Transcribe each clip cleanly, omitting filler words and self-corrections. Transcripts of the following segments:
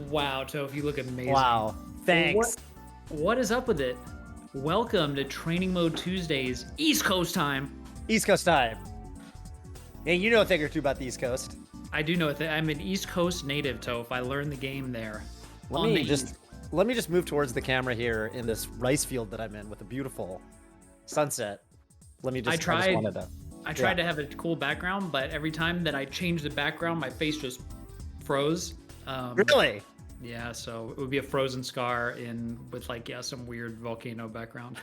Wow, Toph, you look amazing. Wow. Thanks. What is up with it? Welcome to Training Mode Tuesdays, East Coast time. East Coast time. And you know a thing or two about the East Coast. I do know it. I'm an East Coast native, Toph. I learned the game there. Let me just move towards the camera here in this rice field that I'm in with a beautiful sunset. Let me just. I tried to have a cool background, but every time that I changed the background, my face just froze. Really? Yeah, so it would be a frozen scar with some weird volcano background.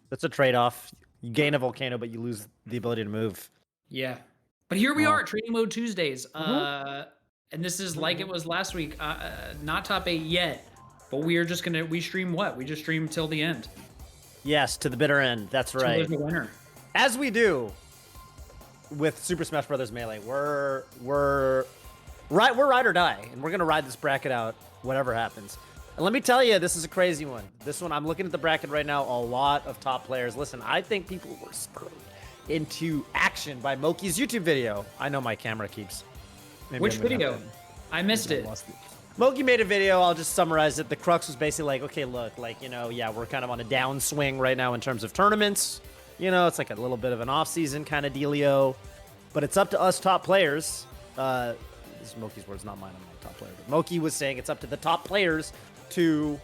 That's a trade-off. You gain a volcano, but you lose the ability to move. Yeah, but here we are, Training Mode Tuesdays. Mm-hmm. And this is like it was last week. Not top 8 yet, but we stream what? We just stream till the end. Yes, to the bitter end. That's right. There's the winner. As we do with Super Smash Bros. Melee, we're ride or die, and we're gonna ride this bracket out, whatever happens. And let me tell you, this is a crazy one. This one, I'm looking at the bracket right now. A lot of top players. Listen, I think people were spurred into action by Moki's YouTube video. I know my camera keeps. Which video? I missed it. Moki made a video. I'll just summarize it. The crux was basically like, okay, look, yeah, we're kind of on a downswing right now in terms of tournaments. You know, it's like a little bit of an off-season kind of dealio. But it's up to us top players. This is Moki's words, not mine. I'm not a top player. But Moki was saying it's up to the top players to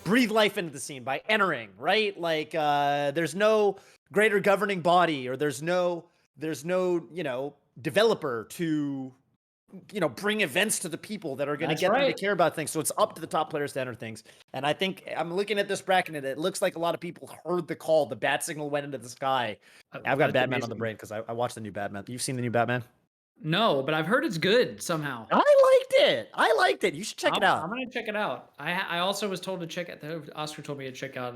breathe life into the scene by entering, right? Like, there's no greater governing body, or there's no, developer to, bring events to the people that are going to get them to care about things. So it's up to the top players to enter things. And I think I'm looking at this bracket, and it looks like a lot of people heard the call. The bat signal went into the sky. I've got Batman on the brain because I watched the new Batman. You've seen the new Batman? No, but I've heard it's good somehow. I liked it. You should check it out. I'm gonna check it out. I also was told to check it. Oscar told me to check out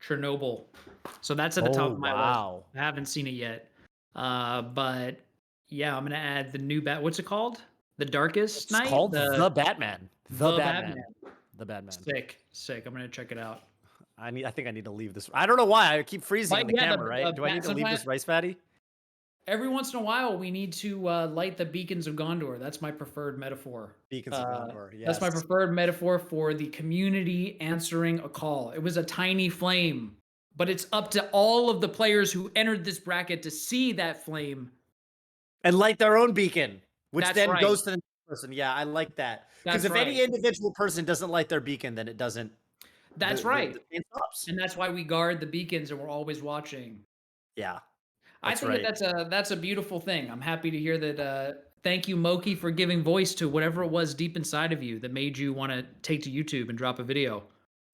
Chernobyl. So that's at the top of my list. I haven't seen it yet. But yeah, I'm gonna add the new What's it called? The Darkest Night? It's called The Batman. The Batman. Sick. I'm gonna check it out. I think I need to leave this. I don't know why. I keep freezing in the camera, right? Do I need to leave this rice fatty? Every once in a while, we need to light the beacons of Gondor. That's my preferred metaphor. Beacons of Gondor, yes. That's my preferred metaphor for the community answering a call. It was a tiny flame, but it's up to all of the players who entered this bracket to see that flame. And light their own beacon, which goes to the next person. Yeah, I like that. Because if any individual person doesn't light their beacon, then it doesn't. That's right. And that's why we guard the beacons and we're always watching. Yeah. I think that's a beautiful thing. I'm happy to hear that. Thank you, Moki, for giving voice to whatever it was deep inside of you that made you want to take to YouTube and drop a video.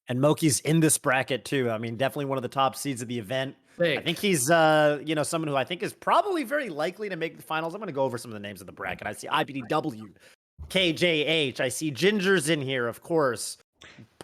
And Moki's in this bracket too. I mean, definitely one of the top seeds of the event. I think he's, someone who I think is probably very likely to make the finals. I'm going to go over some of the names of the bracket. I see IBDW, KJH. I see Ginger's in here, of course.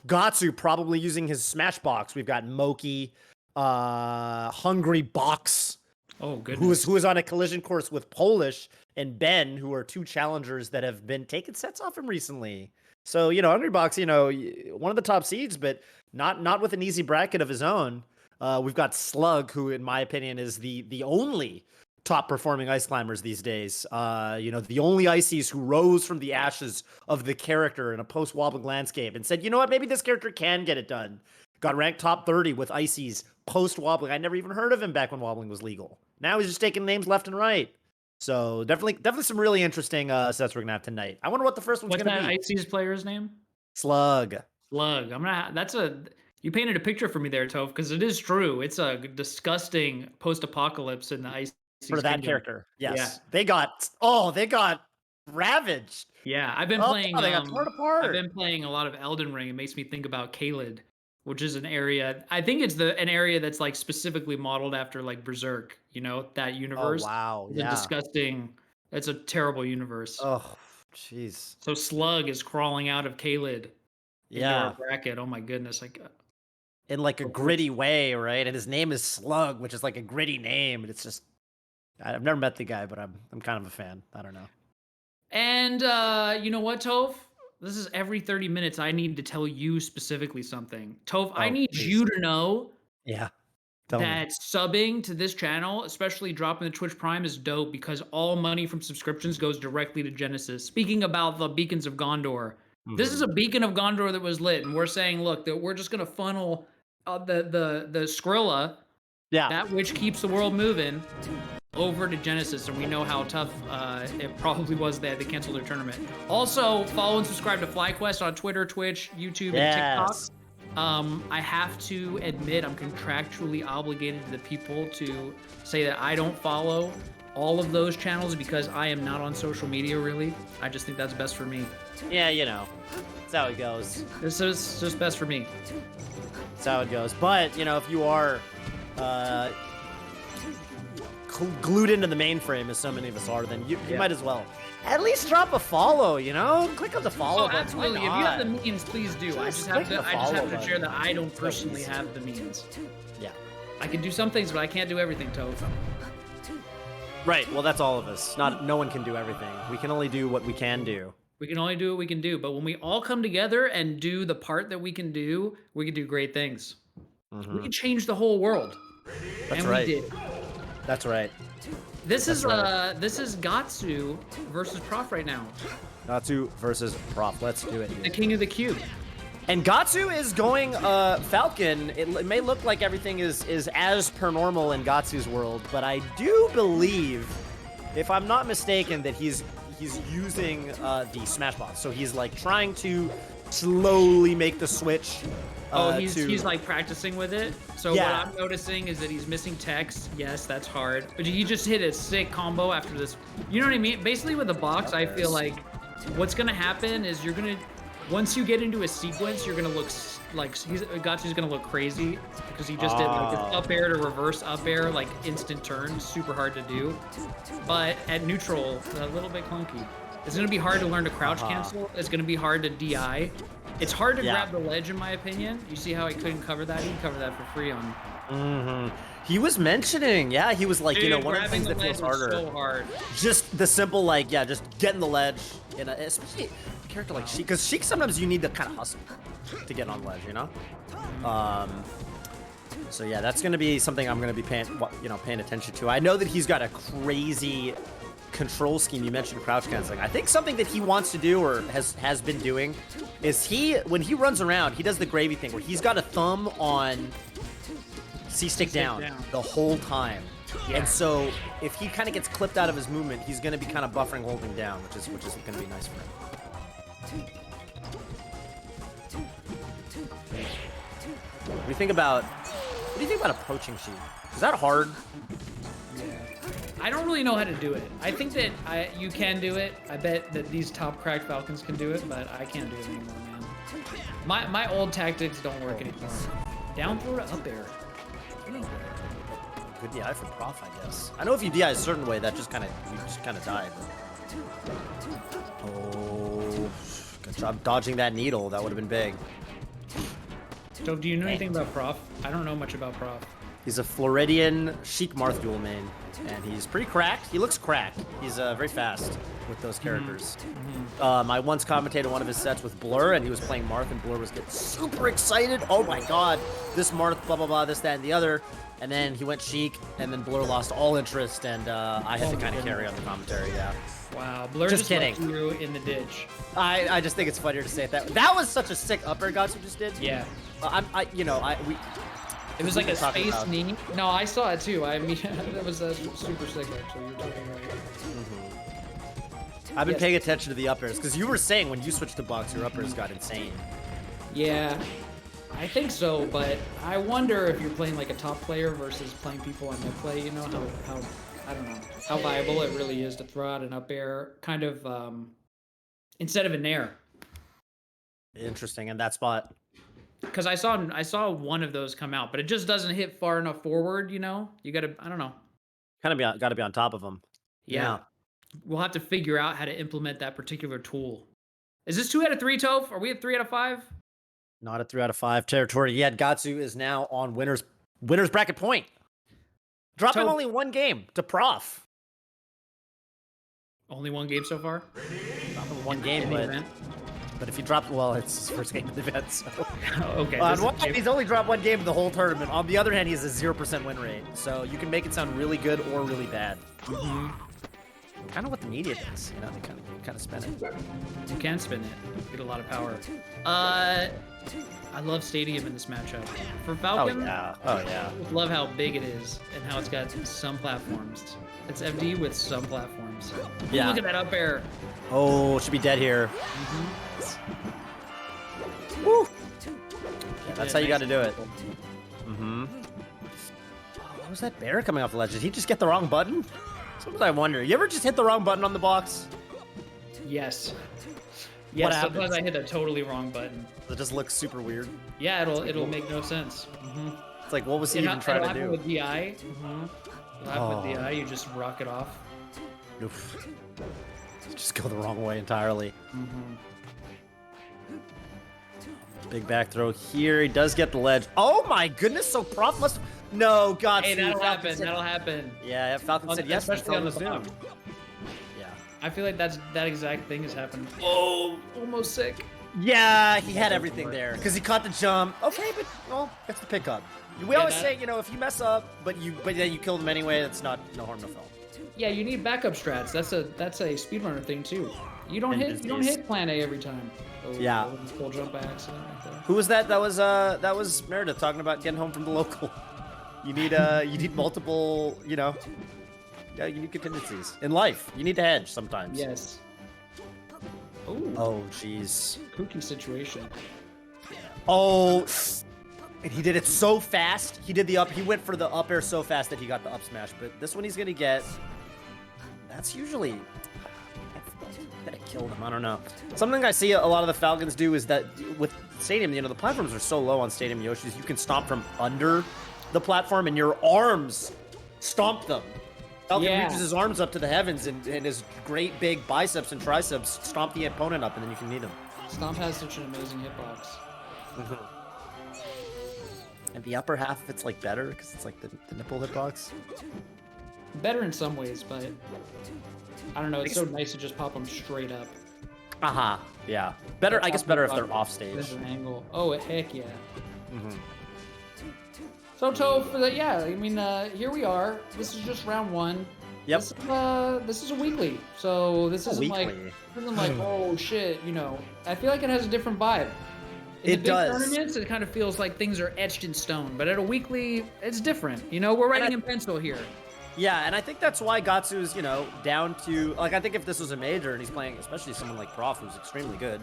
Gatsu probably using his Smashbox. We've got Moki, Hungrybox. Oh, goodness. Who is on a collision course with Polish and Ben, who are two challengers that have been taking sets off him recently. So, Hungrybox, one of the top seeds, but not with an easy bracket of his own. We've got Slug, who, in my opinion, is the only top performing ice climbers these days. The only ices who rose from the ashes of the character in a post-wobbling landscape and said, you know what, maybe this character can get it done. Got ranked top 30 with ices post-wobbling. I never even heard of him back when wobbling was legal. Now he's just taking names left and right. So definitely some really interesting sets we're gonna have tonight. I wonder what the first one's gonna be. What's that ices player's name? Slug. You painted a picture for me there, Toph, because it is true. It's a disgusting post-apocalypse in the ice for that character. Yes. Yeah. They got ravaged. Yeah, I've been playing. They got torn apart. I've been playing a lot of Elden Ring. It makes me think about Caelid, which is an area. I think it's an area that's like specifically modeled after like Berserk. That universe. Oh wow! Yeah. Disgusting. It's a terrible universe. Oh, jeez. So Slug is crawling out of Caelid. Yeah. Our bracket. Oh my goodness! In like a gritty way, right? And his name is Slug, which is like a gritty name. And it's just, I've never met the guy, but I'm kind of a fan. I don't know. And you know what, Toph? This is every 30 minutes. I need to tell you specifically something. Toph, I need you to know. Yeah. that subbing to this channel, especially dropping the Twitch Prime, is dope because all money from subscriptions goes directly to Genesis. Speaking about the Beacons of Gondor, this is a beacon of Gondor that was lit, and we're saying, look, that we're just gonna funnel the Skrilla, that which keeps the world moving, over to Genesis, and we know how tough it probably was that they canceled their tournament. Also, follow and subscribe to FlyQuest on Twitter, Twitch, YouTube, and TikTok. I have to admit I'm contractually obligated to the people to say that I don't follow all of those channels because I am not on social media, really. I just think that's best for me. Yeah, you know, that's how it goes. This is just best for me. That's how it goes. But, you know, if you are glued into the mainframe, as so many of us are, then you might as well at least drop a follow, you know? Click on the follow button. Absolutely. If you have the means, please do. I just have to share that I don't personally have the means. Yeah. I can do some things, but I can't do everything, Toph. Right. Well, that's all of us. No one can do everything. We can only do what we can do. We can only do what we can do. But when we all come together and do the part that we can do great things. We can change the whole world. That's right. We did. That's right. This is Gatsu versus Prof right now. Gatsu versus Prof. Let's do it. The king of the cube. And Gatsu is going Falcon. It may look like everything is as per normal in Gatsu's world, but I do believe, if I'm not mistaken, that he's using the Smashbox. So he's like trying to slowly make the switch. He's like practicing with it. So what I'm noticing is that he's missing text. Yes, that's hard. But he just hit a sick combo after this. You know what I mean? Basically with the box, I feel like what's gonna happen is once you get into a sequence, you're gonna look like Gatsu's gonna look crazy because he just did like this up air to reverse up air, like instant turn, super hard to do. But at neutral, a little bit clunky. It's gonna be hard to learn to crouch cancel. It's gonna be hard to DI. It's hard to grab the ledge, in my opinion. You see how he couldn't cover that? He can cover that for free on. He was mentioning, he was like, you know, one of the things that feels harder. So hard. Just the simple, like, just getting the ledge, especially a character like Sheik, because Sheik sometimes you need to kind of hustle to get on ledge, you know. So yeah, that's gonna be something I'm gonna be paying attention to. I know that he's got a crazy control scheme. You mentioned crouch canceling. I think something that he wants to do or has been doing is when he runs around, he does the gravy thing where he's got a thumb on C-stick down the whole time. Yeah. And so if he kind of gets clipped out of his movement, he's going to be kind of buffering holding down, which is going to be nice for him. What do you think about approaching Sheik? Is that hard? I don't really know how to do it. I think that you can do it. I bet that these top cracked Falcons can do it, but I can't do it anymore, man. My old tactics don't work anymore. Down throw to up air. Good DI from Prof, I guess. I know if you DI a certain way, that just kind of die. But... Oh, good job dodging that needle. That would have been big. So, do you know anything about Prof? I don't know much about Prof. He's a Floridian Sheik Marth dual main, and he's pretty cracked. He looks cracked. He's very fast with those characters. I once commentated one of his sets with Blur, and he was playing Marth, and Blur was getting super excited. Oh my god, this Marth, blah, blah, blah, this, that, and the other. And then he went Sheik, and then Blur lost all interest, and I had to kind of carry on the commentary, Wow, Blur just left you in the ditch. I just think it's funnier to say it that way. That was such a sick up air Gatsu just did. Yeah. It was like a space knee. No, I saw it too. I mean, that was super sick, actually. You're totally right. I've been paying attention to the up airs, because you were saying when you switched to box, your up airs got insane. Yeah, I think so, but I wonder if you're playing like a top player versus playing people on mid play, you know, how I don't know, how viable it really is to throw out an up air kind of instead of a nair. Interesting, and that spot. Because I saw one of those come out, but it just doesn't hit far enough forward, you know? You gotta, I don't know. Gotta be on top of them. Yeah. We'll have to figure out how to implement that particular tool. Is this 2 out of 3, Toph? Are we at 3 out of 5? Not a 3 out of 5 territory yet. Gatsu is now on winner's bracket point. Dropping only one game to Prof. Only one game so far? Dropping one game, but But if he drops, well, it's his first game of the event. So. Okay. On one hand, he's only dropped one game in the whole tournament. On the other hand, he has a 0% win rate. So you can make it sound really good or really bad. Kind of what the media does, you know, they kind of spin it. You can spin it. Get a lot of power. I love Stadium in this matchup. For Falcon, Oh yeah. I love how big it is and how it's got some platforms. It's FD with some platforms. Yeah. Look at that up air. Oh, should be dead here. Woo! Yeah, that's how you got to do it. What was that bear coming off the ledge? Did he just get the wrong button? Sometimes I wonder. You ever just hit the wrong button on the box? Yes. What Yes, happens? sometimes I hit a totally wrong button. It just looks super weird. Yeah, it'll make no sense. It's like, what was he even trying to do? With DI. It'll happen with DI. You just rock it off. Oof. Just go the wrong way entirely. Big back throw here. He does get the ledge. Oh my goodness! So Prof must. No, God. Hey, that'll happen. That'll happen. Yeah, Falcon said yes. Especially on the Zoom. Zoom. Yeah. I feel like that exact thing has happened. Oh, almost sick. Yeah, he had everything there because he caught the jump. Okay, but well, it's the pickup. We always say, you know, if you mess up, but then you kill them anyway, that's no harm, no foul. Yeah, you need backup strats. That's a speedrunner thing too. You don't hit plan A every time. Oh, yeah. Full jump by accident right there. Who was that? That was Meredith talking about getting home from the local. You need multiple, you know. Yeah, you need contingencies in life. You need to hedge sometimes. Yes. Ooh. Oh, jeez. Kooky situation. Oh, and he did it so fast. He went for the up air so fast that he got the up smash. But this one he's gonna get. That's usually. That killed him. I don't know. Something I see a lot of the Falcons do is that with Stadium, you know, the platforms are so low on Stadium Yoshis, you can stomp from under the platform and your arms stomp them. Falcon reaches his arms up to the heavens and his great big biceps and triceps stomp the opponent up, and then you can meet him. Stomp has such an amazing hitbox. And the upper half, it's like better because it's like the nipple hitbox. Better in some ways, but I don't know. It's so nice to just pop them straight up. Yeah. Better. I guess better if they're off stage. There's an angle. Oh, heck yeah. So Toph, I mean, here we are. This is just round one. Yep. This is a weekly, so this isn't like oh shit, you know. I feel like it has a different vibe. In the big tournaments, it kind of feels like things are etched in stone, but at a weekly, it's different. You know, we're writing in pencil here. Yeah, and I think that's why Gatsu's, you know, down to, like, I think if this was a major and he's playing, especially someone like Prof, who's extremely good,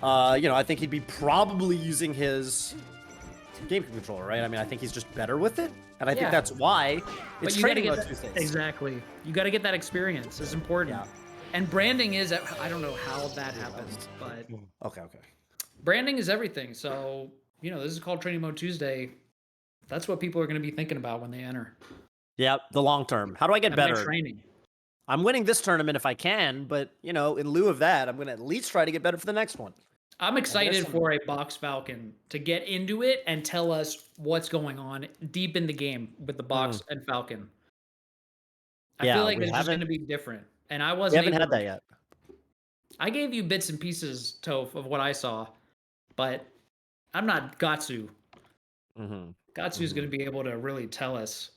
you know, I think he'd be probably using his game controller, right? I mean, I think he's just better with it, and I think that's why it's trading mode Tuesdays. Exactly. You got to get that experience. It's important. Yeah. And branding is, I don't know how that happens, but... Okay. Branding is everything, so, you know, this is called Training Mode Tuesday. That's what people are going to be thinking about when they enter. Yeah, the long term. How do I get better? Training. I'm winning this tournament if I can, but, you know, in lieu of that, I'm going to at least try to get better for the next one. I'm excited for a Box Falcon to get into it and tell us what's going on deep in the game with the Box and Falcon. I feel like it's just going to be different. And I wasn't. We haven't had that yet. I gave you bits and pieces, Toph, of what I saw, but I'm not Gatsu. Gatsu's going to be able to really tell us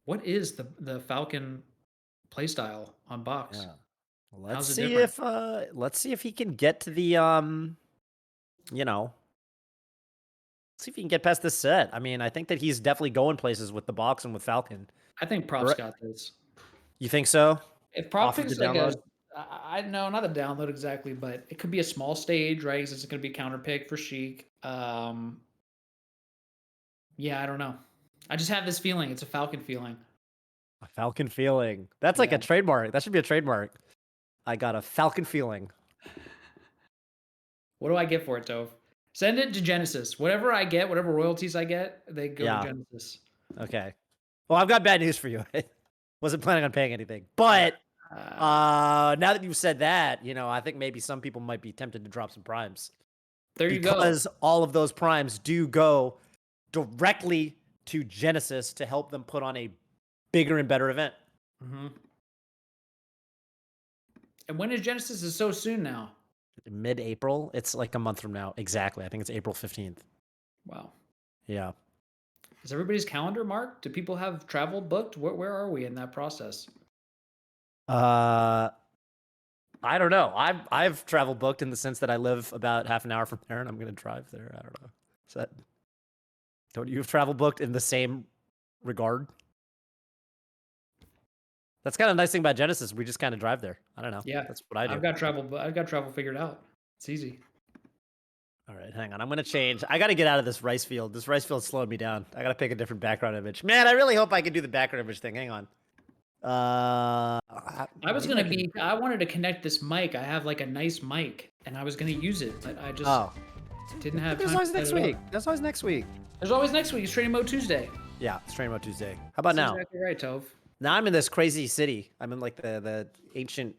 what is the Falcon playstyle on Box. Yeah. Well, let's see if he can get to the you know, let's see if he can get past this set. I mean, I think that he's definitely going places with the Box and with Falcon. I think Prof's got this. You think so? If Prof thinks like I know, not the download exactly, but it could be a small stage, right? Because it's going to be counterpick for Sheik. Yeah, I don't know. I just have this feeling. It's a Falcon feeling. A Falcon feeling. That's like a trademark. That should be a trademark. I got a Falcon feeling. What do I get for it, Toph? Send it to Genesis. Whatever I get, whatever royalties I get, they go to Genesis. Okay. Well, I've got bad news for you. I wasn't planning on paying anything. But now that you've said that, you know, I think maybe some people might be tempted to drop some primes. There you go. Because all of those primes do go directly to Genesis to help them put on a bigger and better event. And when is Genesis? Is so soon now. Mid-April. It's like a month from now. Exactly. I think it's April 15th. Wow. Yeah. Is everybody's calendar marked? Do people have travel booked? Where are we in that process? I don't know. I've travel booked in the sense that I live about half an hour from there, and I'm gonna drive there. I don't know. Is that? Don't you have travel booked in the same regard? That's kind of nice thing about Genesis. We just kind of drive there. I don't know. Yeah, That's what I do. I've got travel. I've got travel figured out. It's easy. All right, hang on. I'm gonna change. I gotta get out of this rice field. This rice field's slowing me down. I gotta pick a different background image. Man, I really hope I can do the background image thing. Hang on. I was gonna be. I wanted to connect this mic. I have like a nice mic, and I was gonna use it, but I just didn't have There's time. always next week. There's always next week. There's always next week. It's Training Mode Tuesday. Yeah, it's Training Mode Tuesday. How about That's now? exactly right, Toph. Now I'm in this crazy city. I'm in like the ancient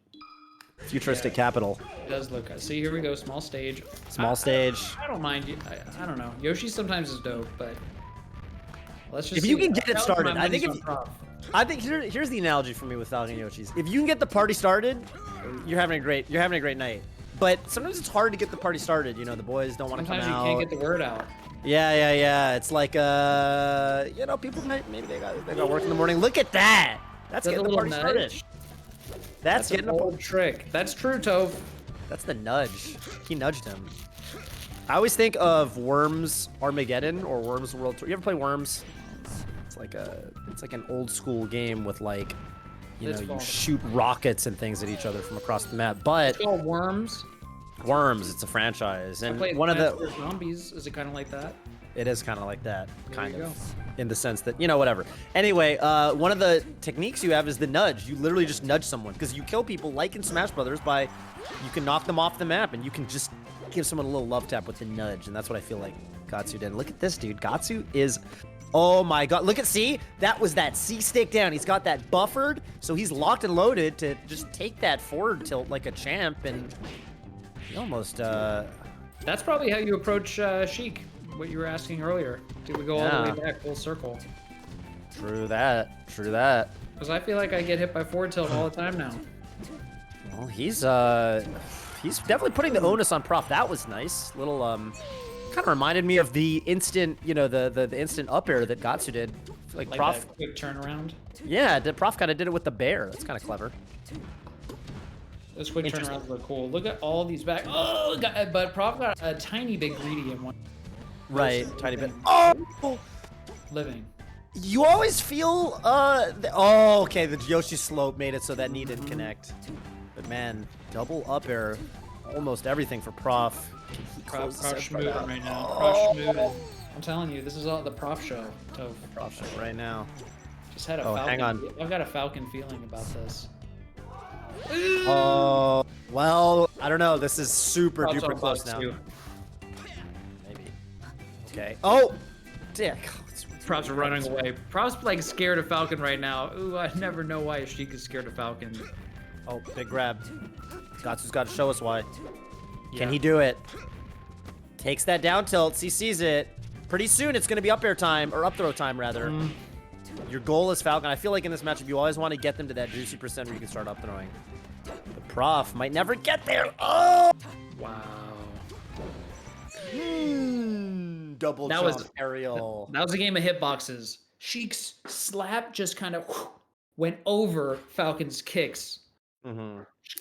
futuristic capital. It does look. See, here we go. Small stage. Small stage. I don't mind. I don't know. Yoshi sometimes is dope, but let's just. If you can get it started, I think here's the analogy for me with Falcon Yoshi's. If you can get the party started, you're having a great night. But sometimes it's hard to get the party started. You know, the boys don't want to come out. Sometimes you can't get the word out. Yeah. It's like you know, people maybe they got work in the morning. Look at that. That's getting the party started. That's getting an old trick. That's true, Toph. That's the nudge. He nudged him. I always think of Worms Armageddon or Worms World Tour. You ever play Worms? It's like an old school game with like, you shoot rockets and things at each other from across the map. But it's called Worms. Worms, it's a franchise, and one of the zombies. Is it kind of like that? It is kind of like that, kind of, in the sense that, whatever. Anyway, one of the techniques you have is the nudge. You literally just nudge someone, because you kill people, like in Smash Brothers, by you can knock them off the map, and you can just give someone a little love tap with the nudge, and that's what I feel like Gatsu did. Look at this, dude. Gatsu is, oh my god. Look at, see? That was that C stick down. He's got that buffered, so he's locked and loaded to just take that forward tilt like a champ, and he almost, That's probably how you approach Sheik. What you were asking earlier. Did we go all the way back full circle? True that. Because I feel like I get hit by forward tilt all the time now. Well, he's definitely putting the onus on Prof. That was nice. Little kind of reminded me of the instant, the instant up air that Gatsu did. Like Prof. That quick turnaround. Yeah, Prof kind of did it with the bear. That's kind of clever. Those quick turnarounds look cool. Look at all these back. Oh, but Prof got a tiny bit greedy in one. Right, tiny bit. Oh! Living. You always feel, oh, okay, the Yoshi slope made it so that knee didn't connect. But man, double up air, almost everything for Prof. Prof schmooving right now. Prof schmooving. I'm telling you, this is all the Prof show. Toph. Prof show right now. Just had a Falcon. Hang on. I've got a Falcon feeling about this. Oh, well, I don't know. This is super duper close now. Okay. Oh, dick. Prof's running away. Prof's like scared of Falcon right now. Ooh, I never know why Sheik is scared of Falcon. Oh, big grab. Gatsu's got to show us why. Can he do it? Takes that down tilt. He sees it. Pretty soon it's going to be up air time, or up throw time rather. Your goal is Falcon. I feel like in this matchup you always want to get them to that juicy percent where you can start up throwing. The Prof might never get there. Oh! Wow. Double jump aerial. That was a game of hitboxes. Sheik's slap just kind of went over Falcon's kicks.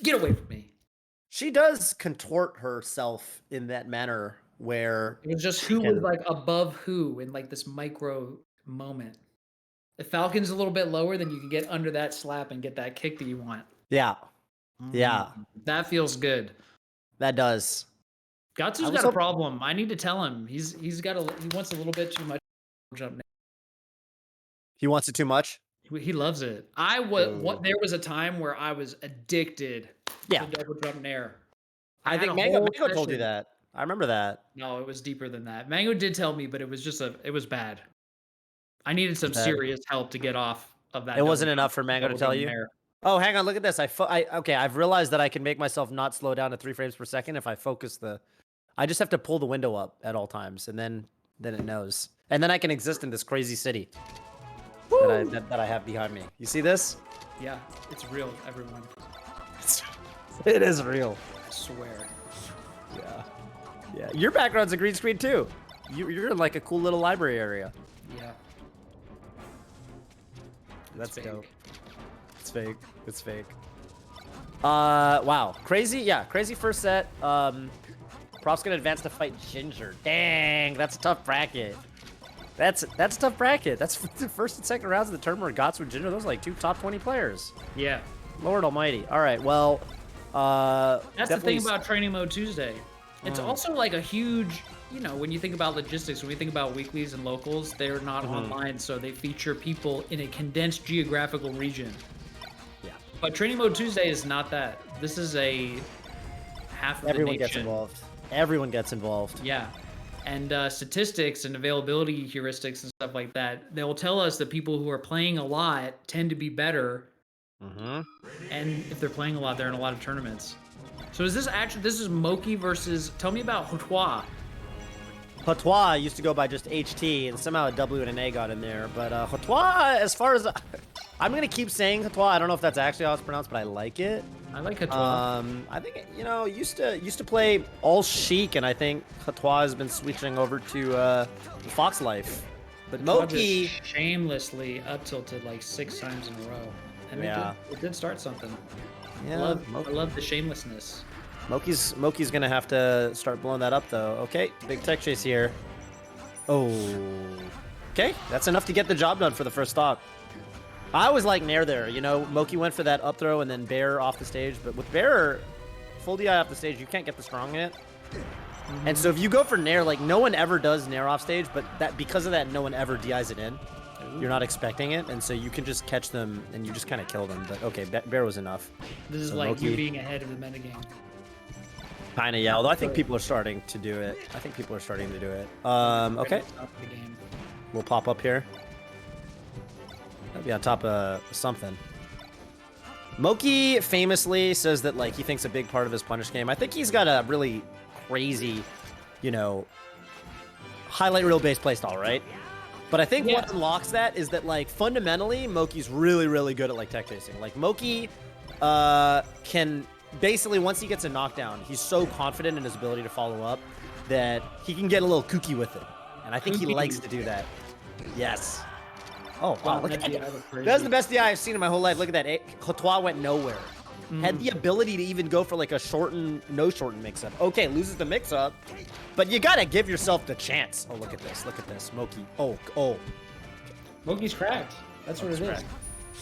Get away from me. She does contort herself in that manner where it was just who was like above who in like this micro moment. If Falcon's a little bit lower, then you can get under that slap and get that kick that you want. Yeah. Yeah. That feels good. That does. Gatsu's got a problem. I need to tell him. He wants a little bit too much jump now. He wants it too much? He loves it. There was a time where I was addicted to double jump nair. I think Mango told you that. I remember that. No, it was deeper than that. Mango did tell me, but it was just it was bad. I needed some serious help to get off of that. It wasn't enough for Mango to tell you? Nair. Oh, hang on, look at this. Okay, I've realized that I can make myself not slow down to 3 frames per second if I focus I just have to pull the window up at all times, and then it knows. And then I can exist in this crazy city that I have behind me. You see this? Yeah, it's real, everyone. It is real. I swear. Yeah. Yeah. Your background's a green screen too. You're in like a cool little library area. Yeah. That's fake. dope. It's fake. It's fake. Wow. Crazy. Yeah. Crazy first set. Prof's gonna advance to fight Ginger. Dang, that's a tough bracket. That's a tough bracket. That's the first and second rounds of the tournament where Gots with Ginger. Those are like 2 top 20 players. Yeah. Lord Almighty. All right. Well, that's the thing about Training Mode Tuesday. It's also like a huge, you know, when you think about logistics, when we think about weeklies and locals, they're not online, so they feature people in a condensed geographical region. Yeah. But Training Mode Tuesday is not that. This is a half of Everyone the gets nation. involved. Everyone gets involved. Yeah. And statistics and availability heuristics and stuff like that, they'll tell us that people who are playing a lot tend to be better. And if they're playing a lot, they're in a lot of tournaments. So is this actually, this is Moki versus, tell me about Hotois. Hotois used to go by just HT, and somehow a W and an A got in there. But Hotois, as far as I'm gonna keep saying Hotois. I don't know if that's actually how it's pronounced, but I like it. I like Hotois. I think, you know, used to play all Chic, and I think Hotois has been switching over to Fox Life. But Moki shamelessly up tilted like 6 times in a row. And it did start something. Yeah, I love the shamelessness. Moki's gonna have to start blowing that up though. Okay, big tech chase here. Oh, okay, that's enough to get the job done for the first stock. I always like Nair there. You know, Moki went for that up throw and then Bear off the stage, but with Bear full DI off the stage, you can't get the strong hit. And so if you go for Nair, like no one ever does Nair off stage, but that because of that, no one ever DIs it in. You're not expecting it, and so you can just catch them, and you just kind of kill them. But okay, Bear was enough. This is like you being ahead of the metagame. Kind of, yeah. Although I think people are starting to do it. Okay. We'll pop up here. That'd be on top of something. Moki famously says that like he thinks a big part of his punish game. I think he's got a really crazy, you know, highlight reel based playstyle, right? But I think what unlocks that is that, like, fundamentally, Moki's really, really good at, like, tech chasing. Like, Moki can basically, once he gets a knockdown, he's so confident in his ability to follow up that he can get a little kooky with it. And I think he likes to do that. Yes. Oh, wow. Look at that. That's the best DI I've seen in my whole life. Look at that. Hotois went nowhere. Had the ability to even go for, like, a shorten, no shorten mix-up. Okay, loses the mix-up. But you gotta give yourself the chance. Oh, look at this. Look at this. Moki. Oh. Moki's cracked. That's what it is.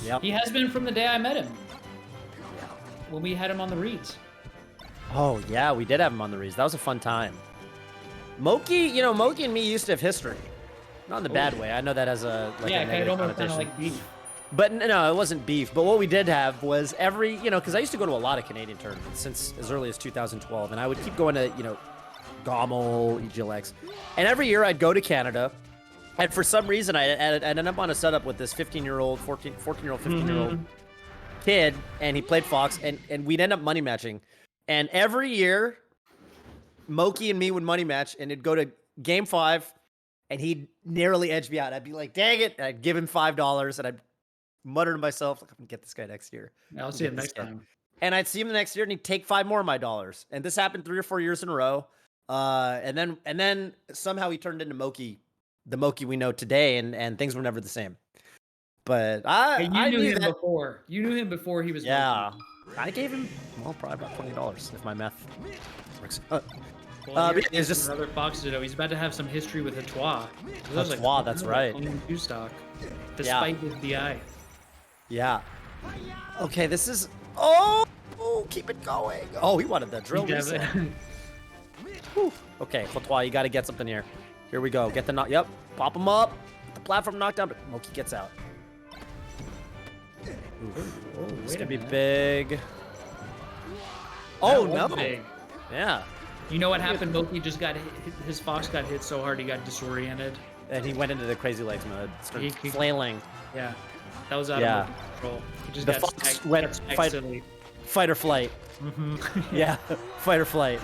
Yep. He has been from the day I met him. When we had him on the reads. Oh, yeah, we did have him on the reads. That was a fun time. Moki, you know, Moki and me used to have history. Not in the bad way. I know that as a, like, a negative almost kind of connotation. like beef. But no, it wasn't beef. But what we did have was every, you know, because I used to go to a lot of Canadian tournaments since as early as 2012. And I would keep going to, you know, Gommel, EGLX. And every year I'd go to Canada. And for some reason, I'd end up on a setup with this 15-year-old, 14-year-old, 15-year-old kid. And he played Fox. And we'd end up money matching. And every year, Moki and me would money match. And it'd go to game 5. And he'd narrowly edge me out. I'd be like, dang it. And I'd give him $5. And I'd mutter to myself, like, I'm gonna get this guy next year. I'll see him next time. And I'd see him the next year, and he'd take 5 more of my dollars. And this happened 3 or 4 years in a row. And then somehow he turned into Moki, the Moki we know today, and things were never the same. But I knew him that, before. You knew him before he was. Yeah, Moki. I gave him probably about $20 if my math works. It's just another Fox Ditto. He's about to have some history with Hotois. Hotois, that's right. 22 stock, despite his DI. Yeah. Okay, this is. Oh, keep it going. Oh, he wanted the drill reset. Okay, Hotois, you got to get something here. Here we go. Get the knock. Yep. Pop him up. Get the platform knockdown, but Moki gets out. This could be big. Oh, no. Big. Yeah. You know what happened? Moki just got hit, his Fox got hit so hard he got disoriented. And he went into the crazy legs mode. Started flailing. Yeah. That was out of control. He just the got Fox went fight or flight. Yeah, fight or flight.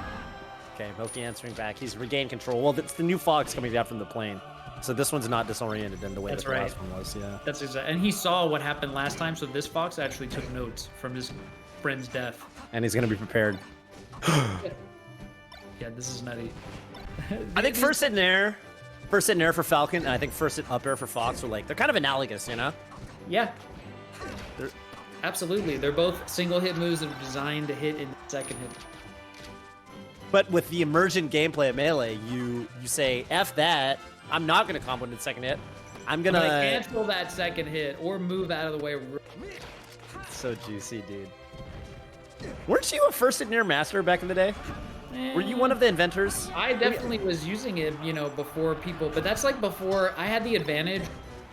Okay, Moki answering back. He's regained control. Well, it's the new Fox coming down from the plane. So this one's not disoriented in the way that the last one was. Yeah. That's exactly. And he saw what happened last time, so this Fox actually took notes from his friend's death. And he's going to be prepared. Yeah, this is nutty. I think first hit in air for Falcon, and I think first hit up air for Fox are like, they're kind of analogous, you know? Yeah, They're, absolutely. They're both single hit moves that are designed to hit in the second hit. but with the emergent gameplay of Melee, you say, F that, I'm not going to combo in the second hit. I'm going to cancel that second hit or move out of the way. So juicy, dude. Weren't you a first hit near master back in the day? Were you one of the inventors? I definitely was using it, you know, before people, but that's like before I had the advantage.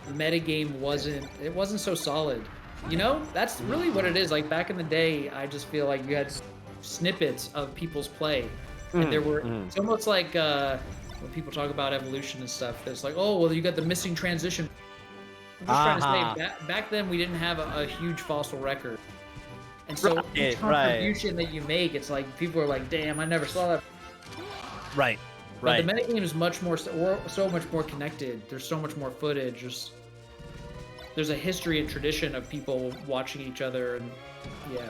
The metagame wasn't so solid. You know, that's really what it is. Like back in the day, I just feel like you had snippets of people's play. And there were, it's almost like when people talk about evolution and stuff, it's like, oh, well, you got the missing transition. I'm just trying to say, back then we didn't have a huge fossil record. And so each contribution that you make, it's like people are like, damn, I never saw that. Right. But the metagame is much more, so much more connected. There's so much more footage. There's a history and tradition of people watching each other, and yeah.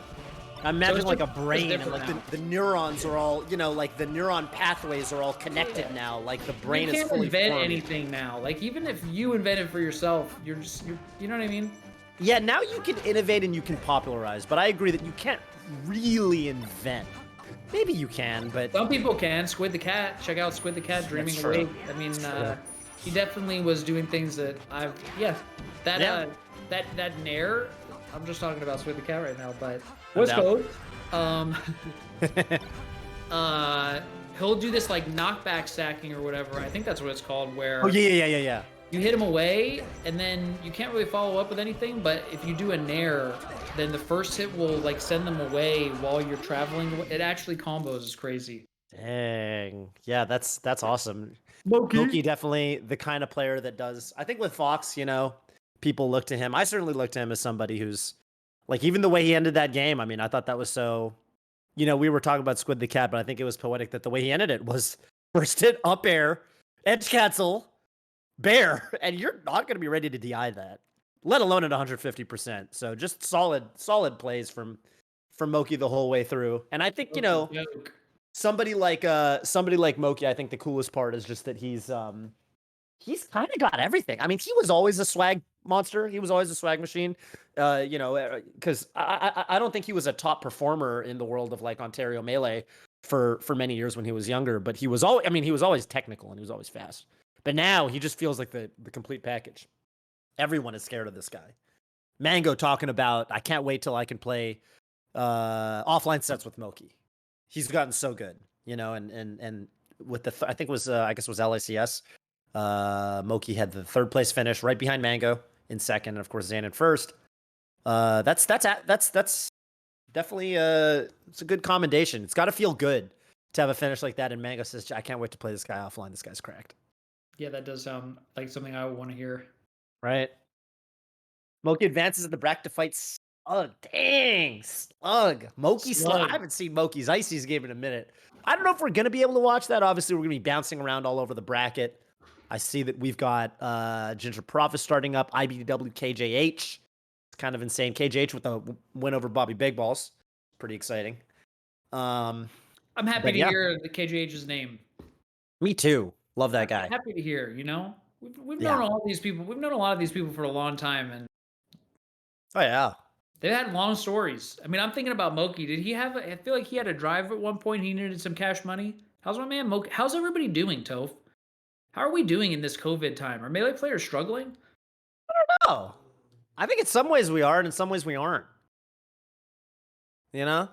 I imagine like a brain, and like the neurons are all, you know, like the neuron pathways are all connected now. Like the brain is fully formed. You can't invent anything now. Like even if you invent it for yourself, you know what I mean? Yeah, now you can innovate and you can popularize, but I agree that you can't really invent. Maybe you can, but some people can. Squid the Cat. Check out Squid the Cat, Dreaming Awake. I mean, he definitely was doing things that that Nair. I'm just talking about Squid the Cat right now, but what's code? He'll do this like knockback stacking or whatever. I think that's what it's called. Where yeah. You hit him away, and then you can't really follow up with anything, but if you do a Nair, then the first hit will like send them away while you're traveling. It actually combos. It's crazy. Dang. Yeah, that's awesome. Moki definitely the kind of player that does. I think with Fox, you know, people look to him. I certainly look to him as somebody who's like, even the way he ended that game, I mean, I thought that was so, you know, we were talking about Squid the Cat, but I think it was poetic that the way he ended it was first hit up air, edge cancel, bear, and you're not going to be ready to DI that, let alone at 150%. So just solid plays from Moki the whole way through. And I think, you know, somebody like Moki, I think the coolest part is just that he's kind of got everything. I mean, he was always a swag monster. He was always a swag machine. You know, because I don't think he was a top performer in the world of like Ontario Melee for many years when he was younger, but he was always technical and he was always fast. But now he just feels like the complete package. Everyone is scared of this guy. Mango talking about, I can't wait till I can play offline sets with Moki. He's gotten so good, you know, and with the I think it was I guess it was LICS. Moki had the third place finish right behind Mango in second, and of course Zan in first. That's definitely it's a good commendation. It's got to feel good to have a finish like that. And Mango says, I can't wait to play this guy offline. This guy's cracked. Yeah, that does sound like something I would want to hear. Right. Moki advances in the bracket to fight Slug. Dang, Slug. Moki Slug. I haven't seen Moki's Icy's game in a minute. I don't know if we're going to be able to watch that. Obviously, we're going to be bouncing around all over the bracket. I see that we've got Ginger Prophet starting up, IBDW KJH. It's kind of insane. KJH with a win over Bobby Big Balls. Pretty exciting. I'm happy to hear the KJH's name. Me too. Love that guy. I'm happy to hear, you know? We've known all these people. We've known a lot of these people for a long time. And oh, yeah. They've had long stories. I mean, I'm thinking about Moki. Did he have I feel like he had a drive at one point. He needed some cash money. How's my man Moki? How's everybody doing, Toph? How are we doing in this COVID time? Are Melee players struggling? I don't know. I think in some ways we are, and in some ways we aren't. You know?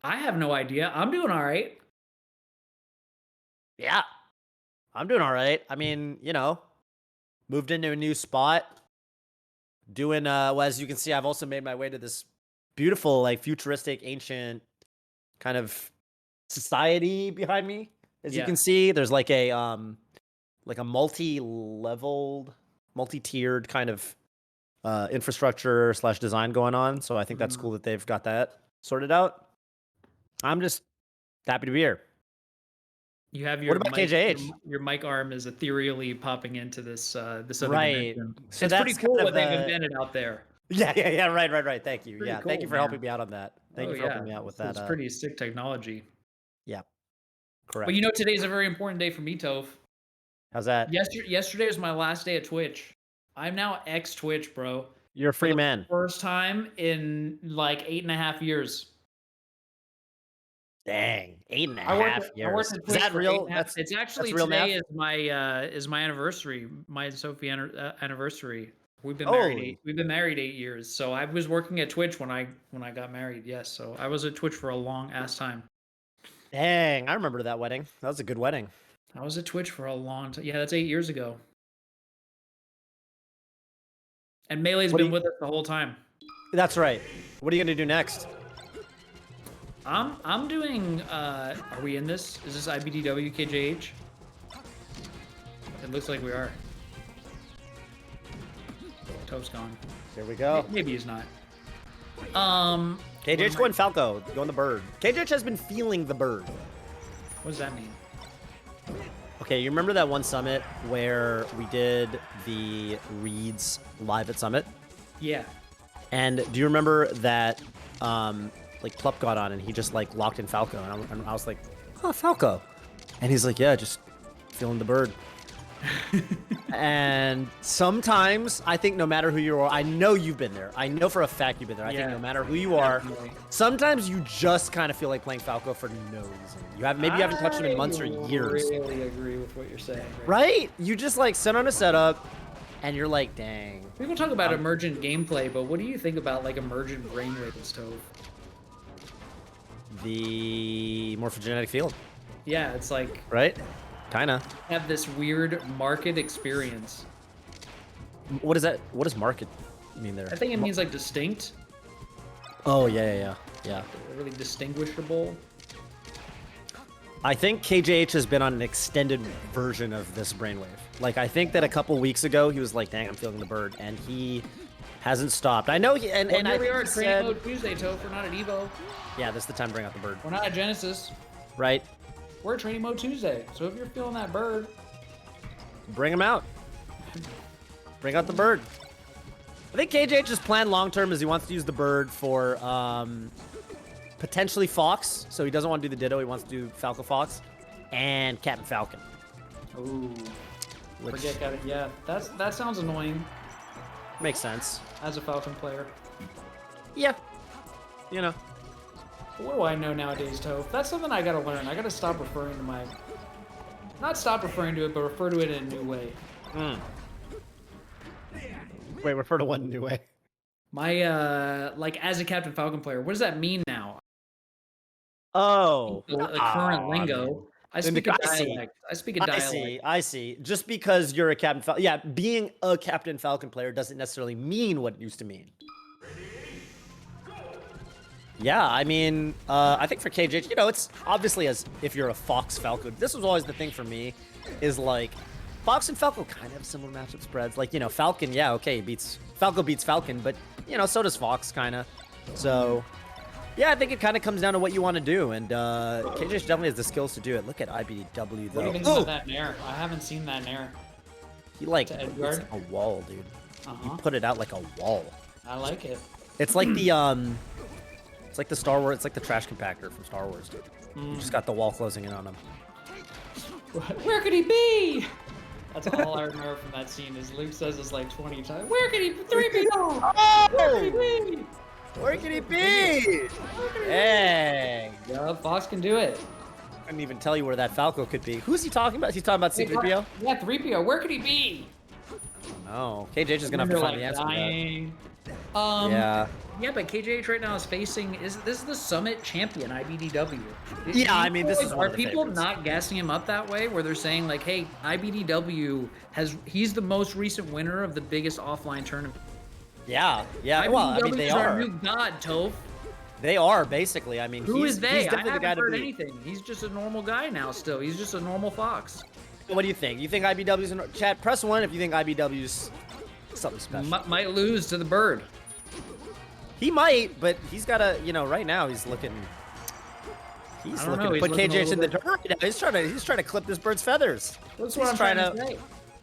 I have no idea. I'm doing all right. Yeah. I'm doing all right. I mean, you know, moved into a new spot. Doing, well, as you can see, I've also made my way to this beautiful, like, futuristic, ancient kind of society behind me. As you can see, there's like a multi-leveled, multi-tiered kind of infrastructure / design going on. So I think that's cool that they've got that sorted out. I'm just happy to be here. You have your what about KJH? Your mic arm is ethereally popping into this this other right. dimension. So it's pretty cool what they've invented out there. Yeah. Right. Thank you. Pretty yeah, cool, thank you for helping me out on that. Thank you for helping me out with that. It's pretty sick technology. Yeah. Correct. But you know, today's a very important day for me, Toph. How's that? Yesterday was my last day at Twitch. I'm now ex-Twitch, bro. You're a For free the man. first time in like 8.5 years. Dang, eight and a I worked half at I worked years. at Is Twitch that for eight real? and a half. It's That's actually real math. today is my anniversary, my Sophie anniversary. Holy, We've been married 8 years. So I was working at Twitch when I got married. Yes, so I was at Twitch for a long ass time. dang! I remember that wedding. That was a good wedding. I was at Twitch for a long time. Yeah, that's 8 years ago. And Melee's What do been you? with us the whole time. That's right. What are you gonna do next? I'm doing are we in this? Is this IBDW KJH? It looks like we are. Toph's gone. Here we go. Maybe he's not. KJH going Falco, going the bird. KJH has been feeling the bird. What does that mean? Okay, you remember that one summit where we did the reads live at Summit? Yeah. And do you remember that like Plup got on and he just like locked in Falco and I was like, oh, Falco. And he's like, yeah, just feeling the bird. And sometimes I think no matter who you are, I know you've been there. I know for a fact you've been there. I think no matter who you are, sometimes you just kind of feel like playing Falco for no reason. Maybe you haven't touched him in months or years. I really agree with what you're saying. Right? You just like sit on a setup and you're like, dang. People talk about emergent gameplay, but what do you think about like emergent brainwaves, Toph? The morphogenetic field. Yeah, it's like Right? Kinda. have this weird market experience. What is that? What does market mean there? I think it means like distinct, Oh, yeah. really distinguishable. I think KJH has been on an extended version of this brainwave. Like, I think that a couple weeks ago, he was like, dang, I'm feeling the bird. And he hasn't stopped. I know he, and Here I we think are he at said, Training Mode Tuesday, Toph. We're not at Evo. yeah, this is the time to bring out the bird. We're not at Genesis. Right? We're at Training Mode Tuesday. So if you're feeling that bird, Bring him out. Bring out the bird. I think KJH's plan long term is he wants to use the bird for potentially Fox. So he doesn't want to do the Ditto. He wants to do Falco Fox and Captain Falcon. ooh, Which forget got it. Yeah, that sounds annoying makes sense. as a Falcon player. Yeah. You know. But what do I know nowadays, Toph? That's something I gotta learn. I gotta stop referring to my, not stop referring to it, but refer to it in a new way. Wait, refer to one new way. My like as a Captain Falcon player, what does that mean now? Oh. The current lingo. I speak a dialect. I speak a dialect. I see. Just because you're a Captain Falcon. Yeah, being a Captain Falcon player doesn't necessarily mean what it used to mean. Yeah, I mean, I think for KJ, you know, it's obviously as if you're a Fox Falcon. This was always the thing for me, is like, Fox and Falco kind of have similar matchup spreads. Like, you know, Falcon, yeah, okay, Falco beats Falcon, but, you know, so does Fox, kind of. So, yeah, I think it kind of comes down to what you want to do, and KJ definitely has the skills to do it. Look at IBDW, though. What do you think about that Nair? I haven't seen that Nair. He, like, To it's Edgard? like a wall, dude. Uh-huh. He put it out like a wall. I like it. It's like the, it's like the Star Wars, it's like the trash compactor from Star Wars, dude. You just got the wall closing in on him. Where could he be? That's all I remember from that scene is Luke says this like 20 times. Where could he 3PO? Oh! Where could he be? Where could he be? Dang. Yeah, Fox can do it. I couldn't even tell you where that Falco could be. Who's he talking about? He's talking about C-3PO? Yeah, 3PO. Where could he be? Oh, KJH is gonna have to find the answer dying. to that. Yeah, but KJH right now is facing this is the Summit champion IBDW. Yeah, I mean, this is one are of the people favorites. not gassing him up that way where they're saying like, hey, IBDW he's the most recent winner of the biggest offline tournament. Yeah. IBDW Well, I mean, they is our are. new god, Toph. They are basically. I mean, Who he's is they? I definitely the guy haven't to heard beat. anything. He's just a normal guy now. Still, he's just a normal Fox. What do you think? You think IBW's in chat? Press 1 if you think IBW's something special. Might lose to the bird. He might, but he's got to, you know, right now he's looking. He's I don't looking know, to he's put looking a KJH in the little dirt. You know, he's trying to clip this bird's feathers. That's He's what I'm trying to say.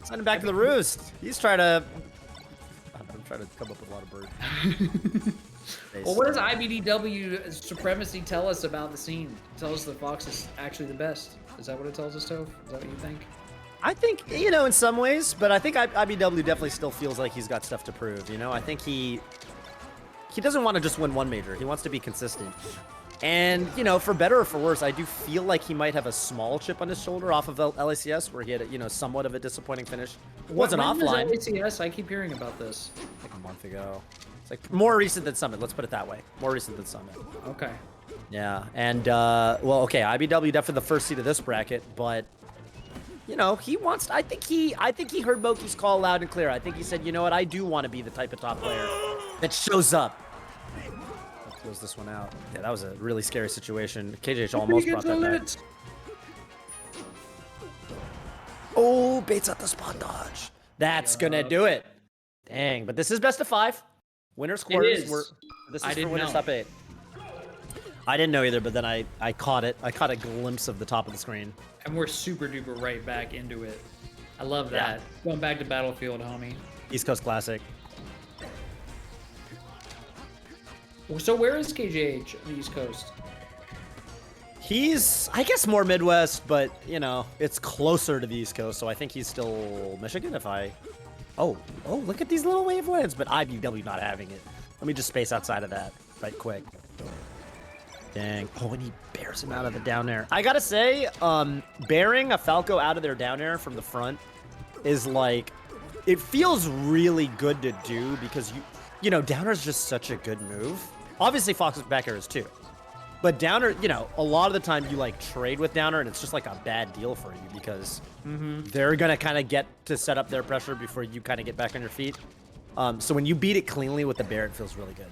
send him back to the roost. He's trying to. I'm trying to come up with a lot of bird. Well, what does IBDW supremacy tell us about the scene? Tell us that Fox is actually the best. Is that what it tells us, Toph? Is that what you think? I think, you know, in some ways, but I think IBW definitely still feels like he's got stuff to prove, you know? I think he doesn't want to just win one major. He wants to be consistent. And, you know, for better or for worse, I do feel like he might have a small chip on his shoulder off of LACS, where he had, you know, somewhat of a disappointing finish. It wasn't offline. LACS? I keep hearing about this. Like a month ago. It's like more recent than Summit. Let's put it that way. More recent than Summit. Okay. Yeah. And, well, okay, IBW definitely the first seed of this bracket, but, you know, he wants, I think he heard Moki's call loud and clear. I think he said, you know what, I do want to be the type of top player that shows up. Close this one out. Yeah, that was a really scary situation. KJH almost brought that back. Oh, baits out the spot dodge. That's gonna do it. Dang, but this is best of 5. Winners quarters. This is for winners top 8. I didn't know either, but then I caught it. I caught a glimpse of the top of the screen. And we're super duper right back into it. I love that. Yeah. Going back to Battlefield, homie. East Coast Classic. So where is KJH on the East Coast? He's, I guess, more Midwest, but, you know, it's closer to the East Coast, so I think he's still Michigan if I... Oh, look at these little wavelets, but IBW not having it. Let me just space outside of that right quick. Dang. Oh, and he bears him out of the down air. I gotta say, bearing a Falco out of their down air from the front is like... It feels really good to do because you know, down air is just such a good move. Obviously, Fox's back air is too. But downer, you know, a lot of the time you like trade with downer and it's just like a bad deal for you because they're going to kind of get to set up their pressure before you kind of get back on your feet. So when you beat it cleanly with the bear, it feels really good.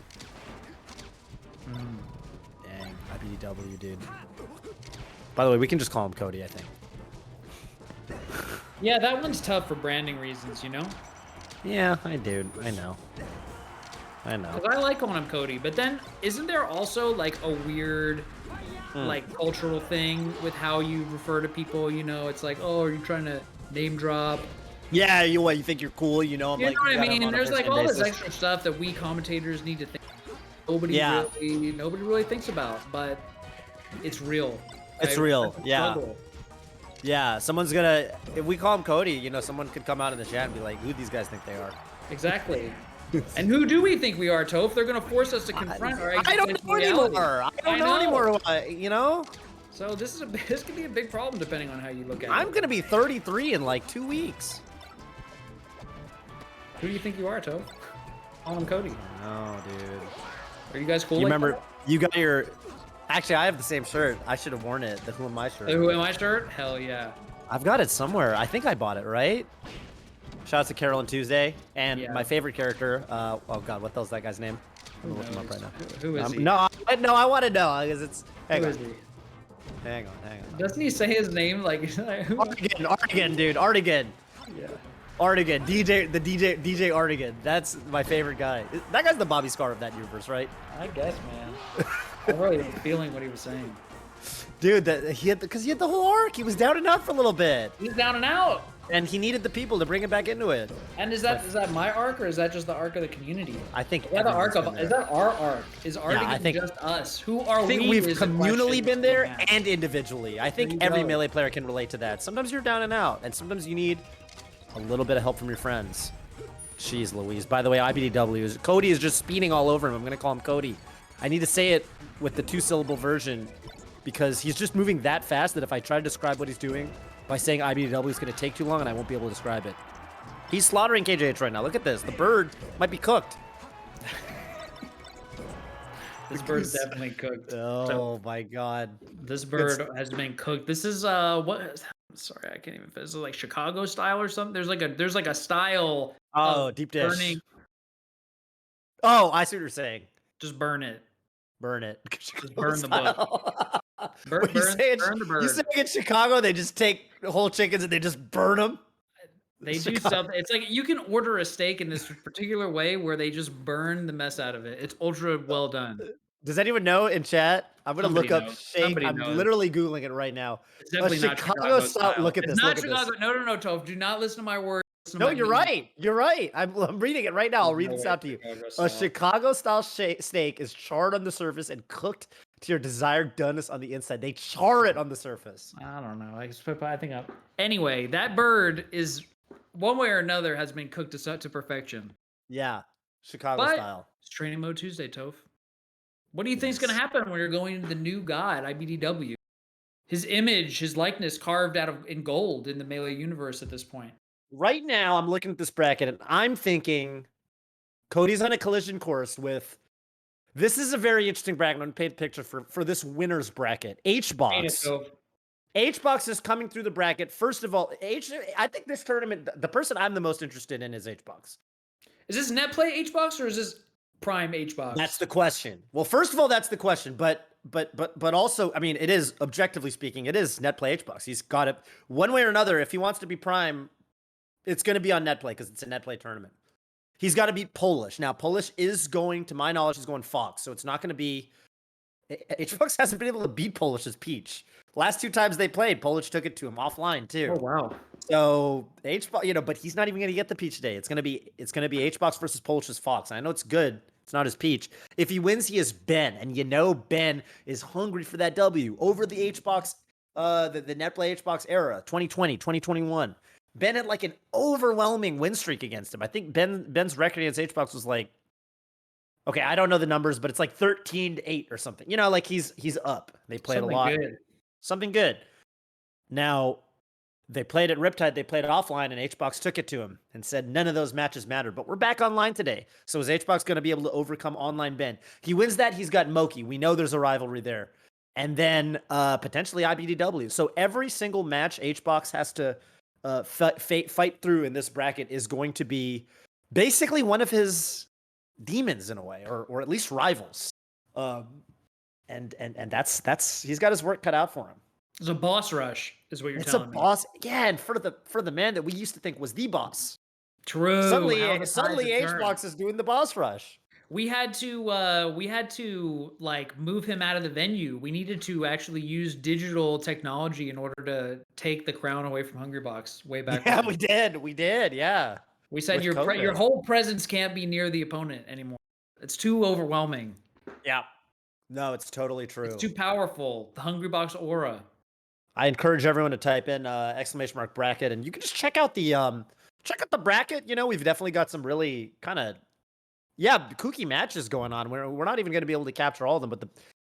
Dang, IBDW, dude. By the way, we can just call him Cody, I think. Yeah, that one's tough for branding reasons, you know? Yeah, I do. I know. I know. Because I like calling him Cody, but then isn't there also like a weird like cultural thing with how you refer to people? You know, it's like, oh, are you trying to name drop? Yeah, you think you're cool, you know? You know what I mean? There's like all this extra stuff that we commentators need to think. Nobody really thinks about, but it's real. It's real. Yeah. Yeah, someone's gonna, if we call him Cody, you know, someone could come out in the chat and be like, who these guys think they are? Exactly. And who do we think we are, Toph? They're going to force us to confront our I don't know anymore. I don't know anymore, you know? So this could be a big problem depending on how you look at it. I'm going to be 33 in like 2 weeks. Who do you think you are, Toph? Call him Cody. No, dude. Are you guys cool? You remember, you got your... Actually, I have the same shirt. I should have worn it. The Who Am I shirt. The Who Am I shirt? Hell yeah. I've got it somewhere. I think I bought it, right? Shout out to Carol and Tuesday. And my favorite character, oh god, what the hell's that guy's name? I'm gonna look him up right now. Who is he? No, I want to know, because it's... Hang on. Hang on. Doesn't he say his name like... Artigan, dude, Artigan. Yeah. Artigan, DJ Artigan. That's my favorite guy. That guy's the Bobby Scar of that universe, right? I guess, man. I'm really feeling what he was saying. Dude, because he had the whole arc. He was down and out for a little bit. He's down and out. And he needed the people to bring him back into it. And is that my arc or is that just the arc of the community? I think is that our arc? Is Artigan just us? Who are we? I think we've communally been there and individually. I think every Melee player can relate to that. Sometimes you're down and out, and sometimes you need a little bit of help from your friends. Jeez Louise. By the way, IBDW, Cody is just speeding all over him. I'm going to call him Cody. I need to say it with the 2-syllable version because he's just moving that fast that if I try to describe what he's doing by saying IBDW, it's going to take too long and I won't be able to describe it. He's slaughtering KJH right now. Look at this. The bird might be cooked. This bird's definitely cooked. Oh my god. This bird has been cooked. This is what? Sorry, I can't even. This is like Chicago style or something. There's like a style. Oh, deep dish. Burning. Oh, I see what you're saying. Just burn it. Burn it. Just burn the book. burn the bird. You saying in Chicago they just take whole chickens and they just burn them? They do stuff. It's like you can order a steak in this particular way where they just burn the mess out of it. It's ultra well done. Does anyone know in chat? I'm gonna look up steak. I'm literally Googling it right now. It's definitely not Chicago style. Look at this. It's not Chicago. No, Toph. Do not listen to my words. listen to No, my you're music. right. You're right. I'm reading it right now. I'll There's read no this way out to you. Chicago A style. Chicago-style steak is charred on the surface and cooked to your desired doneness on the inside. They char it on the surface. I don't know. I think I'm. Anyway, that bird is one way or another has been cooked to perfection. Yeah, Chicago But style. it's Training Mode Tuesday, Toph. What do you think is going to Yes. happen when you're going into the new god, IBDW? His image, his likeness carved out of in gold in the Melee universe at this point. Right now, I'm looking at this bracket and I'm thinking Cody's on a collision course with. This is a very interesting bracket. I'm going to paint a picture for this winner's bracket. Ain't it, H-Box. Toph? H-Box is coming through the bracket. First of all, I think this tournament, the person I'm the most interested in is H-Box. Is this net play H-Box or is this prime H-Box? That's the question. Well, first of all, that's the question. But also, I mean, it is objectively speaking, it is net play H-Box. He's got it one way or another. If he wants to be prime, it's going to be on net play because it's a net play tournament. He's got to beat Polish. Now, Polish is going, to my knowledge, is going Fox. So it's not going to be. H-Box hasn't been able to beat Polish's Peach. Last two times they played, Polish took it to him offline too. Oh wow. So H-Box, but he's not even going to get the Peach today. It's going to be H-Box versus Polish's Fox. And I know it's good. It's not his Peach. If he wins, he is Ben, and Ben is hungry for that W over the H-Box, the net play H-Box era, 2020, 2021. Ben had like an overwhelming win streak against him. I think Ben's record against H-Box was like, okay, I don't know the numbers, but it's like 13-8 or something. Like he's up. They played Something a lot. good. Something good. Now, they played at Riptide. They played it offline, and H-Box took it to him and said none of those matches mattered. But we're back online today. So is H-Box going to be able to overcome online Ben? He wins that. He's got Moki. We know there's a rivalry there. And then potentially IBDW. So every single match H-Box has to fight through in this bracket is going to be basically one of his demons in a way, or at least rivals. And that's he's got his work cut out for him. It's a boss rush, is what you're It's telling me. It's a boss, yeah, and for the man that we used to think was the boss. True. Suddenly H-Box is doing the boss rush. We had to like move him out of the venue. We needed to actually use digital technology in order to take the crown away from Hungrybox way back. Yeah, when. we did. Yeah. We said your whole presence can't be near the opponent anymore. It's too overwhelming. Yeah. No, it's totally true. It's too powerful. The Hungrybox aura. I encourage everyone to type in ! bracket, and you can just check out the bracket. We've definitely got some really kind of kooky matches going on. We're not even going to be able to capture all of them, but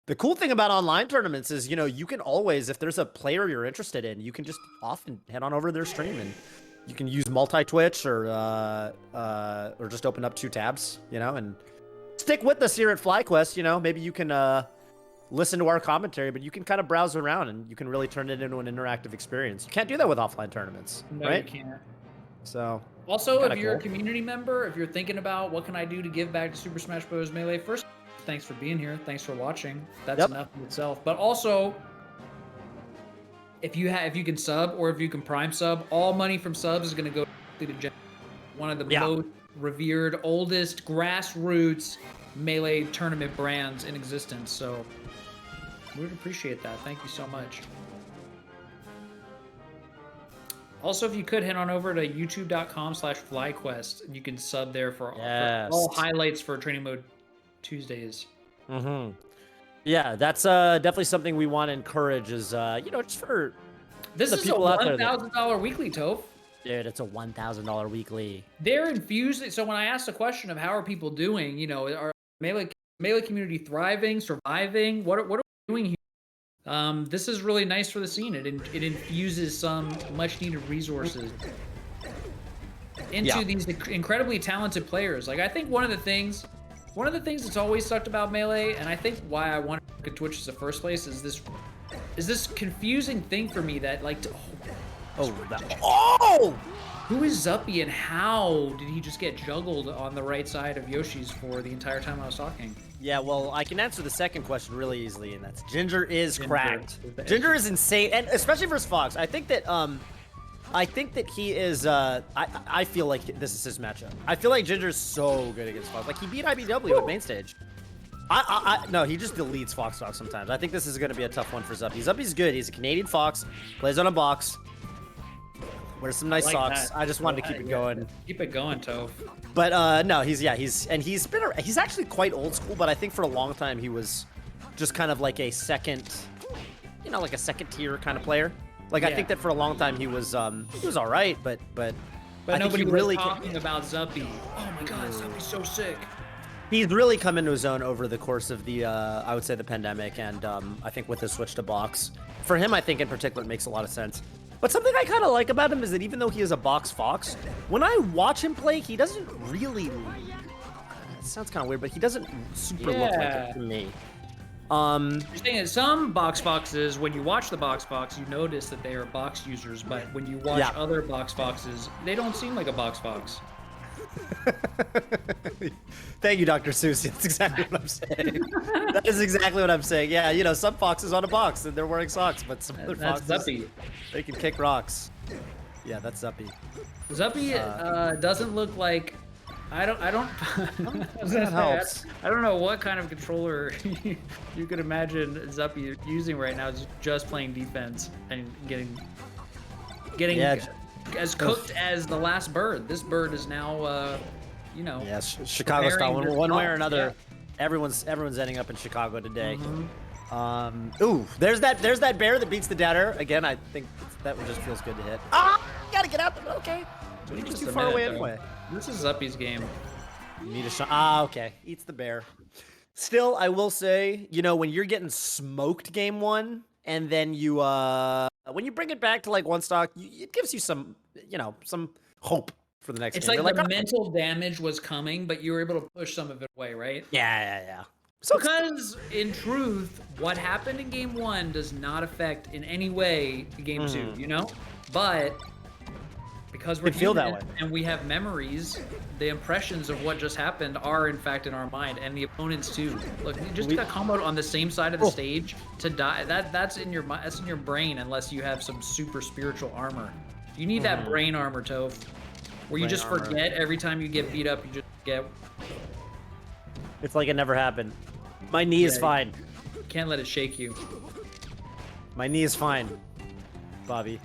the cool thing about online tournaments is you can always, if there's a player you're interested in, you can just often head on over to their stream and you can use multi-Twitch or just open up 2 tabs, and stick with us here at FlyQuest. Maybe you can listen to our commentary, but you can kind of browse around and you can really turn it into an interactive experience. You can't do that with offline tournaments, right? You can't. So also, if you're a community member, if you're thinking about what can I do to give back to Super Smash Bros. Melee, first, thanks for being here. Thanks for watching. That's enough in itself. But also, if you can sub or if you can prime sub, all money from subs is going to go to one of the most revered, oldest grassroots Melee tournament brands in existence. So we would appreciate that. Thank you so much. Also, if you could head on over to youtube.com/FlyQuest, and you can sub there for all highlights for Training Mode Tuesdays. Mm-hmm. Yeah, that's definitely something we want to encourage. Is just for this is a $1,000 weekly, Toph. Dude, it's a $1,000 weekly. They're infusing. So when I asked the question of how are people doing, are Melee community thriving, surviving? What are we doing here? This is really nice for the scene. It infuses some much needed resources into these incredibly talented players. Like I think one of the things that's always sucked about Melee, and I think why I wanted to look at Twitch in the first place is this confusing thing for me that like who is Zuppy and how did he just get juggled on the right side of Yoshi's for the entire time I was talking? Yeah, well, I can answer the second question really easily, and that's Ginger is cracked. Ginger is insane, and especially versus Fox. I think that he is. I feel like this is his matchup. I feel like Ginger's so good against Fox. Like he beat IBW at main stage. No, he just deletes Fox sometimes. I think this is going to be a tough one for Zuppy. Zuppy's good. He's a Canadian Fox, plays on a box. Wear some nice like socks. that. I just wanted to keep it going. Keep it going, Toph. But no, he's actually quite old school, but I think for a long time he was just kind of like a second, like a second tier kind of player. Like I think that for a long time he was all right, but I think nobody he really was talking about Zuppy. Oh my God, Zuppy's so sick. He's really come into his own over the course of the, I would say, the pandemic, and I think with his switch to box. For him, I think in particular, it makes a lot of sense. But something I kind of like about him is that even though he is a box fox, when I watch him play, he doesn't really, it sounds kind of weird, but he doesn't super look like it to me. You're saying that some box foxes, when you watch the box fox, you notice that they are box users, but when you watch other box foxes, they don't seem like a box fox. Thank you, Dr. Seuss. That's exactly what I'm saying. That is exactly what I'm saying. Yeah, some foxes on a box and they're wearing socks, but some other foxes, Zuppy. They can kick rocks. Yeah, that's Zuppy. Zuppy doesn't look like. I don't. That helps. I don't know what kind of controller you could imagine Zuppy using right now. Just playing defense and getting as cooked as the last bird. This bird is now, Yes, Chicago style. One way or another, everyone's ending up in Chicago today. Ooh, there's that bear that beats the deader. Again, I think that one just feels good to hit. Ah, you gotta get out there. Okay, you're just too far away anyway. This is Zuppy's game. You need a shot. Ah, okay. Eats the bear. Still, I will say, when you're getting smoked game one, and then you when you bring it back to like one stock, it gives you some hope for the next game. It's like the mental damage was coming, but you were able to push some of it away, right? Yeah. So because in truth, what happened in game one does not affect in any way game two, But because we're feel that human and we have memories, the impressions of what just happened are in fact in our mind, and the opponents too. Look, you just got comboed on the same side of the stage to die. That's in your brain, unless you have some super spiritual armor. You need that brain armor, Toph, where you just forget every time you get beat up. You just get. It's like it never happened. My knee is fine. Can't let it shake you. My knee is fine, Bobby.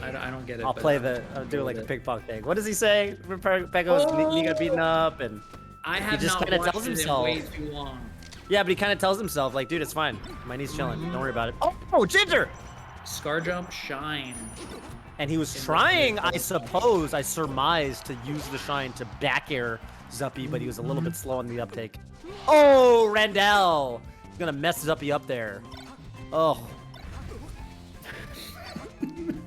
I don't get it. I'll do like a pickpocket thing. What does he say? Pecco's knee got beaten up, and he just kind of tells himself way too long. Yeah, but he kind of tells himself like, dude, it's fine. My knee's chilling. Don't worry about it. Oh, Ginger! Scar jump, shine. And he was trying, I suppose, I surmise, to use the shine to back air Zuppy, but he was a little bit slow on the uptake. Oh, Randall! He's gonna mess Zuppy up there. Oh.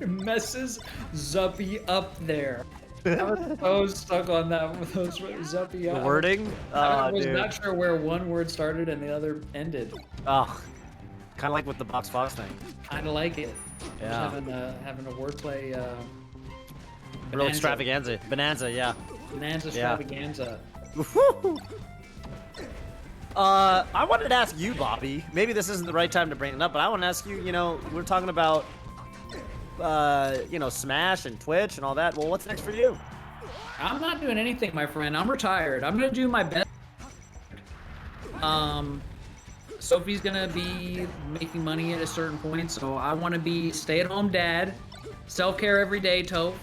Messes Zuppy up there. I was so stuck on that with those Zuppy up. The wording? I was not sure where one word started and the other ended. Oh. Kind of like with the box fox thing. Kind of like it. Yeah. Having a wordplay. Real extravaganza. Bonanza, yeah. Bonanza extravaganza. I wanted to ask you, Bobby. Maybe this isn't the right time to bring it up, but I want to ask you. We're talking about, Smash and Twitch and all that. Well, what's next for you? I'm not doing anything, my friend. I'm retired. I'm gonna do my best. Sophie's gonna be making money at a certain point, so I want to be stay-at-home dad. Self-care every day, Toph.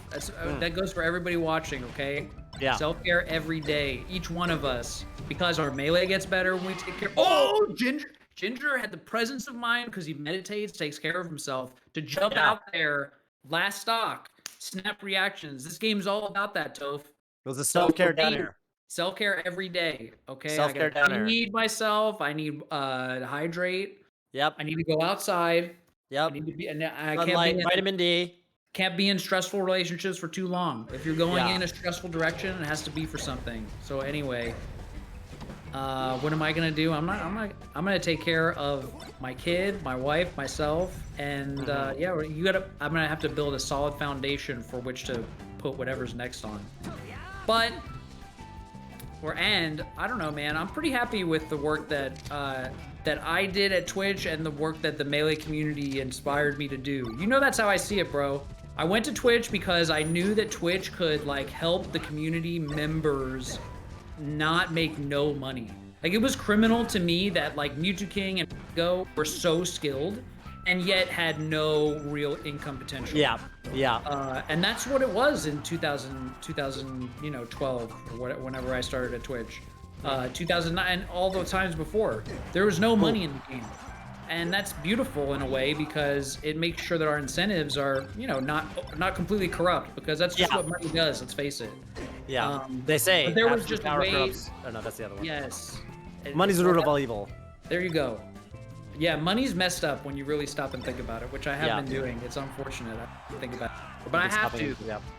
That goes for everybody watching, okay? Yeah. Self-care every day, each one of us, because our melee gets better when we take care. Oh, Ginger had the presence of mind because he meditates, takes care of himself, to jump out there, last stock, snap reactions. This game's all about that, Toph. It was a self-care down here. Self-care every day, okay? Self-care down here. I need myself. I need to hydrate. Yep. I need to go outside. Yep. I need to be. Sunlight, vitamin D. Can't be in stressful relationships for too long. If you're going in a stressful direction, it has to be for something. So anyway, what am I gonna do? I'm gonna take care of my kid, my wife, myself, and I'm gonna have to build a solid foundation for which to put whatever's next on. But I don't know, man. I'm pretty happy with the work that I did at Twitch and the work that the Melee community inspired me to do. That's how I see it, bro. I went to Twitch because I knew that Twitch could help the community members not make no money. It was criminal to me that Mewtwo King and Go were so skilled and yet had no real income potential. Yeah, yeah. And that's what it was in 2012, or whenever I started at Twitch. 2009, all the times before, there was no money in the game. And that's beautiful in a way because it makes sure that our incentives are, not completely corrupt, because that's just what money does, let's face it. Yeah, they say. But there was just ways. Oh no, that's the other one. Yes. Money's the root of all evil. There you go. Yeah, money's messed up when you really stop and think about it, which I have been doing. It's unfortunate. I think about it. But I have to.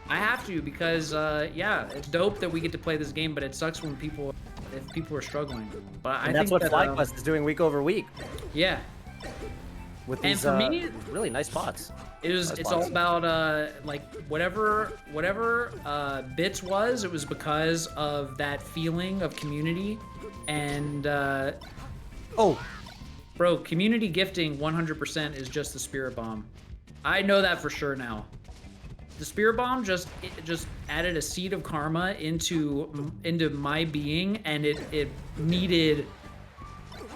I have to because, it's dope that we get to play this game, but it sucks when if people are struggling. But I think that's what FlyQuest is doing week over week. Yeah. With these and for me, really nice spots. It's all about like whatever Bits was. It was because of that feeling of community, and bro, community gifting 100% is just the Spirit Bomb. I know that for sure now. The Spirit Bomb just added a seed of karma into my being, and it needed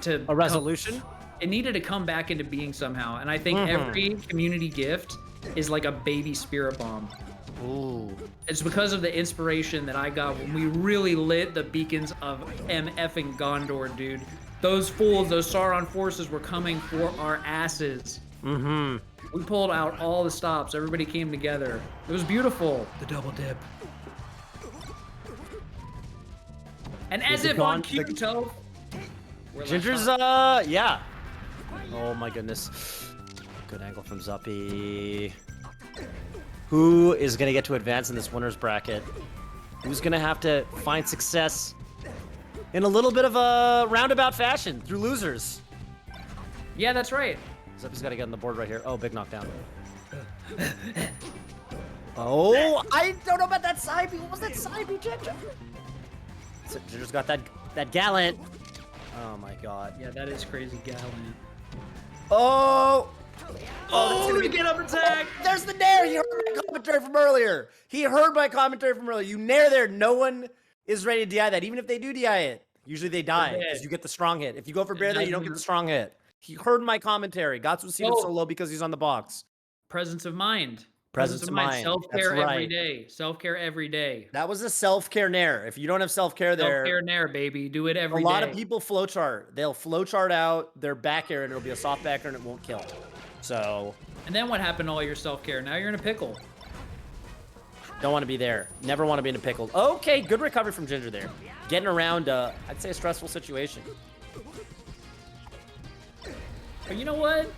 to a resolution. It needed to come back into being somehow, and I think every community gift is like a baby Spirit Bomb. Ooh. It's because of the inspiration that I got when we really lit the beacons of MFing Gondor, dude. Those fools, those Sauron forces were coming for our asses. Mm-hmm. We pulled out all the stops. Everybody came together. It was beautiful. The double dip. And as if on cue, Toph. Ginger's, yeah. Oh my goodness. Good angle from Zuppy. Who is going to get to advance in this winner's bracket? Who's going to have to find success in a little bit of a roundabout fashion through losers? Yeah, that's right. Zuppy's got to get on the board right here. Oh, big knockdown. Oh, I don't know about that side B. What was that side B, Ginger? So Ginger's got that gallant. Oh my god. Yeah, that is crazy gallant. Oh! Oh, the get up attack! Oh, there's the nair! You heard my commentary from earlier! He heard my commentary from earlier. You nair there, no one is ready to DI that. Even if they do DI it, usually they die because you get the strong hit. If you go for bear there, you don't get the strong hit. He heard my commentary. Gatsu's seated so low because he's on the box. Presence of mind. Presence of mind. Self-care every day. Self-care every day. That was a self-care nair. If you don't have self-care there... Self-care nair, baby. Do it every day. A lot of people flowchart. They'll flowchart out their back air, and it'll be a soft back air, and it won't kill. So... And then what happened to all your self-care? Now you're in a pickle. Don't want to be there. Never want to be in a pickle. Okay, good recovery from Ginger there. Getting around, I'd say, a stressful situation. But you know what?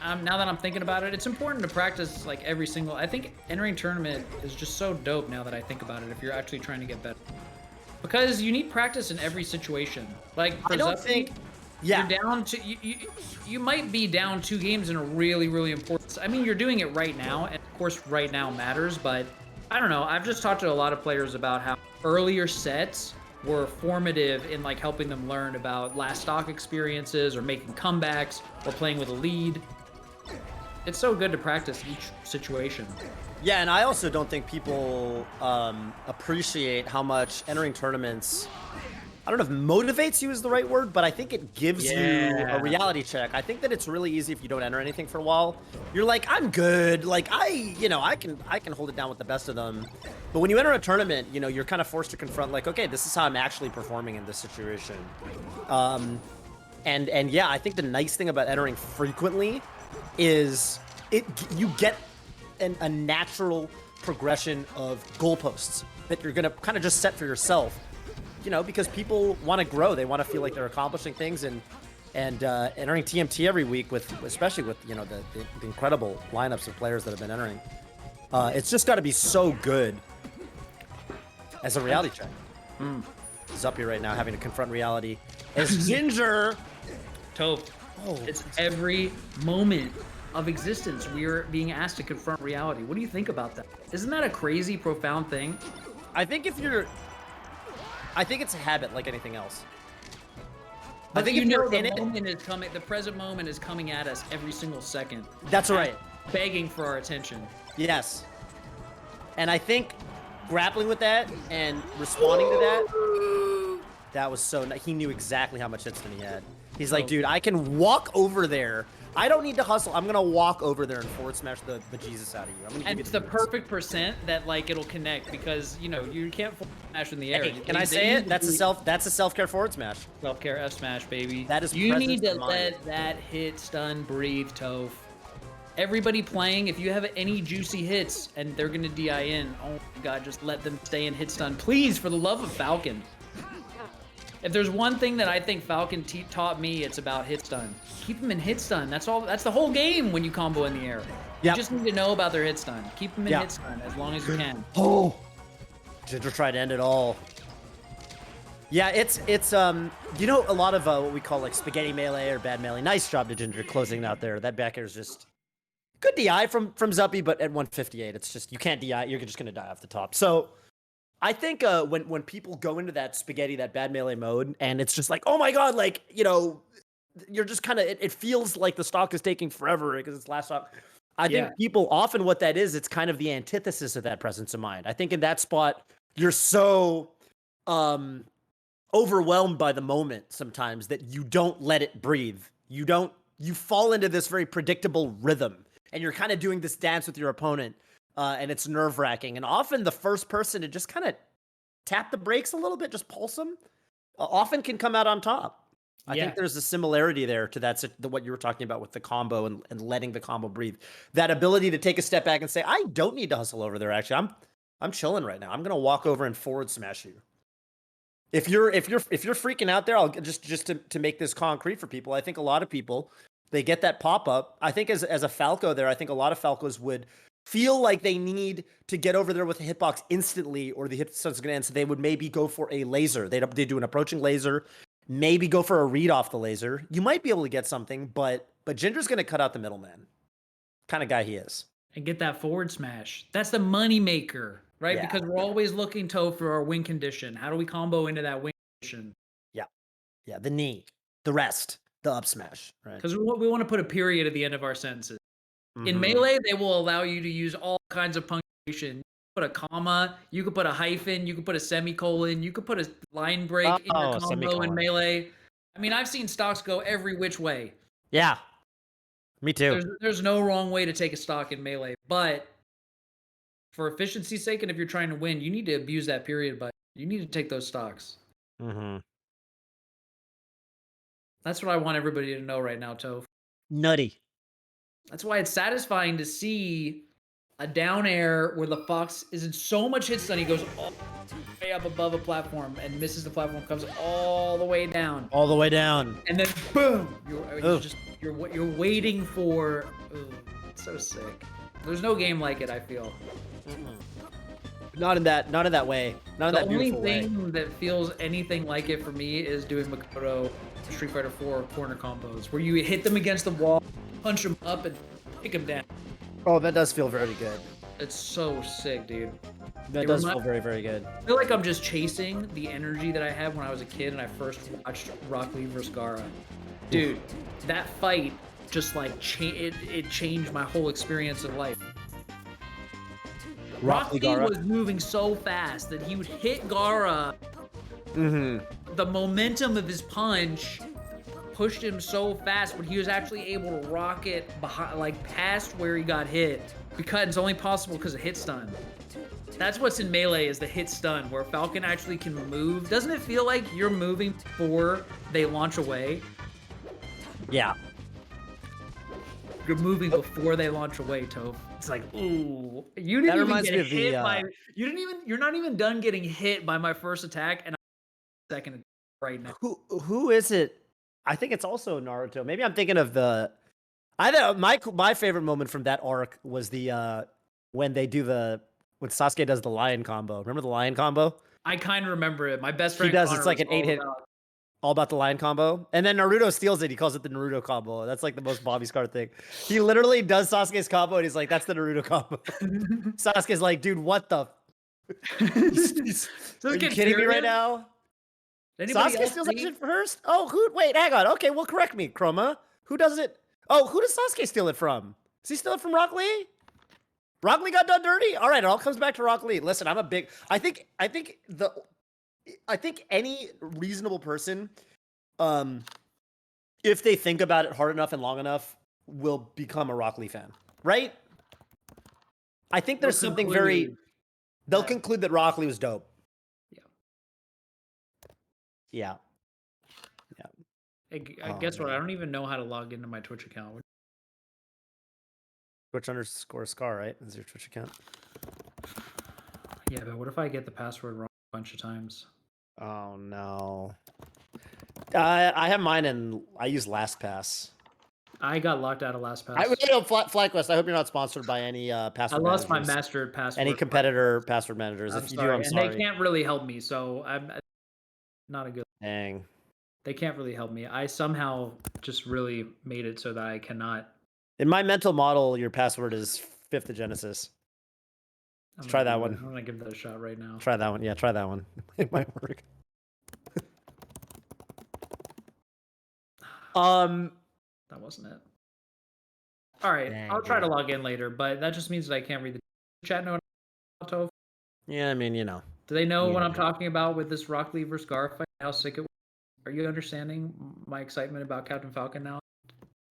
Now that I'm thinking about it, it's important to practice like every single... I think entering tournament is just so dope now that I think about it, if you're actually trying to get better. Because you need practice in every situation. Like, for I don't think... Yeah. You're down to... You might be down 2 games in a really, really important... I mean, you're doing it right now, and of course right now matters, but I don't know. I've just talked to a lot of players about how earlier sets were formative in like helping them learn about last stock experiences or making comebacks or playing with a lead. It's so good to practice each situation. Yeah, and I also don't think people appreciate how much entering tournaments, I don't know if motivates you is the right word, but I think it gives you a reality check. I think that it's really easy if you don't enter anything for a while. You're like, I'm good. Like, I can hold it down with the best of them. But when you enter a tournament, you're kind of forced to confront, like, okay, this is how I'm actually performing in this situation. And yeah, I think the nice thing about entering frequently is you get a natural progression of goalposts that you're gonna kind of just set for yourself, because people want to grow. They want to feel like they're accomplishing things, and entering TMT every week especially with the incredible lineups of players that have been entering, it's just got to be so good as a reality check. Zuppy right now having to confront reality as Ginger. Toph. It's every moment of existence we're being asked to confront reality. What do you think about that? Isn't that a crazy, profound thing? I think it's a habit like anything else. But I think the present moment is coming at us every single second. That's right. Begging for our attention. Yes. And I think grappling with that and responding to that was so nice. He knew exactly how much instant he had. He's like, dude, I can walk over there I don't need to hustle. I'm gonna walk over there and forward smash the bejesus out of you. I'm gonna And give it's you the the boots. perfect percent that like it'll connect because you know you can't forward smash in the air. Hey, can I say it? That's a self-care forward smash. Self-care F smash, baby. That is You need presence to of mind. let that hit stun breathe, Toph. Everybody playing, if you have any juicy hits and they're gonna DI in, oh my god, just let them stay in hit stun. Please, for the love of Falcon. If there's one thing that I think Falcon taught me, it's about hit stun. Keep them in hit stun. That's all. That's the whole game when you combo in the air. Yep. You just need to know about their hit stun. Keep them in Yep. hit stun as long as you can. Oh, Ginger tried to end it all. Yeah, it's you know, a lot of what we call like spaghetti melee or bad melee. Nice job to Ginger closing it out there. That back air is just good DI from Zuppy, but at 158, it's just you can't DI. You're just gonna die off the top. So I think when people go into that spaghetti, that bad melee mode, and it's just like, oh my god, like, you know, you're just kind of it feels like the stock is taking forever because it's last stock. I think people often what that is, it's kind of the antithesis of that presence of mind. I think in that spot, you're so overwhelmed by the moment sometimes that you don't let it breathe. You fall into this very predictable rhythm and you're kind of doing this dance with your opponent and it's nerve-wracking. And often the first person to just kind of tap the brakes a little bit, just pulse them, often can come out on top. I think there's a similarity there to what you were talking about with the combo and letting the combo breathe. That ability to take a step back and say, I don't need to hustle over there. Actually, I'm chilling right now. I'm gonna walk over and forward smash you. If you're freaking out there, I'll just to make this concrete for people. I think a lot of people they get that pop up. I think as a Falco there, I think a lot of Falcos would feel like they need to get over there with a hitbox instantly, or the hitstun's gonna end. So they would maybe go for a laser. They do an approaching laser. Maybe go for a read off the laser. You might be able to get something, but Ginger's going to cut out the middleman. Kind of guy he is. And get that forward smash. That's the money maker, right? Yeah. Because we're always looking for our win condition. How do we combo into that win condition? Yeah. Yeah. The knee, the rest, the up smash, right? Because we want to put a period at the end of our sentences. In Melee, they will allow you to use all kinds of punctuation. Put a comma, you could put a hyphen, you could put a semicolon, you could put a line break in your combo in Melee. I mean, I've seen stocks go every which way. Yeah, me too. There's no wrong way to take a stock in Melee, but for efficiency's sake and if you're trying to win, you need to abuse that period, but you need to take those stocks. That's what I want everybody to know right now, Toph. Nutty. That's why it's satisfying to see a down air where the Fox is in so much hit stun, he goes all the way up above a platform and misses the platform, comes all the way down. All the way down. And then boom! You're waiting for. It's so sick. There's no game like it, I feel. Not in that way. Not in that beautiful way. The only thing that feels anything like it for me is doing Makoto Street Fighter 4 corner combos, where you hit them against the wall, punch them up, and pick them down. Oh, that does feel very good. It's so sick, dude. That does feel very, very good. I feel like I'm just chasing the energy that I had when I was a kid and I first watched Rock Lee vs. Gara. Dude, that fight just like it changed my whole experience in life. Rock Lee was moving so fast that he would hit Gara. The momentum of his punch pushed him so fast, but he was actually able to rocket behind, like past where he got hit, because it's only possible because of hit stun. That's what's in Melee is the hit stun, where Falcon actually can move. Doesn't it feel like you're moving before they launch away? Yeah. You're moving before they launch away, Toph. It's like, ooh, you didn't even get hit by. You're not even done getting hit by my first attack, and I'm second right now. Who is it? I think it's also Naruto. Maybe I'm thinking of the. My favorite moment from that arc was the when Sasuke does the lion combo. Remember the lion combo? I kind of remember it. My best friend. He does. It's like an 8-hit. All about the lion combo. And then Naruto steals it. He calls it the Naruto combo. That's like the most Bobby Scar thing. He literally does Sasuke's combo and he's like, that's the Naruto combo. Sasuke's like, dude, what the? Are you kidding me right now? Sasuke steals that shit first? Oh, wait, hang on. Okay, well, correct me, Chroma. Who does it? Oh, who does Sasuke steal it from? Does he steal it from Rock Lee? Rock Lee got done dirty? All right, it all comes back to Rock Lee. Listen, I think any reasonable person, if they think about it hard enough and long enough, will become a Rock Lee fan, right? I think there's They'll something conclude they'll that- conclude that Rock Lee was dope. Yeah. Yeah. I guess what? I don't even know how to log into my Twitch account. Twitch_Scar, right? Is your Twitch account? Yeah, but what if I get the password wrong a bunch of times? Oh no. I have mine and I use LastPass. I got locked out of LastPass. FlyQuest, I hope you're not sponsored by any password I lost my managers. master password. Any competitor password managers. I'm If you sorry. do, I'm and sorry. they can't really help me, so I'm not a good. Dang. They can't really help me. I somehow just really made it so that I cannot. In my mental model, your password is 5th of Genesis. Let's try that one. I'm gonna give that a shot right now. Try that one. Yeah, try that one. It might work. That wasn't it. All right, Dang, I'll try to dude. log in later, but that just means that I can't read the chat note. Toph. Yeah, I mean, you know. Do they know Yeah, what I'm yeah. talking about with this Rock Lee versus Gar fight? How sick it was? Are you understanding my excitement about Captain Falcon now?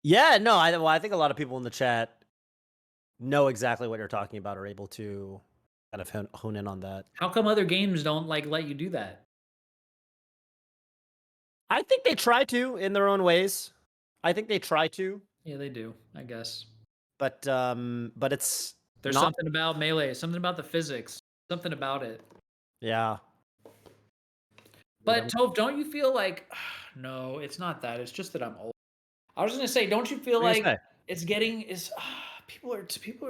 Yeah, no, I think a lot of people in the chat know exactly what you're talking about, are able to kind of hone in on that. How come other games don't like let you do that? I think they try to in their own ways. I think they try to, Yeah, they do, I guess. but it's There's not. something about Melee, something about the physics, something about it. Yeah. But Toph, don't you feel like no, it's not that. It's just that I'm old. I was gonna say, don't you feel What do you like say? it's getting people are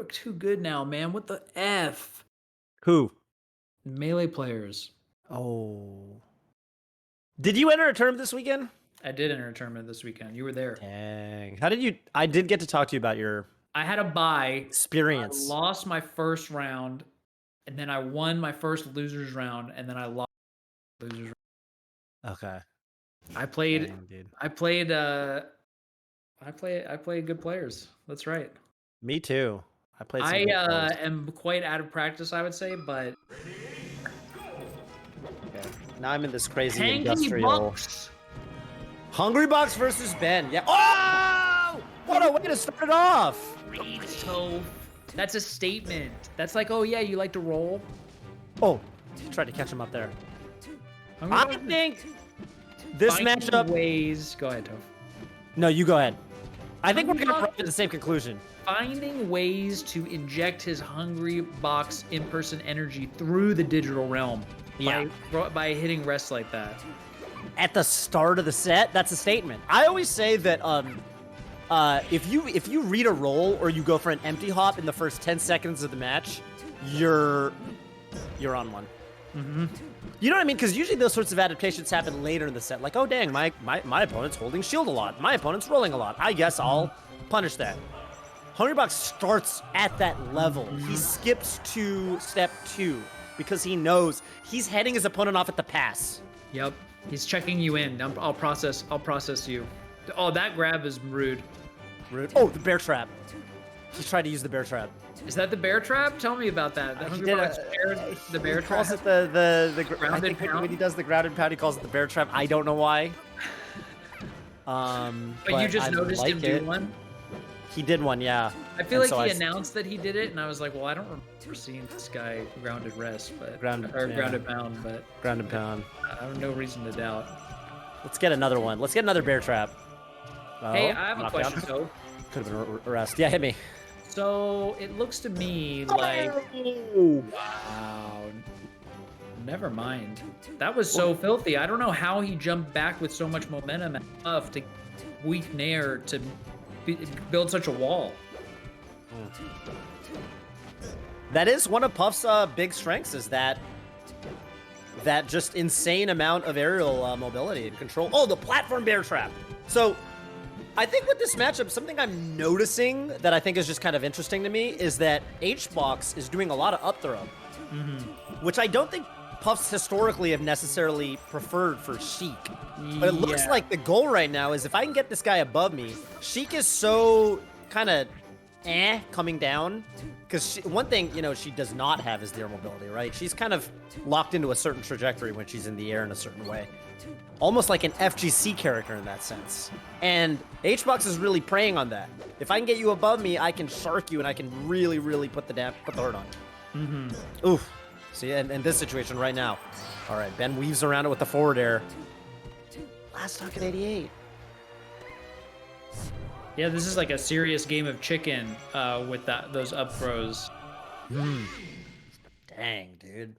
too good now, man. What the F? Who? Melee players. Oh. Did you enter a tournament this weekend? I did enter a tournament this weekend. You were there. Dang. How did you? I did get to talk to you about your I had a bye. experience. I lost my first round, and then I won my first losers round, and then I lost losers round. Okay. I played Dang, dude. I play good players. That's right. Me too. I played some I good players. am quite out of practice, I would say, but Okay. Now I'm in this crazy industrial. Hungrybox. Hungrybox versus Ben. Yeah. Oh! What a way to start it off. So that's a statement. That's like, oh yeah, you like to roll. Oh, tried to catch him up there. I Hungrybox think this finding matchup. ways. Go ahead, Toph. No, you go ahead. I think we're gonna Hungrybox come to the same conclusion. Finding ways to inject his Hungrybox in-person energy through the digital realm. Yeah. By hitting rest like that. At the start of the set, that's a statement. I always say that if you read a roll or you go for an empty hop in the first 10 seconds of the match, you're on one. Mm-hmm. You know what I mean? Because usually those sorts of adaptations happen later in the set. Like, oh dang, my opponent's holding shield a lot. My opponent's rolling a lot. I guess I'll punish that. Hungrybox starts at that level. He skips to step 2 because he knows he's heading his opponent off at the pass. Yep. He's checking you in. I'll process you. Oh, that grab is rude. Rude. Oh, the bear trap. He's trying to use the bear trap. Is that the bear trap? Tell me about that. The He did Hungrybox the bear he trap. calls it the I Grounded think pound? when he does the grounded pound, he calls it the bear trap. I don't know why. But you just I noticed like him it. do one? He did one, yeah. I feel And like so he announced that he did it, and I was like, well, I don't remember seeing this guy grounded rest, but Grounded, yeah. grounded pound, but Grounded pound. I have no reason to doubt. Let's get another one. Let's get another bear trap. Oh, Hey, I have a knockdown. question, though. Could have been a rest. Yeah, hit me. So it looks to me like, Oh. wow, never mind. That was so filthy. I don't know how he jumped back with so much momentum enough to weak Nair to build such a wall. That is one of Puff's big strengths, is that just insane amount of aerial mobility and control. Oh, the platform bear trap. So I think with this matchup, something I'm noticing that I think is just kind of interesting to me is that H-Box is doing a lot of up throw, which I don't think Puffs historically have necessarily preferred for Sheik. But it looks like the goal right now is if I can get this guy above me, Sheik is so kind of coming down. Because one thing, you know, she does not have is the air mobility, right? She's kind of locked into a certain trajectory when she's in the air in a certain way. Almost like an FGC character in that sense. And HBox is really preying on that. If I can get you above me, I can shark you and I can really, really put the hurt on you. Mm-hmm. Oof. See, in this situation right now. All right, Ben weaves around it with the forward air. Last stock at 88. Yeah, this is like a serious game of chicken with those up throws. Dang, dude.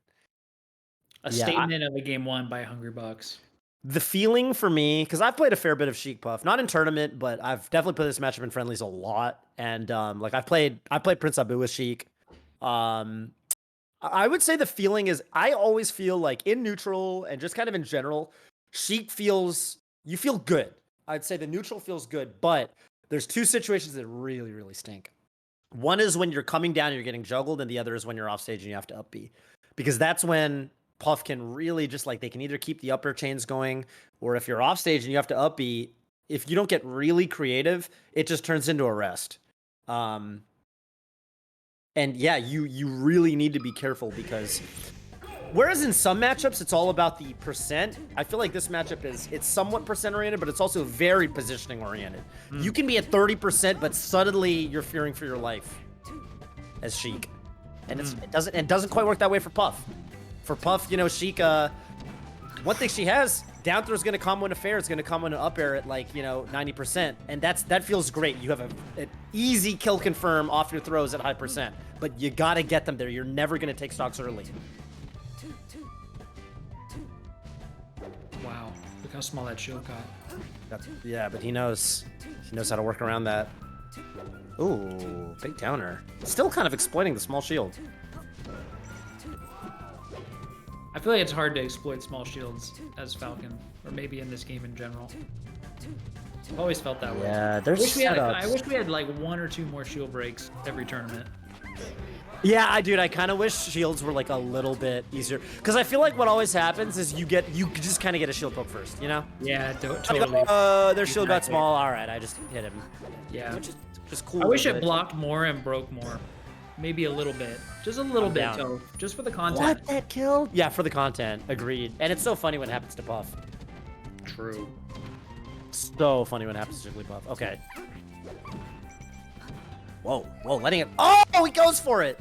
A statement of a game won by Hungrybox. The feeling for me, because I've played a fair bit of Sheik Puff, not in tournament, but I've definitely played this matchup in friendlies a lot. And like I played Prince Abu with Sheik. I would say the feeling is I always feel like in neutral and just kind of in general, Sheik you feel good. I'd say the neutral feels good, but there's two situations that really, really stink. One is when you're coming down and you're getting juggled, and the other is when you're off stage and you have to up B. Because that's when Puff can really just like, they can either keep the upper chains going, or if you're off stage and you have to up B, if you don't get really creative, it just turns into a rest. And yeah, you really need to be careful because whereas in some matchups, it's all about the percent, I feel like this matchup it's somewhat percent oriented, but it's also very positioning oriented. You can be at 30%, but suddenly you're fearing for your life as Sheik. And it doesn't quite work that way for Puff. For Puff, you know, Sheik, one thing she has, down throw is going to come when a fair, it's going to come when an up air at like, you know, 90%. And that feels great. You have an easy kill confirm off your throws at high percent, but you got to get them there. You're never going to take stocks early. Wow, look how small that shield got. Yeah, but he knows how to work around that. Ooh, big downer. Still kind of exploiting the small shield. I feel like it's hard to exploit small shields as Falcon, or maybe in this game in general. I've always felt that way. Yeah, there's I wish we had like 1 or 2 more shield breaks every tournament. Yeah, I kind of wish shields were like a little bit easier. Because I feel like what always happens is you just kind of get a shield poke first, you know? Yeah, totally. Their shield got small. All right, I just hit him. Yeah. Which is just cool. I wish it blocked more and broke more. Maybe a little bit. Just a little bit, Toph. Just for the content. What? That killed? Yeah, for the content. Agreed. And it's so funny when it happens to Puff. True. So funny when it happens to Jiggly Puff. Okay. Whoa, letting it. Oh, he goes for it.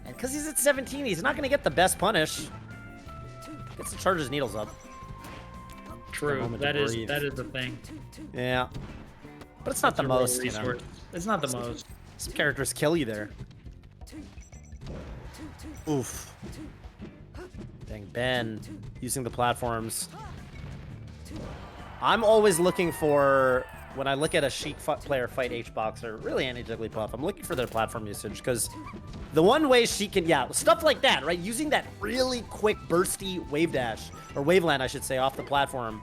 And because he's at 17, he's not going to get the best punish. Gets to charge his needles up. True. That is the thing. Yeah. But it's not the most, you know. It's not the most. Some characters kill you there. Oof. Dang, Ben using the platforms. I'm always looking for, when I look at a Sheik player fight HBox or really any Jigglypuff, I'm looking for their platform usage because the one way she can, stuff like that, right? Using that really quick bursty wave dash, or waveland, I should say, off the platform.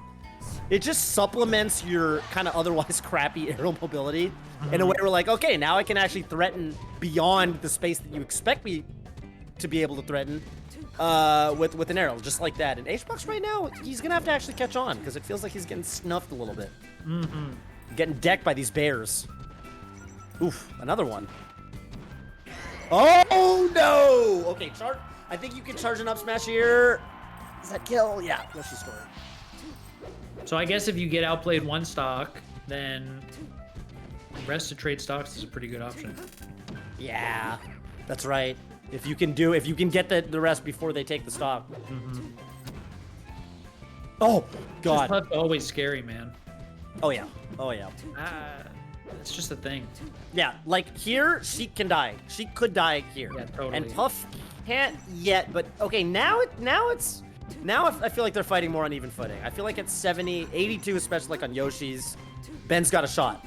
It just supplements your kind of otherwise crappy aerial mobility in a way where like, okay, now I can actually threaten beyond the space that you expect me to be able to threaten with an arrow, just like that. And HBox right now, he's going to have to actually catch on because it feels like he's getting snuffed a little bit. Getting decked by these bears. Oof, another one. Oh, no! Okay, I think you can charge an up smash here. Does that kill? Yeah, let's just score. So I guess if you get outplayed one stock, then rest to trade stocks is a pretty good option. Yeah, that's right. If you can get the rest before they take the stock. Oh, God. Puff's always scary, man. Oh, yeah. It's just a thing. Yeah, like here, she can die. She could die here. Yeah, totally. And Puff can't yet, but okay, now I feel like they're fighting more on even footing. I feel like at 70, 82, especially like on Yoshi's, Ben's got a shot.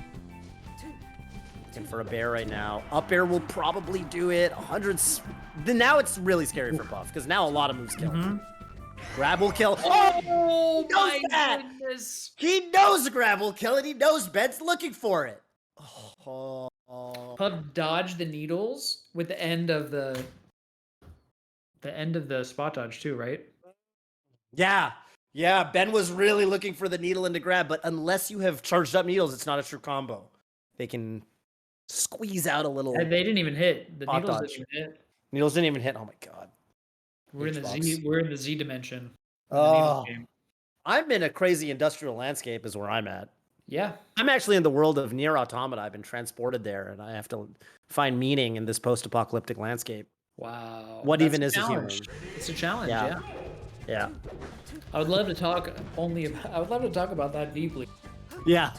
Looking for a bear right now. Up air will probably do it. 100s. Then now it's really scary for Puff because now a lot of moves kill. Grab will kill. Oh, he knows my that. goodness. He knows grab will kill, and he knows Ben's looking for it. Oh. Puff dodged the needles with the end of the spot dodge too, right? Yeah, Ben was really looking for the needle and to grab, but unless you have charged up needles, it's not a true combo. They can squeeze out a little And they didn't even hit. The hot needles dodge. didn't even hit. Needles didn't even hit. Oh my god. We're in the HBox. Z. We're in the Z dimension. In the needles Oh, game. I'm in a crazy industrial landscape is where I'm at. Yeah. I'm actually in the world of Near Automata. I've been transported there, and I have to find meaning in this post-apocalyptic landscape. Wow. What That's even a is a human? challenge. It's a challenge. Yeah. Yeah. Yeah. I would love to talk only. I would love to talk about that deeply. Yeah.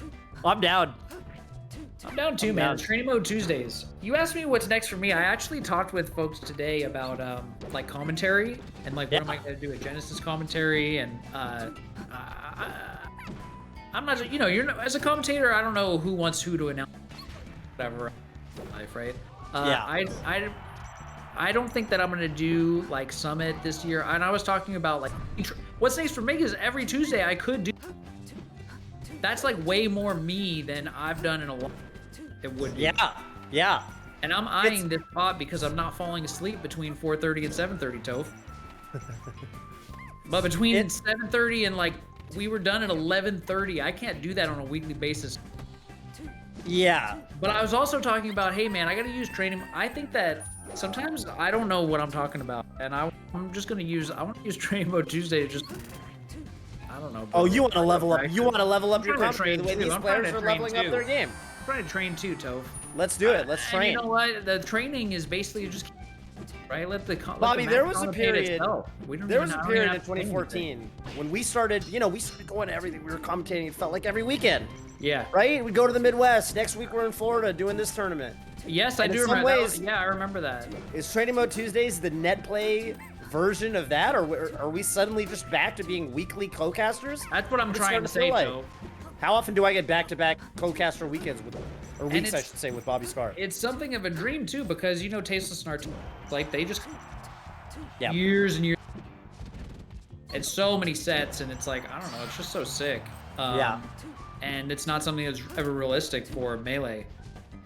I'm down. I'm down too, man. It's Training Mode Tuesdays. You asked me what's next for me. I actually talked with folks today about like commentary and like what am I going to do with Genesis commentary and I'm not, you know, you're not, as a commentator, I don't know who wants who to announce whatever life, right? I don't think that I'm gonna do like Summit this year. And I was talking about like what's next for me is every Tuesday I could do. That's like way more me than I've done in a while. It would be. Yeah. Yeah. And I'm eyeing this spot because I'm not falling asleep between 4:30 and 7:30, Toph. But between 7:30 and like we were done at 11:30, I can't do that on a weekly basis. Yeah. But I was also talking about, hey man, I gotta use training. I think that sometimes I don't know what I'm talking about, and I'm just gonna use. I want to use Training Mode Tuesday to just. I don't know. Oh, you want to level up? You want to level up your trying to commentary the way train these too. players are leveling up their game. I'm trying to train too, Toph. Let's do it. Let's train. And you know what? The training is basically just right. Bobby, there was a period. There was a period in in 2014 when we started. You know, we started going to everything. We were commentating. It felt like every weekend. Yeah. Right. We go to the Midwest. Next week we're in Florida doing this tournament. Yes, I do remember. Yeah, I remember that. Is Training Mode Tuesdays the net play version of that, or are we suddenly just back to being weekly co-casters? That's what I'm trying to say, Joe. How often do I get back-to-back co-caster weekends with, or weeks, I should say, with Bobby Scar? It's something of a dream too, because you know, Tasteless and RT, like they just yeah. years and years. It's so many sets, and it's like I don't know, it's just so sick. Yeah. And it's not something that's ever realistic for Melee.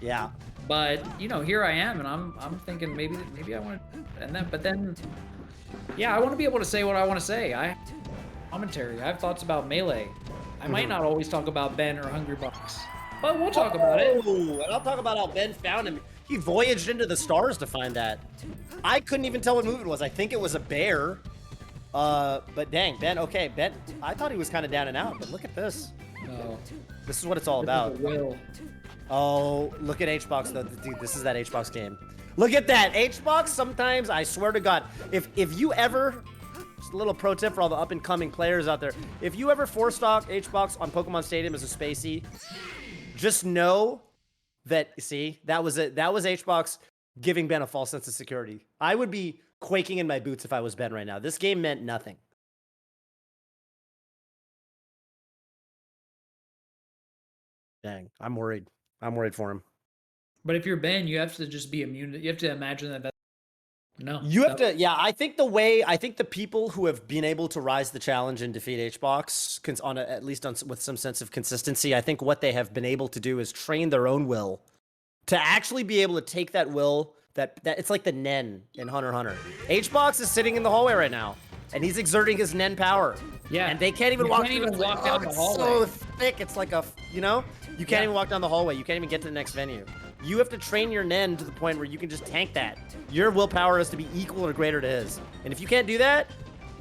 Yeah. But you know, here I am, and I'm thinking maybe I want to, but then, yeah, I want to be able to say what I want to say. I commentary. I have thoughts about Melee. I might not always talk about Ben or Hungrybox, but we'll talk about it. And I'll talk about how Ben found him. He voyaged into the stars to find that. I couldn't even tell what move it was. I think it was a bear. But dang, Ben. Okay, Ben. I thought he was kind of down and out, but look at this. No. This is what it's all about. Oh, look at HBox though. Dude, this is that HBox game. Look at that. HBox sometimes, I swear to God, if you ever, just a little pro tip for all the up and coming players out there, if you ever 4-stock HBox on Pokemon Stadium as a Spacey, just know that, see, that was HBox giving Ben a false sense of security. I would be quaking in my boots if I was Ben right now. This game meant nothing. Dang, I'm worried. I'm worried for him. But if you're Ben, you have to just be immune. You have to imagine that. No. You have to, yeah. I think the people who have been able to rise the challenge and defeat HBox at least with some sense of consistency, I think what they have been able to do is train their own will to actually be able to take that will that it's like the Nen in Hunter x Hunter. HBox is sitting in the hallway right now, and he's exerting his Nen power. Yeah. And they can't even walk down the hallway. So thick, it's like a, you know, you can't even walk down the hallway. You can't even get to the next venue. You have to train your Nen to the point where you can just tank that. Your willpower has to be equal or greater to his. And if you can't do that,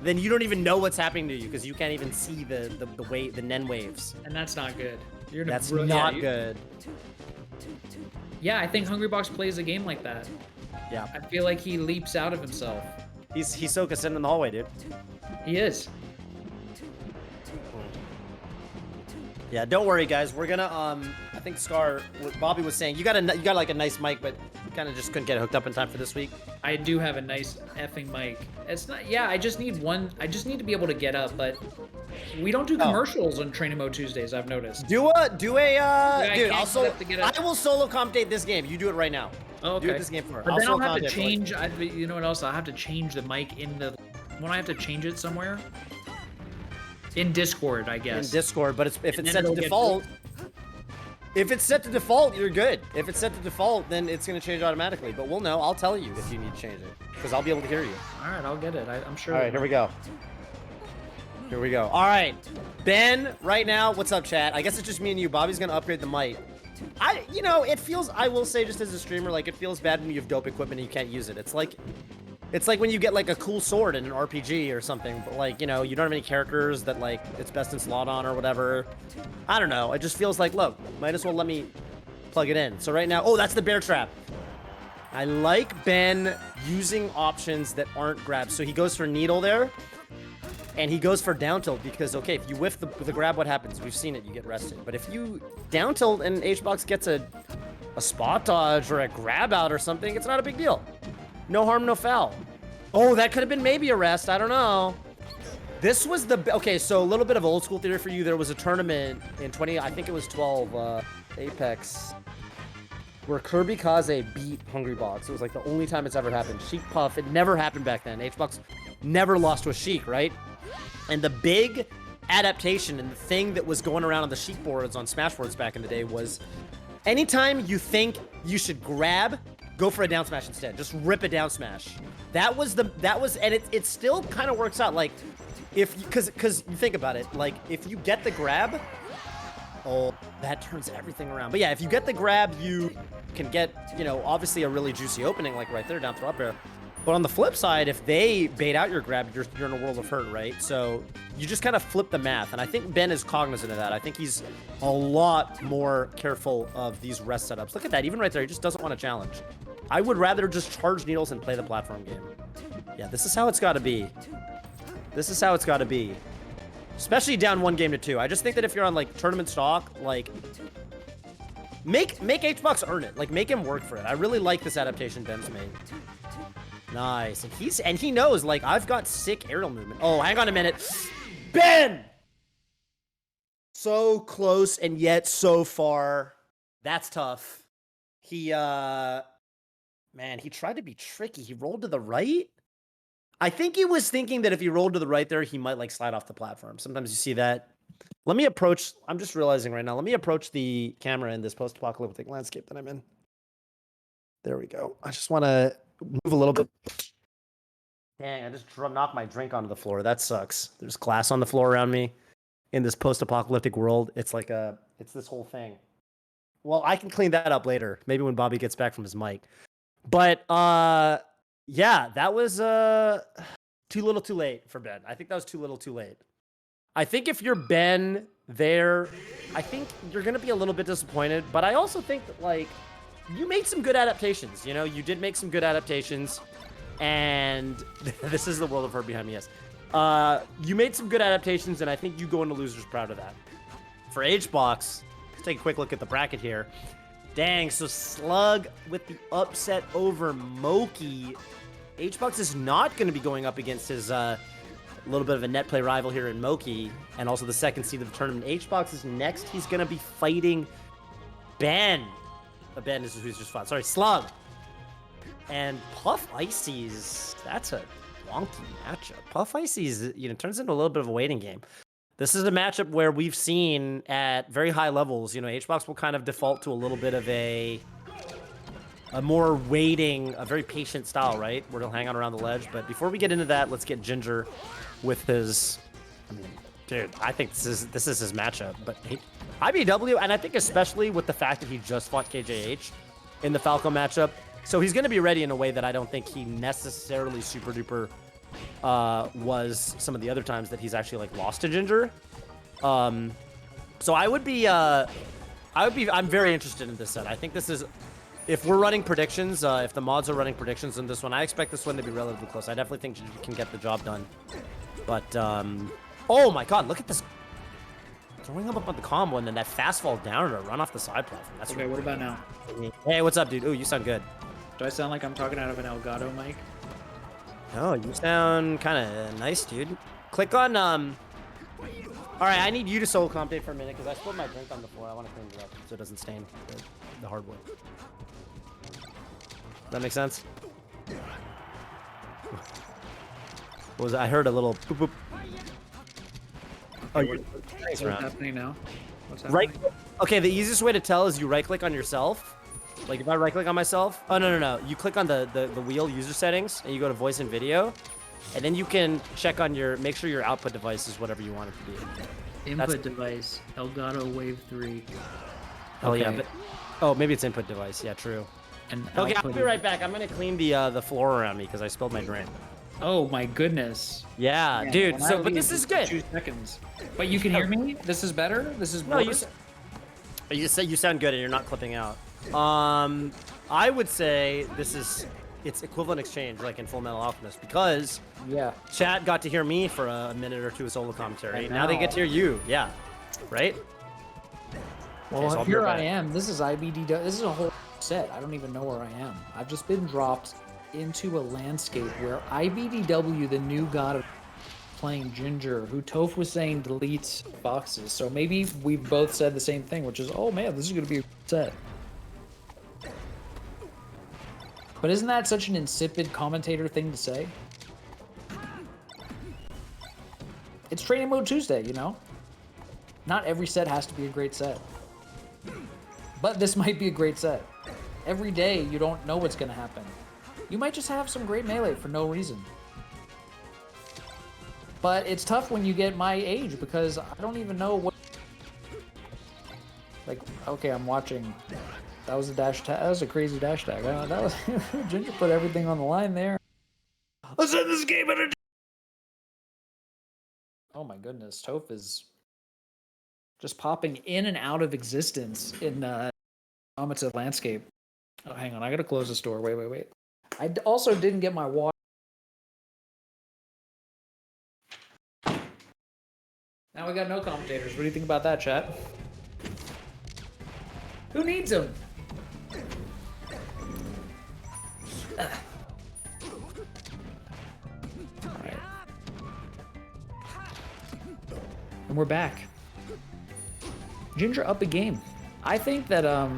then you don't even know what's happening to you because you can't even see the Nen waves. And that's not good. That's not good. Yeah, I think Hungrybox plays a game like that. Yeah. I feel like he leaps out of himself. He's Soka sitting in the hallway, dude. He is. Yeah, don't worry, guys. We're gonna I think Scar, what Bobby was saying, you got like a nice mic, but kind of just couldn't get it hooked up in time for this week. I do have a nice effing mic. It's not. Yeah, I just need to be able to get up, but we don't do commercials on Training Mode Tuesdays. I've noticed. Dude, dude, I will solo commentate this game. You do it right now. Oh, okay. Do it this game for me. But then I'll have to change. You know what else? I'll have to change the mic when I have to change it somewhere. In Discord, I guess. In Discord, but if it's set to default, you're good. If it's set to default, then it's gonna change automatically. But we'll know. I'll tell you if you need to change it, because I'll be able to hear you. All right, I'll get it. I'm sure. All right, here we go. Here we go. All right, Ben. Right now, what's up, chat? I guess it's just me and you. Bobby's gonna upgrade the mic. You know, it feels, I will say just as a streamer, like it feels bad when you have dope equipment and you can't use it. It's like when you get like a cool sword in an RPG or something, but like, you know, you don't have any characters that like it's best in slot on or whatever. I don't know. It just feels like, look, might as well let me plug it in. So right now, oh, that's the bear trap. I like Ben using options that aren't grabs. So he goes for needle there. And he goes for down tilt because, okay, if you whiff the grab, what happens? We've seen it, you get rested. But if you down tilt and HBox gets a spot dodge or a grab out or something, it's not a big deal. No harm, no foul. Oh, that could have been maybe a rest. I don't know. This was the... Okay, so a little bit of old school theory for you. There was a tournament in I think it was 12, Apex, where Kirby Kaze beat Hungrybox. It was like the only time it's ever happened. Sheik Puff, it never happened back then. HBox never lost to a Sheik, right? And the big adaptation and the thing that was going around on the Sheik boards on Smash boards back in the day was anytime you think you should grab, go for a down smash instead. Just rip a down smash. That was, and it still kind of works out. Like, because you think about it, like, if you get the grab, oh, that turns everything around. But yeah, if you get the grab, you can get, you know, obviously a really juicy opening, like right there, down throw up air. But on the flip side, if they bait out your grab, you're in a world of hurt, right? So you just kind of flip the math. And I think Ben is cognizant of that. I think he's a lot more careful of these rest setups. Look at that. Even right there, he just doesn't want to challenge. I would rather just charge needles and play the platform game. Yeah, this is how it's got to be. This is how it's got to be. Especially down 1-2. I just think that if you're on, like, tournament stock, like, make HBox earn it. Like, make him work for it. I really like this adaptation Ben's made. Nice. And he knows, like, I've got sick aerial movement. Oh, hang on a minute. Ben! So close and yet so far. That's tough. He, man, he tried to be tricky. He rolled to the right? I think he was thinking that if he rolled to the right there, he might, like, slide off the platform. Sometimes you see that. Let me approach, I'm just realizing right now, let me approach the camera in this post-apocalyptic landscape that I'm in. There we go. I just want to move a little bit. Dang, I just knocked my drink onto the floor. That sucks. There's glass on the floor around me in this post-apocalyptic world. It's like it's this whole thing. Well, I can clean that up later. Maybe when Bobby gets back from his mic. But, yeah, that was too little too late for Ben. I think that was too little too late. I think if you're Ben there, I think you're going to be a little bit disappointed. But I also think that, like, you made some good adaptations. You know, you did make some good adaptations. And this is the world of hurt behind me, yes. You made some good adaptations, and I think you go into losers proud of that. For HBox, let's take a quick look at the bracket here. Dang, so Slug with the upset over Moki. HBox is not going to be going up against his little bit of a net play rival here in Moki, and also the second seed of the tournament. HBox is next. He's going to be fighting Ben. Ben is who's just fought. Sorry, Slug. And Puff Icy's, that's a wonky matchup. Puff Icy's, you know, turns into a little bit of a waiting game. This is a matchup where we've seen at very high levels, you know, HBox will kind of default to a little bit of a more waiting, a very patient style, right? Where he'll hang out around the ledge. But before we get into that, let's get Ginger with his, I mean, dude, I think this is his matchup. But IBDW, and I think especially with the fact that he just fought KJH in the Falco matchup, so he's going to be ready in a way that I don't think he necessarily super duper was some of the other times that he's actually like lost to Ginger. So I'm very interested in this set. I think this is, if we're running predictions, if the mods are running predictions in this one, I expect this one to be relatively close. I definitely think Ginger can get the job done. But, oh my god, look at this. Throwing him up on the combo and then that fast fall down or run off the side platform. That's okay, what about now? Hey, what's up, dude? Ooh, you sound good. Do I sound like I'm talking out of an Elgato mic? No, you sound kind of nice, dude. Click on, all right, I need you to solo commentate for a minute because I spilled my drink on the floor. I want to clean it up so it doesn't stain the hardwood. Does that make sense? What was it? I heard a little boop boop. Oh, what's happening now? What's happening? Right. Okay, the easiest way to tell is you right-click on yourself. Like if I right-click on myself. Oh no. You click on the wheel user settings and you go to voice and video, and then you can check on make sure your output device is whatever you want it to be. Input device Elgato Wave 3. Hell yeah. Okay. But, oh, maybe it's input device. Yeah, true. And Okay, I'll output be is- right back. I'm gonna clean the floor around me because I spilled my drink. Oh my goodness. Yeah, Man, dude. when I So, but leave, this is it's good. 2 seconds. But you can hear me? This is better? This is No, worse? you say you sound good and you're not clipping out. I would say it's equivalent exchange like in Full Metal Alchemist because Yeah. chat got to hear me for a minute or two of solo commentary. And Now they now- get to hear you. Yeah, right. Well, so I'll be here right I back. am. This is IBDW. This is a whole set. I don't even know where I am. I've just been dropped into a landscape where IBDW, the new god of playing Ginger, who Toph was saying deletes boxes. So maybe we both said the same thing, which is, oh man, this is going to be a set. But isn't that such an insipid commentator thing to say? It's Training Mode Tuesday, you know? Not every set has to be a great set. But this might be a great set. Every day, you don't know what's going to happen. You might just have some great melee for no reason. But it's tough when you get my age because I don't even know what... Like, okay, I'm watching. That was a dash tag. That was a crazy dash tag. That was... Ginger put everything on the line there. Let's end this game at a... Oh my goodness, Toph is just popping in and out of existence in Amateur landscape. Oh, hang on, I gotta close this door. Wait. I also didn't get my water. Now we got no commentators. What do you think about that, chat? Who needs them? Alright. And we're back. Ginger up a game. I think that, I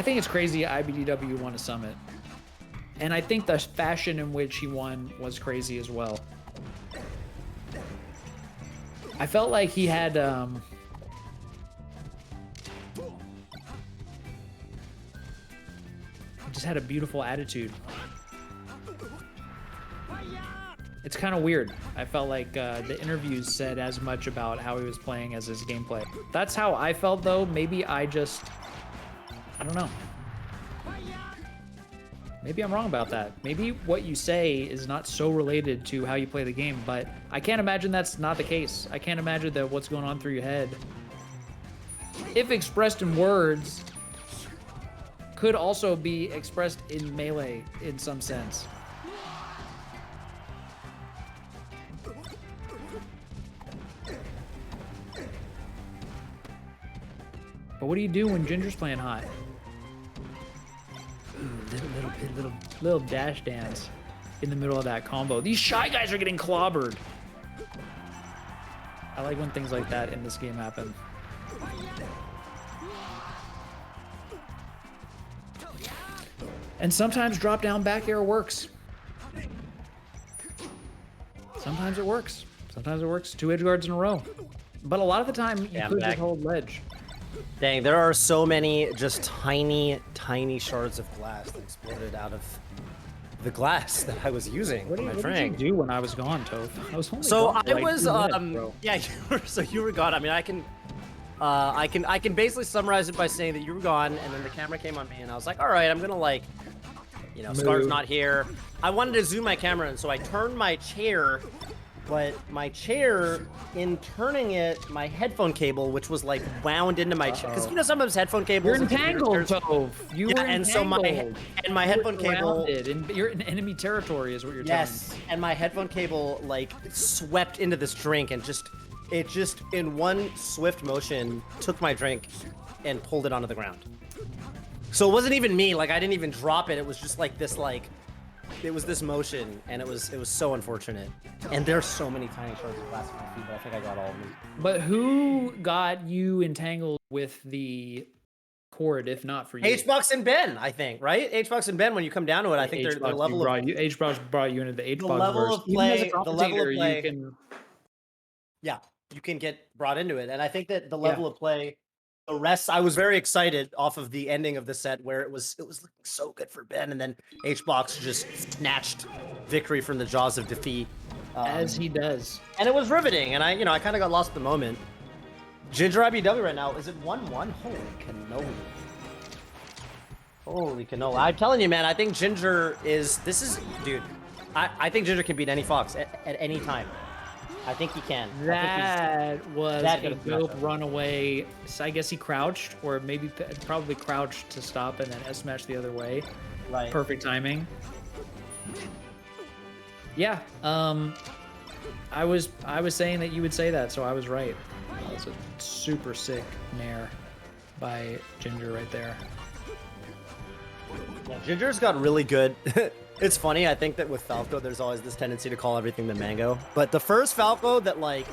think it's crazy IBDW won a summit. And I think the fashion in which he won was crazy as well. I felt like he had, he just had a beautiful attitude. It's kind of weird. I felt like the interviews said as much about how he was playing as his gameplay. That's how I felt, though. Maybe I don't know. Maybe I'm wrong about that. Maybe what you say is not so related to how you play the game, but I can't imagine that's not the case. I can't imagine that what's going on through your head, if expressed in words, could also be expressed in melee in some sense. But what do you do when Ginger's playing hot? Ooh, little dash dance in the middle of that combo. These shy guys are getting clobbered. I like when things like that in this game happen. And sometimes drop down back air works. Sometimes it works. Sometimes it works 2 edge guards in a row. But a lot of the time, you could just hold ledge. Dang, there are so many just tiny shards of glass that exploded out of the glass that I was using. What did you do when I was gone, Toph? I was only So gone for like 2 minutes, bro. yeah, you were gone. I mean, I can basically summarize it by saying that you were gone, and then the camera came on me, and I was like, all right, I'm gonna like, you know, Scar's not here. I wanted to zoom my camera in, so I turned my chair. But my chair, in turning it, my headphone cable, which was like wound into my chair, because you know sometimes headphone cables. You're entangled, Toph. You were and entangled. so my headphone cable. And you're in enemy territory, is what you're Yes, and my headphone cable like swept into this drink and it just in one swift motion took my drink and pulled it onto the ground. So it wasn't even me. Like I didn't even drop it. It was just like this it was this motion, and it was so unfortunate. And there's so many tiny shards of glass in my feet, but I think I got all of them. But who got you entangled with the cord, if not for you? Hbox and Ben, I think, right? Hbox and Ben, when you come down to it, I think their level of Hbox brought you into the Hbox level of play, the level of play. You can, yeah, you can get brought into it, and I think that the level of play. The rest, I was very excited off of the ending of the set where it was looking so good for Ben, and then Hbox just snatched victory from the jaws of defeat, as he does. And it was riveting, and I kind of got lost in the moment. Ginger IBW right now. Is it 1-1? Holy cannoli. Holy canola. I'm telling you, man, I think Ginger is... Dude, I think Ginger can beat any Fox at any time. I think he can. That was that a dope runaway. So I guess he crouched, or maybe probably crouched to stop and then S-smash the other way. Right. Perfect timing. Yeah. I was saying that you would say that, so I was right. That was a super sick nair by Ginger right there. Yeah, Ginger's got really good... It's funny, I think that with Falco, there's always this tendency to call everything the mango. But the first Falco that, like,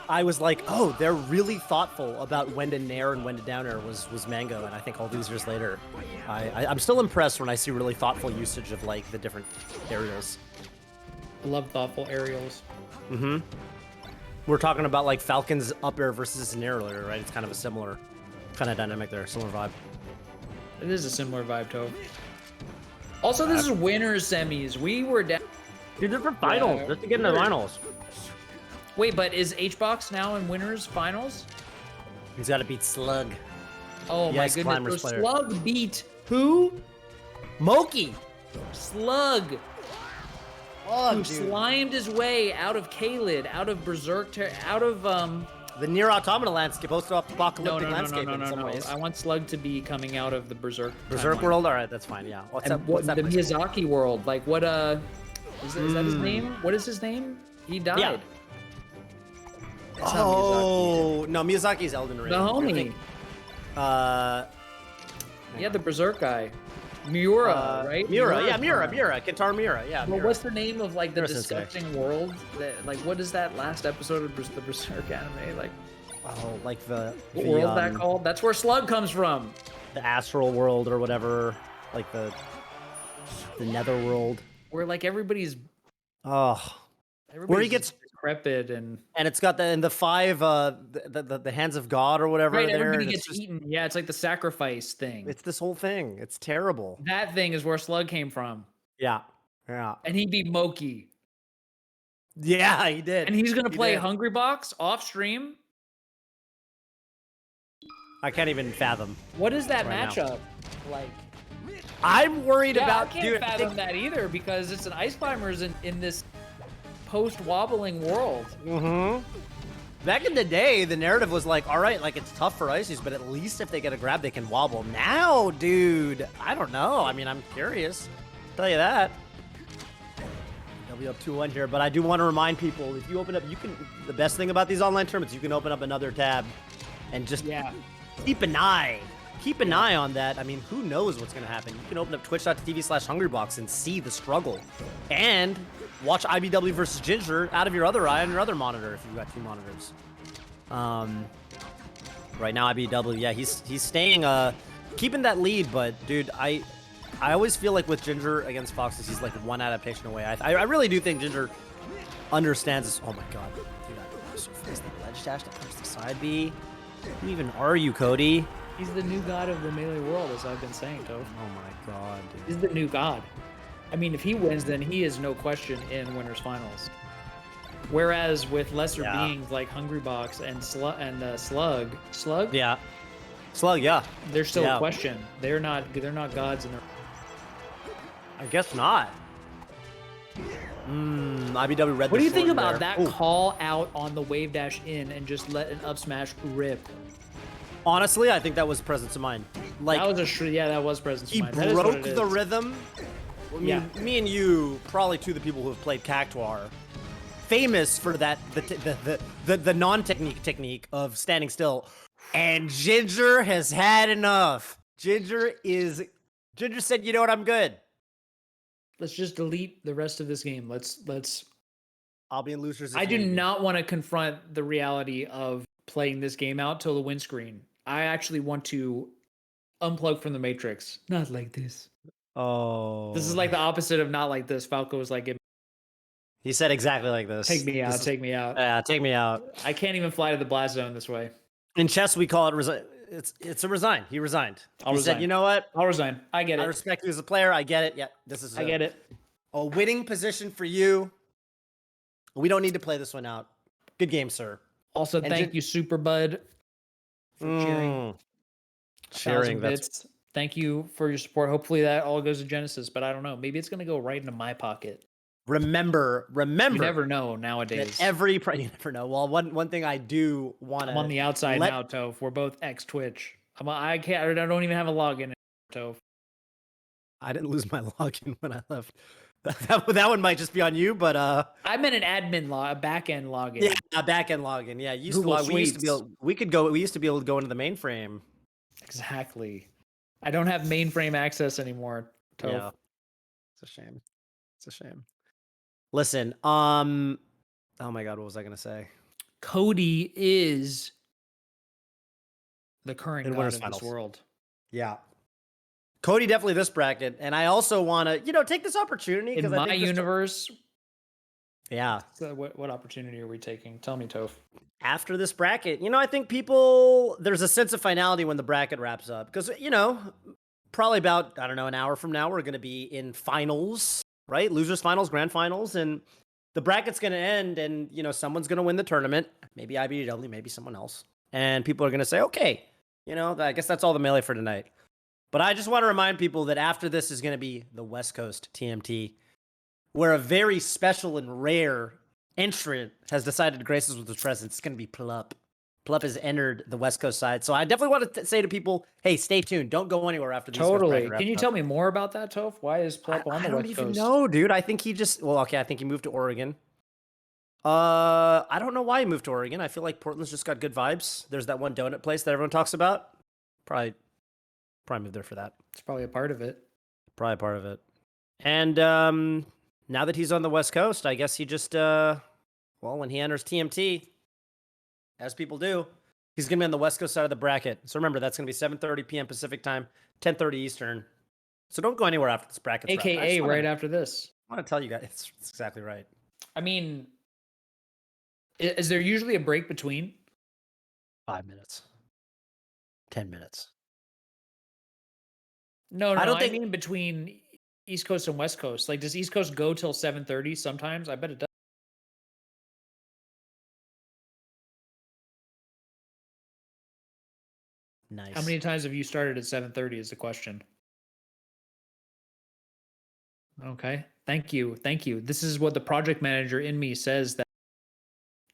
I was like, oh, they're really thoughtful about when to nair and when to down air was mango. And I think all these years later, I'm still impressed when I see really thoughtful usage of, like, the different aerials. I love thoughtful aerials. Mm-hmm. We're talking about, like, Falcon's up air versus nair earlier, right? It's kind of a similar kind of dynamic there, similar vibe. It is a similar vibe, Toph. Also, this is winners semis. We were down. Dude, they're for finals. Just to get into finals. Wait, but is HBox now in winners finals? He's got to beat Slug. Oh yes, my goodness! So player. Slug beat who? Moki. Slug. Oh, who slimed his way out of Kaled, out of Berserk, out of the near automata landscape, post-apocalyptic landscape in some ways. I want Slug to be coming out of the Berserk world. All right, that's fine. Yeah. What's that the Miyazaki world? Like what? Is that his name? What is his name? He died. Yeah. Oh no, Miyazaki's Elden Ring. The homie. Yeah, the Berserk guy. Miura, right? Miura. Kentaro Miura. Yeah. Well, what's the name of like the disgusting world? That, like, what is that last episode of the Berserk anime? Like, oh, like the world that called? That's where Slug comes from. The astral world or whatever, like the nether world. Where like everybody's. Where he gets decrepit and it's got the five the hands of God or whatever. Right, there, everybody gets eaten. Yeah, it's like the sacrifice thing. It's this whole thing. It's terrible. That thing is where Slug came from. Yeah. And he beat Moki. Yeah, he did. And he's gonna play Hungrybox off stream. I can't even fathom. What is that matchup like? I'm worried about. I can't fathom that either because it's an Ice Climbers in this post-wobbling world. Mm-hmm. Back in the day, the narrative was like, all right, like it's tough for Ices, but at least if they get a grab, they can wobble. Now, dude, I don't know. I mean, I'm curious. I'll tell you that. They'll be up 2-1 here, but I do want to remind people, if you open up, the best thing about these online tournaments, you can open up another tab and just keep an eye. Keep an eye on that. I mean, who knows what's going to happen? You can open up twitch.tv/Hungrybox and see the struggle. And watch IBW versus Ginger out of your other eye on your other monitor if you've got 2 monitors. Right now, IBW, yeah, he's staying, keeping that lead, but dude, I always feel like with Ginger against Foxes, he's like 1 adaptation away. I really do think Ginger understands this. Oh my god, dude, I so face the ledge dash to punch the side B. Who even are you, Cody? He's the new god of the Melee world, as I've been saying, Toph. Oh my god, dude. He's the new god. I mean, if he wins, then he is no question in winners finals. Whereas with lesser beings like Hungrybox and Slug, yeah, Slug, yeah, they're still a question. They're not gods, and I guess not. IBW read. What do you think about that call out on the wave dash in and just let an up smash rip? Honestly, I think that was presence of mind. Like that was that was presence of mind. He broke the rhythm. I mean, me and you, probably two of the people who have played Cactuar, famous for that the non-technique technique of standing still. And Ginger has had enough. Ginger said, you know what, I'm good. Let's just delete the rest of this game. Let's. I'll be in losers. I do not want to confront the reality of playing this game out till the windscreen. I actually want to unplug from the Matrix. Not like this. Oh. This is like the opposite of not like this. Falco was like, he said exactly like this. Take me out. Take me out. Yeah, take me out. I can't even fly to the blast zone this way. In chess, we call it it's a resign. He resigned. He said, you know what? I'll resign. I get it. I respect you as a player. I get it. Yeah, I get it. A winning position for you. We don't need to play this one out. Good game, sir. Also, And thank you, Super Bud, for cheering. cheering. 1,000 bits. Thank you for your support. Hopefully that all goes to Genesis, but I don't know. Maybe it's gonna go right into my pocket. Remember You never know that nowadays. you never know. Well, one thing I do want I'm on to the outside let now, Toph. We're both ex Twitch. I can't. I don't even have a login, Toph. I didn't lose my login when I left. That one might just be on you, but I'm in an admin log, a backend login. yeah, a backend login. Yeah, you used Google to log. We used to be Suites. able. We used to be able to go into the mainframe. Exactly. I don't have mainframe access anymore, Toph. Yeah, it's a shame. It's a shame. Listen, oh my god, what was I gonna say? Cody is the current In god winners of finals. this world. Yeah. Cody definitely this bracket, and I also want to, take this opportunity In because I my think universe, yeah. so what opportunity are we taking? Tell me, Toph. After this bracket, I think there's a sense of finality when the bracket wraps up because probably about I don't know an hour from now we're going to be in finals, right? Losers finals, grand finals, and the bracket's going to end, and someone's going to win the tournament, maybe IBDW, maybe someone else, and people are going to say, okay, I guess that's all the melee for tonight. But I just want to remind people that after this is going to be the West Coast TMT, where a very special and rare entrant has decided to grace us with his presence. It's going to be Plup. Plup has entered the West Coast side. So I definitely want to say to people, hey, stay tuned. Don't go anywhere after the East Coast Totally. bracket wraps Can you up. tell me more about that, Toph? Why is Plup on the I don't West even Coast? know, dude. I think he just, I think he moved to Oregon. I don't know why he moved to Oregon. I feel like Portland's just got good vibes. There's that one donut place that everyone talks about. Probably moved there for that. It's probably a part of it. Probably a part of it. And now that he's on the West Coast, I guess he just when he enters TMT, as people do, he's gonna be on the West Coast side of the bracket. So remember, that's gonna be 7:30 p.m. Pacific time, 10:30 Eastern. So don't go anywhere after this bracket's wrapped. AKA right after this. I want to tell you guys, it's exactly right. I mean, is there usually a break between? 5 minutes, 10 minutes. No, I don't I think- mean between East Coast and West Coast. Like, does East Coast go till 7:30 sometimes? I bet it does. Nice. How many times have you started at 7:30 is the question. Okay. Thank you. Thank you. This is what the project manager in me says, that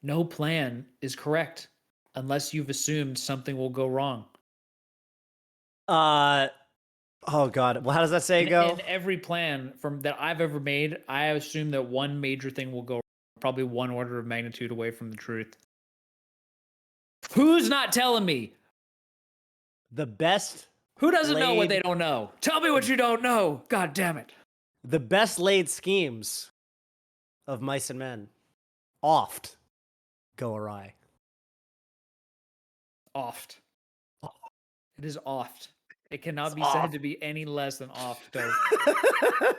no plan is correct unless you've assumed something will go wrong. Oh god. Well, how does that say go? In every plan from that I've ever made, I assume that one major thing will go wrong, probably one order of magnitude away from the truth. Who's not telling me? The best. Who doesn't know what they don't know? Tell me what you don't know. God damn it. The best laid schemes of mice and men oft go awry. Oft. It is oft. It cannot be oft. said to be any less than oft, Toph.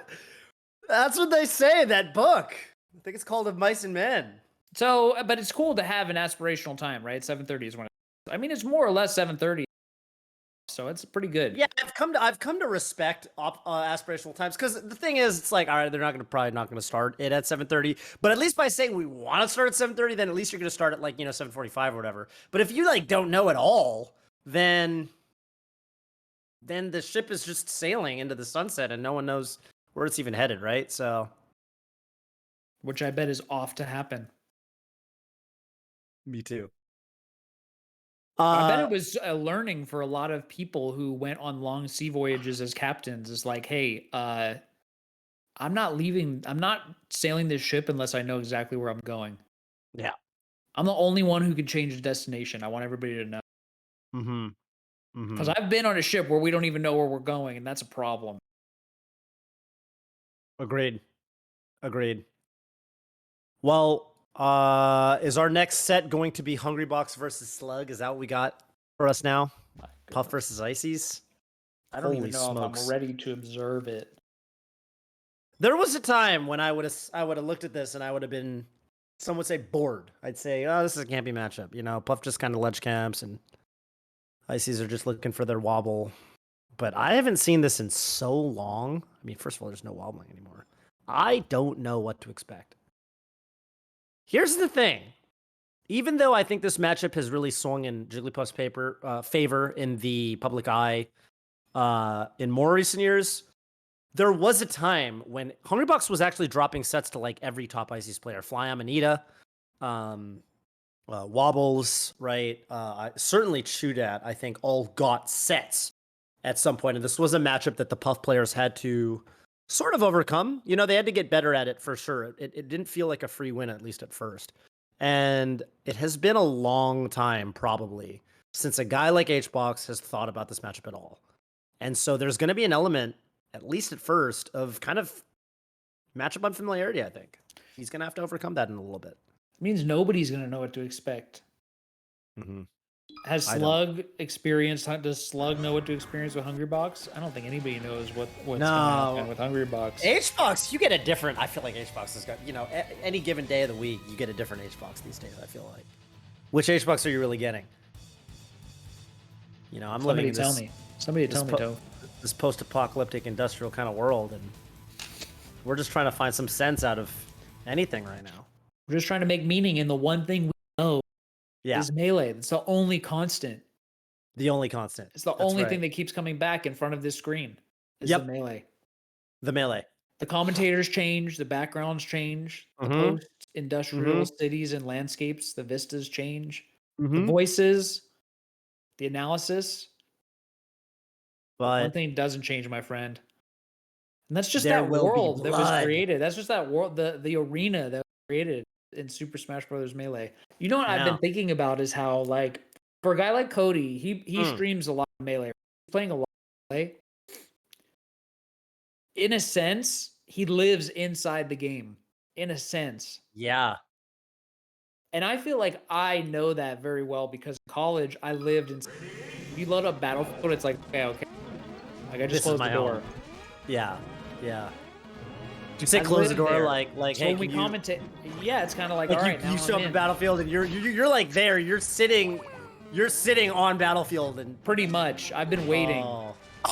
That's what they say in that book. I think it's called Of Mice and Men. So, but it's cool to have an aspirational time, right? 7:30 is when I mean, it's more or less 7:30. So it's pretty good. Yeah, I've come to respect aspirational times because the thing is, it's like, all right, they're probably not gonna start it at 7:30, but at least by saying we want to start at 7:30, then at least you're gonna start at 7:45 or whatever. But if you don't know at all, then the ship is just sailing into the sunset and no one knows where it's even headed, right? So, which I bet is off to happen. Me too. I bet it was a learning for a lot of people who went on long sea voyages as captains. It's like, hey, I'm not sailing this ship unless I know exactly where I'm going. Yeah. I'm the only one who can change the destination. I want everybody to know. Because I've been on a ship where we don't even know where we're going, and that's a problem. Agreed. Well, is our next set going to be Hungrybox versus Slug? Is that what we got for us now? Puff versus Ices? I don't even know if I'm ready to observe it. There was a time when I would have looked at this and I would have been, some would say, bored. I'd say, oh, this is a campy matchup. Puff just kind of ledge camps and Ices are just looking for their wobble. But I haven't seen this in so long. I mean, first of all, there's no wobbling anymore. I don't know what to expect. Here's the thing. even though I think this matchup has really swung in Jigglypuff's favor in the public eye in more recent years, there was a time when Hungrybox was actually dropping sets to like every top ICs player. Fly Amanita, Wobbles, right? Certainly Chudat, I think, all got sets at some point. And this was a matchup that the Puff players had to sort of overcome. You know, they had to get better at it for sure. It didn't feel like a free win, at least at first. And it has been a long time, probably, since a guy like HBox has thought about this matchup at all. And so there's going to be an element, at least at first, of kind of matchup unfamiliarity, I think. He's going to have to overcome that in a little bit. It means nobody's going to know what to expect. Mm-hmm. Has Slug experienced? Does Slug know what to experience with Hungrybox? I don't think anybody knows what's going to happen with Hungrybox. HBox, you get a different. I feel like HBox has got, you know, any given day of the week, you get a different HBox these days. I feel like. Which HBox are you really getting? You know, I'm living in this. Somebody tell me, Toph. This post-apocalyptic industrial kind of world, and we're just trying to find some sense out of anything right now. We're just trying to make meaning in the one thing we know. Yeah. Is melee. It's the only constant. The only constant. It's the only thing that keeps coming back in front of this screen. Is the melee. The melee. The commentators change. The backgrounds change. The post-industrial cities and landscapes. The vistas change. The voices. The analysis. But one thing doesn't change, my friend. And that's just that world that was created. That's just that world, the arena that was created in Super Smash Bros. Melee. You know what I've been thinking about is how, like, for a guy like Cody, he streams a lot of Melee. He's playing a lot of Melee. In a sense, he lives inside the game. In a sense. Yeah. And I feel like I know that very well because in college, I lived in... If you load up Battlefield, it's like, okay. Like, I just closed the door. Yeah. Yeah. Did you say close the door there. like so hey, when we commentate? Yeah, it's kind of like, all right, you show up in Battlefield and you're like there, you're sitting on Battlefield and pretty much. I've been waiting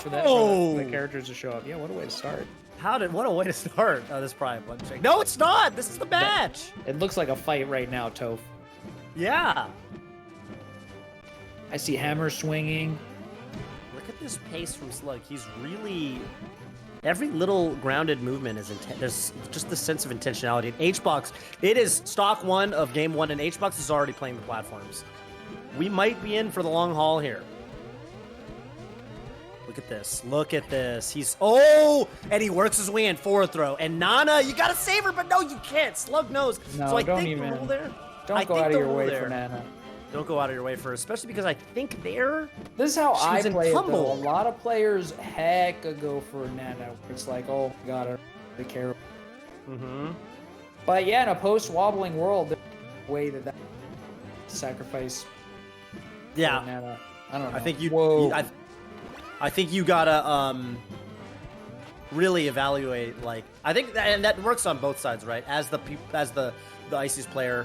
for the characters to show up. Yeah, what a way to start. What a way to start. Oh, this is probably a button check. No, it's not. This is the match. It looks like a fight right now, Toph. Yeah. I see hammer swinging. Look at this pace from Slug. He's really... Every little grounded movement is intense. There's just the sense of intentionality. And HBox, it is stock one of game one, and HBox is already playing the platforms. We might be in for the long haul here. Look at this. Look at this. He's... Oh! And he works his way in forward throw. And Nana, you gotta save her, but no, you can't. Slug knows. No, so I don't think even. The rule there... Don't go out of your way for Nana. Don't go out of your way for her, especially because I think there... This is how I play it, though. A lot of players hecka go for Nana. It's like, oh my god, I don't really care. But yeah, in a post-wobbling world, there's a way that sacrifice Nana. I don't know. I think you gotta really evaluate, like... I think that works on both sides, right? As the ICs player...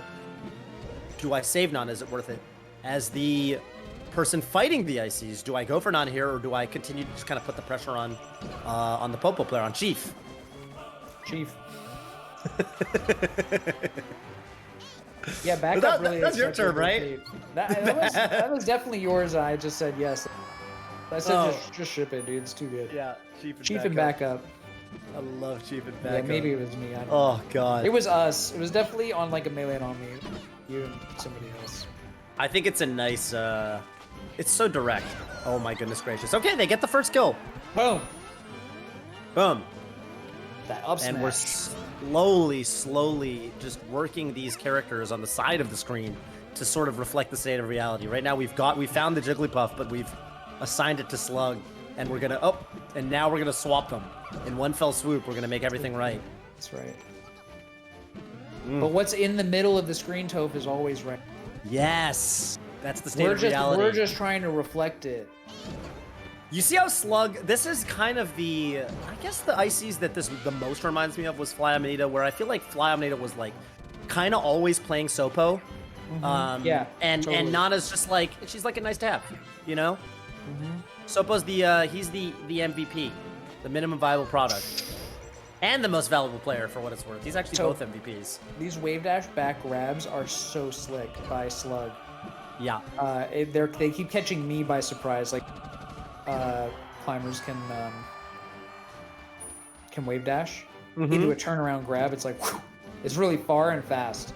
Do I save Nana? Is it worth it? As the person fighting the ICs, do I go for Nana here, or do I continue to just kind of put the pressure on the Popo player, on Chief? Yeah, back up really. That's your turn, right? That was definitely yours. And I just said yes. I said just ship it, dude. It's too good. Yeah, Chief and backup. I love Chief and backup. Yeah, maybe it was me. I don't know. God. It was us. It was definitely on like a melee and on me. You and somebody else. I think it's a nice, it's so direct. Oh my goodness gracious. Okay, they get the first kill. Boom. Boom. That up smash. And we're slowly just working these characters on the side of the screen to sort of reflect the state of reality. Right now we found the Jigglypuff, but we've assigned it to Slug, and we're gonna, and now we're gonna swap them. In one fell swoop, we're gonna make everything right. That's right. But what's in the middle of the screen, Toph, is always right. Yes! That's the state of reality. We're just trying to reflect it. You see how Slug... This is kind of the... I guess the ICs that this the most reminds me of was Fly Amanita, where I feel like Fly Amanita was, like, kind of always playing Sopo. Yeah, and Nana's just like... She's like a nice to have, you know? Sopo's he's the MVP. The minimum viable product. And the most valuable player for what it's worth. He's actually both MVPs. These wave dash back grabs are so slick by Slug. Yeah. They keep catching me by surprise. Like climbers can wave dash into a turnaround grab. It's like whew, it's really far and fast.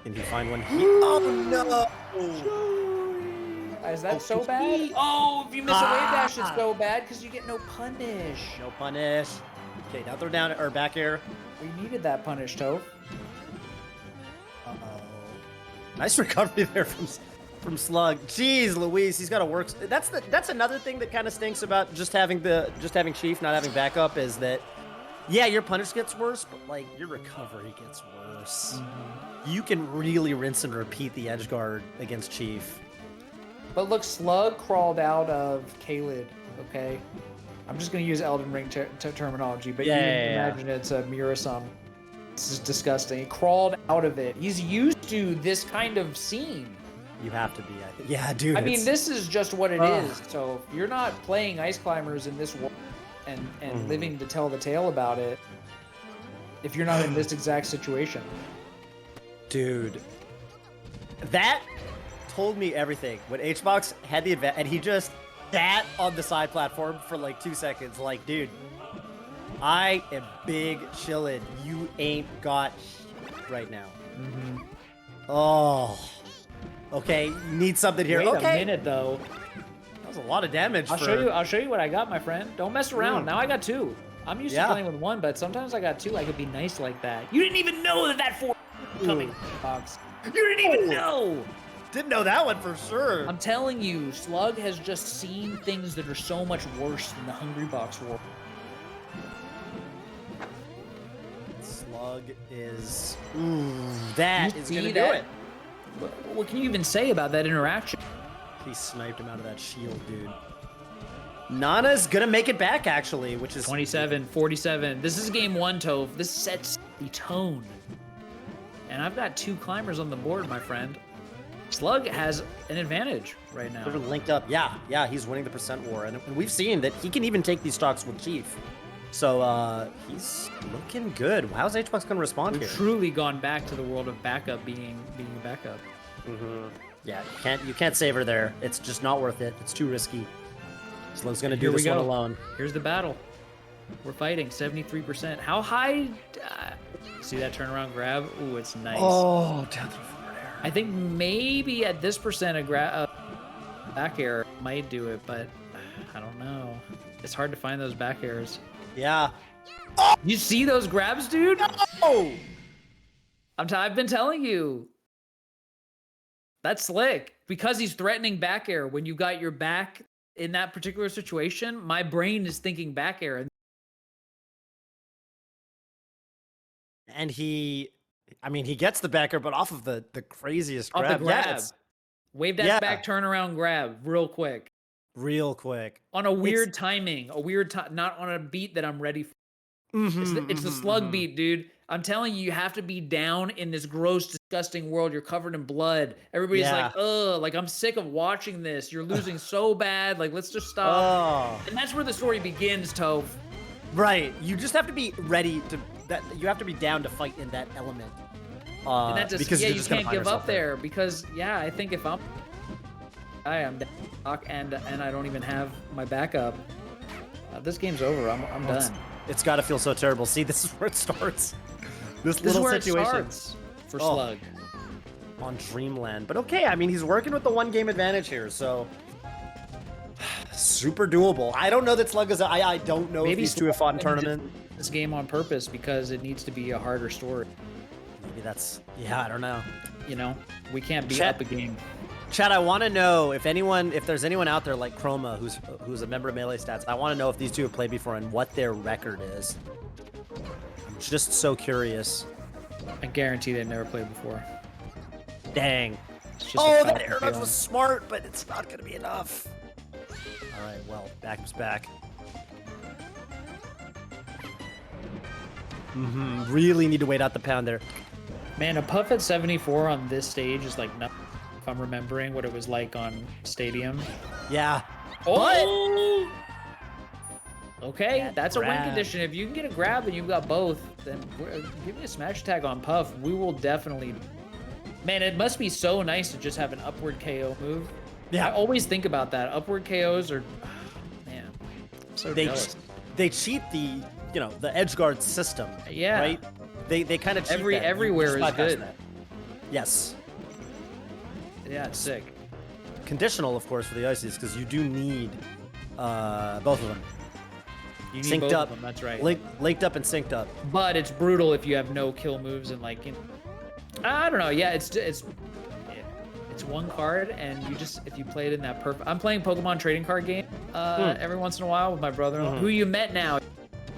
Can you find one? Oh no! Is that so bad? Oh, if you miss a wave dash, it's so bad because you get no punish. No punish. Okay, now throw down or back air. We needed that punish, Toph. Nice recovery there from Slug. Jeez, Louise, he's got to work. That's another thing that kind of stinks about just having Chief, not having backup, is that yeah, your punish gets worse, but like your recovery gets worse. You can really rinse and repeat the edge guard against Chief. But look, Slug crawled out of Kaled, okay? I'm just going to use Elden Ring terminology, but you can imagine it's a Mirasum. This is disgusting. He crawled out of it. He's used to this kind of scene. You have to be, I think. Yeah, dude. I mean, this is just what it is. So if you're not playing Ice Climbers in this world and living to tell the tale about it, if you're not in this exact situation. Dude. That told me everything. When HBox had the advantage, and he just sat on the side platform for like 2 seconds, like, dude, I am big chillin'. You ain't got right now. Oh. Okay, you need something here. Wait a minute, though. That was a lot of damage. I'll show you what I got, my friend. Don't mess around. Now I got 2. I'm used to playing with 1, but sometimes I got 2. I could be nice like that. You didn't even know that 4 was coming, Fox. You didn't even know. Didn't know that one for sure. I'm telling you, Slug has just seen things that are so much worse than the Hungrybox world. Slug is... Ooh, that is going to do it. What can you even say about that interaction? He sniped him out of that shield, dude. Nana's going to make it back, actually, which is... 27-47. This is game 1, Toph. This sets the tone. And I've got 2 climbers on the board, my friend. Slug has an advantage right now. They're linked up. Yeah, he's winning the percent war. And we've seen that he can even take these stocks with Chief. So, he's looking good. How's HBox going to respond here? We've truly gone back to the world of backup being a backup. Yeah, you can't save her there. It's just not worth it. It's too risky. Slug's going to do this one alone. Here's the battle. We're fighting 73%. How high? See that turnaround grab? Ooh, it's nice. Oh, down through forward air. I think maybe at this percent a back air might do it, but I don't know. It's hard to find those back airs. Yeah. Oh! You see those grabs, dude? Oh! I've been telling you. That's slick. Because he's threatening back air. When you got your back in that particular situation, my brain is thinking back air. And he gets the back air, but off of the craziest grab. Off the grab. Yeah, wave dash back, turnaround grab, real quick. Real quick. On a weird timing. Not on a beat that I'm ready for. It's the Slug beat, dude. I'm telling you, you have to be down in this gross, disgusting world. You're covered in blood. Everybody's like, ugh, like, I'm sick of watching this. You're losing so bad. Like, let's just stop. And that's where the story begins, Toph. Right. You just have to be ready to... you have to be down to fight in that element. And that just, because you can't give up there. Because, I think if I'm and I don't even have my backup, this game's over. I'm done. It's got to feel so terrible. See, this is where it starts. This is little where situation. It starts for Slug. On Dreamland. But okay, I mean, he's working with the 1 game advantage here, so... Super doable. I don't know that Slug is... I don't know if these 2 have fought in tournament. This game on purpose because it needs to be a harder story. Maybe that's... Yeah, I don't know. You know, we can't be up a game. Chad, I want to know if there's anyone out there like Chroma who's a member of Melee Stats. I want to know if these 2 have played before and what their record is. I'm just so curious. I guarantee they've never played before. Dang. Oh, that air dodge was smart, but it's not going to be enough. All right, well, back's back. Really need to wait out the pound there. Man, a puff at 74 on this stage is like nothing. If I'm remembering what it was like on Stadium. Yeah. Oh! Okay, That that's a win grab. condition. If you can get a grab and you've got both, then give me a smash attack on Puff. We will definitely... Man, it must be so nice to just have an upward KO move. Yeah. I always think about that. Upward KOs are... man, I'm so jealous. They cheat the, the edge guard system. Yeah. Right? They kind of cheat that. Everywhere is good. That. Yes. Yeah, it's sick. Conditional, of course, for the ices, because you do need both of them. You need synced both up. of them, that's right. Linked up and synced up. But it's brutal if you have no kill moves and like, I don't know. Yeah, it's one card, and if you play it in that perfect. I'm playing Pokemon trading card game every once in a while with my brother-in-law, who you met now.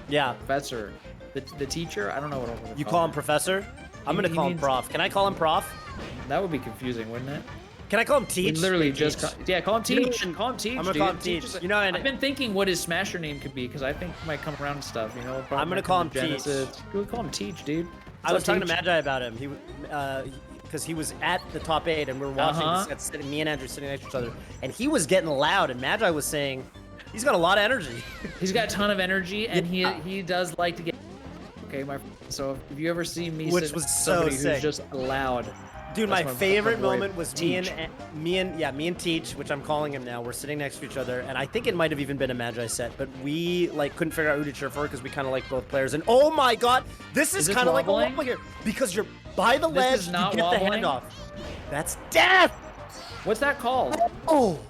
Yeah. Professor, the teacher. I don't know what you call him Professor. I'm gonna call him Prof. Can I call him Prof? That would be confusing, wouldn't it? Can I call him Teach? We literally just call him Teach. Call him Teach. I'm gonna call him Teach. I've been thinking what his Smasher name could be because I think he might come around and stuff. I'm gonna call him Teach. We call him Teach, dude. I was talking to Magi about him. Because he was at the top 8 and we were watching this, me and Andrew sitting next to each other, and he was getting loud, and Magi was saying he's got a lot of energy. He's got a ton of energy, and he does like to get. Okay, so if you ever see me, which was so sick, who's just loud. Dude, my favorite moment was me and Teach, which I'm calling him now. We're sitting next to each other, and I think it might have even been a Magi set, but we couldn't figure out who to cheer for because we kind of like both players. And oh my god, this is kind of like a wobble here because you're by the ledge, you get the handoff. That's death. What's that called? Oh,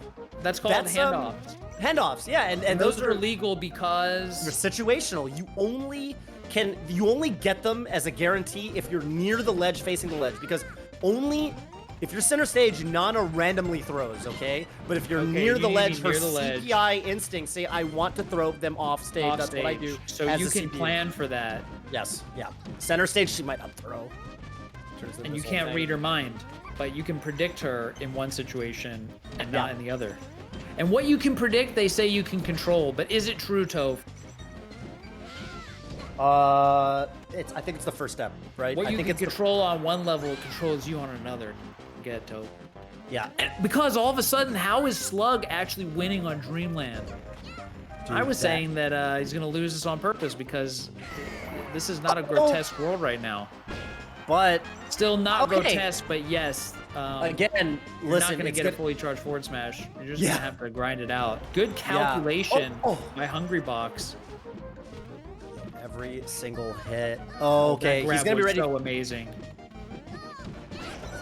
that's called handoffs. Handoffs, yeah, and those are illegal because they're situational. You only get them as a guarantee if you're near the ledge, facing the ledge, because only if you're center stage, Nana randomly throws, okay? But if you're near the ledge, her CPI instincts say, I want to throw them off stage. That's what I do. So you can plan for that. Yes, yeah. Center stage, she might not throw. And you can't read her mind, but you can predict her in one situation and not in the other. And what you can predict, they say you can control, but is it true, Toph? I think it's the first step, right? What you can control on one level controls you on another. Get Toph. Yeah. Because all of a sudden, how is Slug actually winning on Dreamland? Dude, I was saying that he's gonna lose this on purpose because this is not a grotesque world right now. But still not grotesque, but yes. Again, you're not gonna get a fully charged forward smash. You're just gonna have to grind it out. Good calculation by Hungrybox. Every single hit. Oh, okay, he's gonna be ready. So amazing.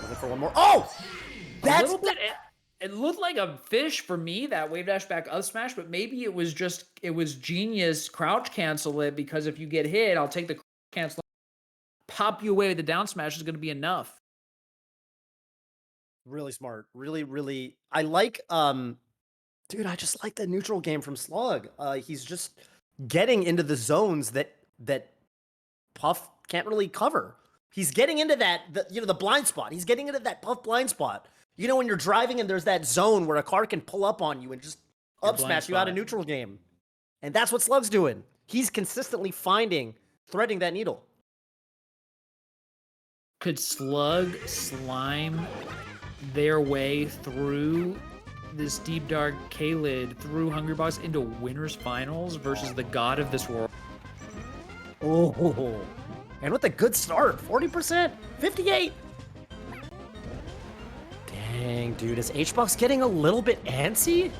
Looking for one more. Oh, that's a little bit. It looked like a fish for me, that wave dash back up smash, but maybe it was genius crouch cancel it, because if you get hit, I'll take the cancel, pop you away with the down smash is going to be enough. Really smart. Really, really. I like, dude, I just like the neutral game from Slug. He's just getting into the zones that Puff can't really cover. He's getting into the blind spot. He's getting into that Puff blind spot. You know, when you're driving and there's that zone where a car can pull up on you and just up smash you out of neutral game. And that's what Slug's doing. He's consistently threading that needle. Could Slug slime their way through this deep dark K-Lid, through Hungrybox into winners finals versus the god of this world? Oh, and with a good start, 40%, 58. Dang, dude, is HBox getting a little bit antsy?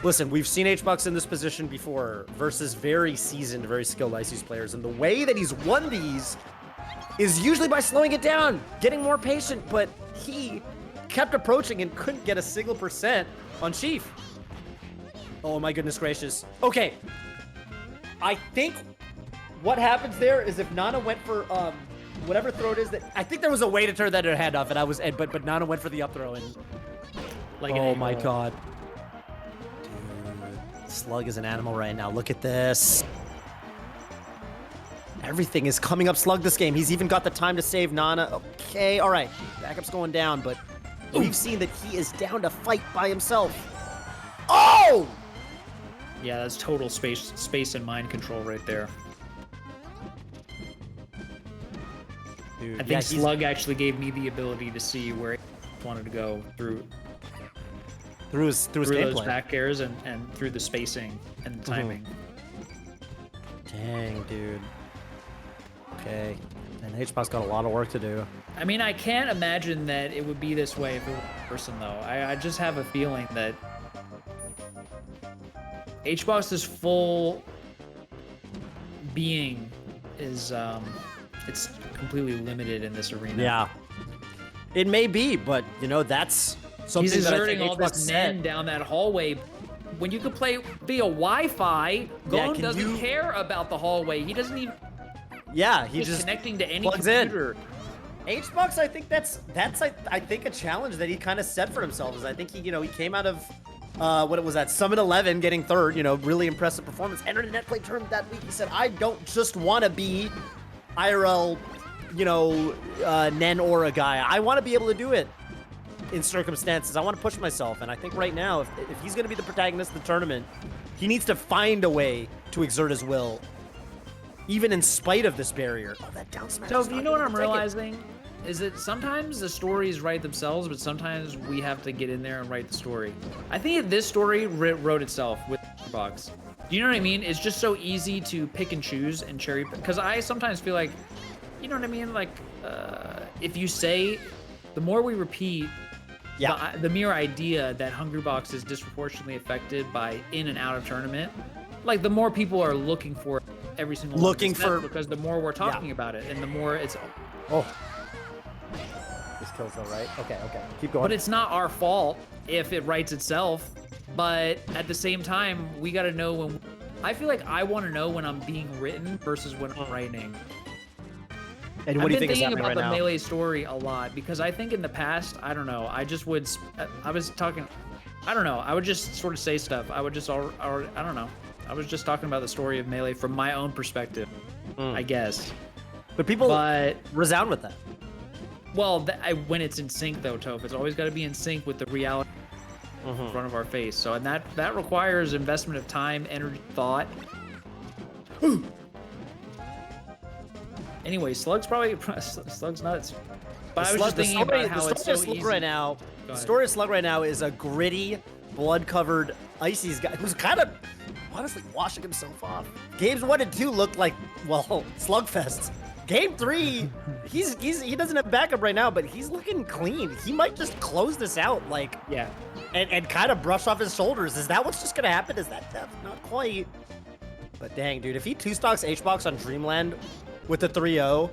Listen, we've seen HBox in this position before versus very seasoned, very skilled ICS players, and the way that he's won these is usually by slowing it down, getting more patient, but he kept approaching and couldn't get a single percent on Chief. Oh my goodness gracious. Okay, I think what happens there is if Nana went for whatever throw it is, that I think there was a way to turn that head off, and but Nana went for the up throw, and like, oh my god, dude, Slug is an animal right now. Look at this. Everything is coming up Slug this game. He's even got the time to save Nana. Okay, all right, backup's going down, but we've seen that he is down to fight by himself. Oh! Yeah, that's total space and mind control right there. Dude, I think Slug actually gave me the ability to see where he wanted to go through his those back airs and through the spacing and the timing. Dang, dude. Okay. And HBox got a lot of work to do. I mean, I can't imagine that it would be this way if it was a person, though. I just have a feeling that HBox's full being is, it's completely limited in this arena. Yeah. It may be, but, you know, that's something He's that I exerting think all HBox this said. nen down that hallway. When you could play via Wi-Fi, Golem doesn't care about the hallway. He doesn't even... Yeah, he just connecting to any plugs computer. In. HBox, I think that's I think a challenge that he kind of set for himself. Is I think he, you know, he came out of what it was at Summit 11, getting third. You know, really impressive performance. Entered a net play tournament that week. He said, I don't just want to be IRL, you know, Nen Aura guy. I want to be able to do it in circumstances. I want to push myself, and I think right now, if he's going to be the protagonist of the tournament, he needs to find a way to exert his will, even in spite of this barrier. Oh, that down smash. So, you know what I'm realizing? Is that sometimes the stories write themselves, but sometimes we have to get in there and write the story. I think this story wrote itself with Box. Do you know what I mean? It's just so easy to pick and choose and cherry pick. Because I sometimes feel like, you know what I mean? Like, if you say, the more we repeat, the mere idea that Hungrybox is disproportionately affected by in and out of tournament, like the more people are looking for every single because the more we're talking about it and the more it's this kills though, right? Okay, keep going. But it's not our fault if it writes itself, but at the same time we got to know when I feel like I want to know when I'm being written versus when I'm writing. And what do you think is happening right now? I've been thinking about the Melee story a lot because I think in the past, I don't know, I would just sort of say stuff. I would just, I don't know. I was just talking about the story of Melee from my own perspective, I guess. But people resound with that. Well, when it's in sync though, Toph, it's always got to be in sync with the reality in front of our face. So, and that requires investment of time, energy, thought. Anyway, Slug's nuts. But I was just thinking about how it's so easy. The story of Slug right now is a gritty, blood-covered Icy's guy who's kind of honestly washing himself off. Games 1 and 2 looked like, well, slugfests. Game 3, he doesn't have backup right now, but he's looking clean. He might just close this out, like, and kind of brush off his shoulders. Is that what's just gonna happen? Is that not quite? But dang, dude, if he two-stocks HBox on Dreamland with the 3-0,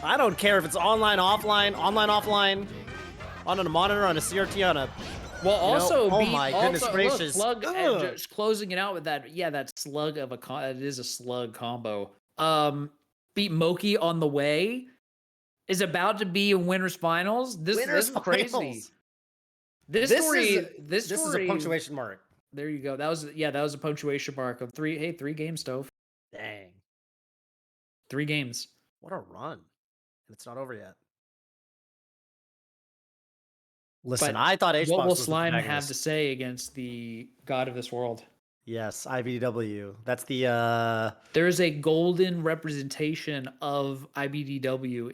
I don't care if it's online, offline, on a monitor, on a CRT, on a... Well, also, oh my goodness gracious. Look, Slug, just closing it out with that, that slug of it is a slug combo. Beat Moki on the way, is about to be in winners finals. This is crazy. This story is a punctuation mark. There you go. That was a punctuation mark of 3. Hey, 3 games, Toph. Dang. 3 games. What a run. And it's not over yet. Listen, I thought HBox what will was Slime have to say against the god of this world? Yes, IBDW. That's the There is a golden representation of IBDW.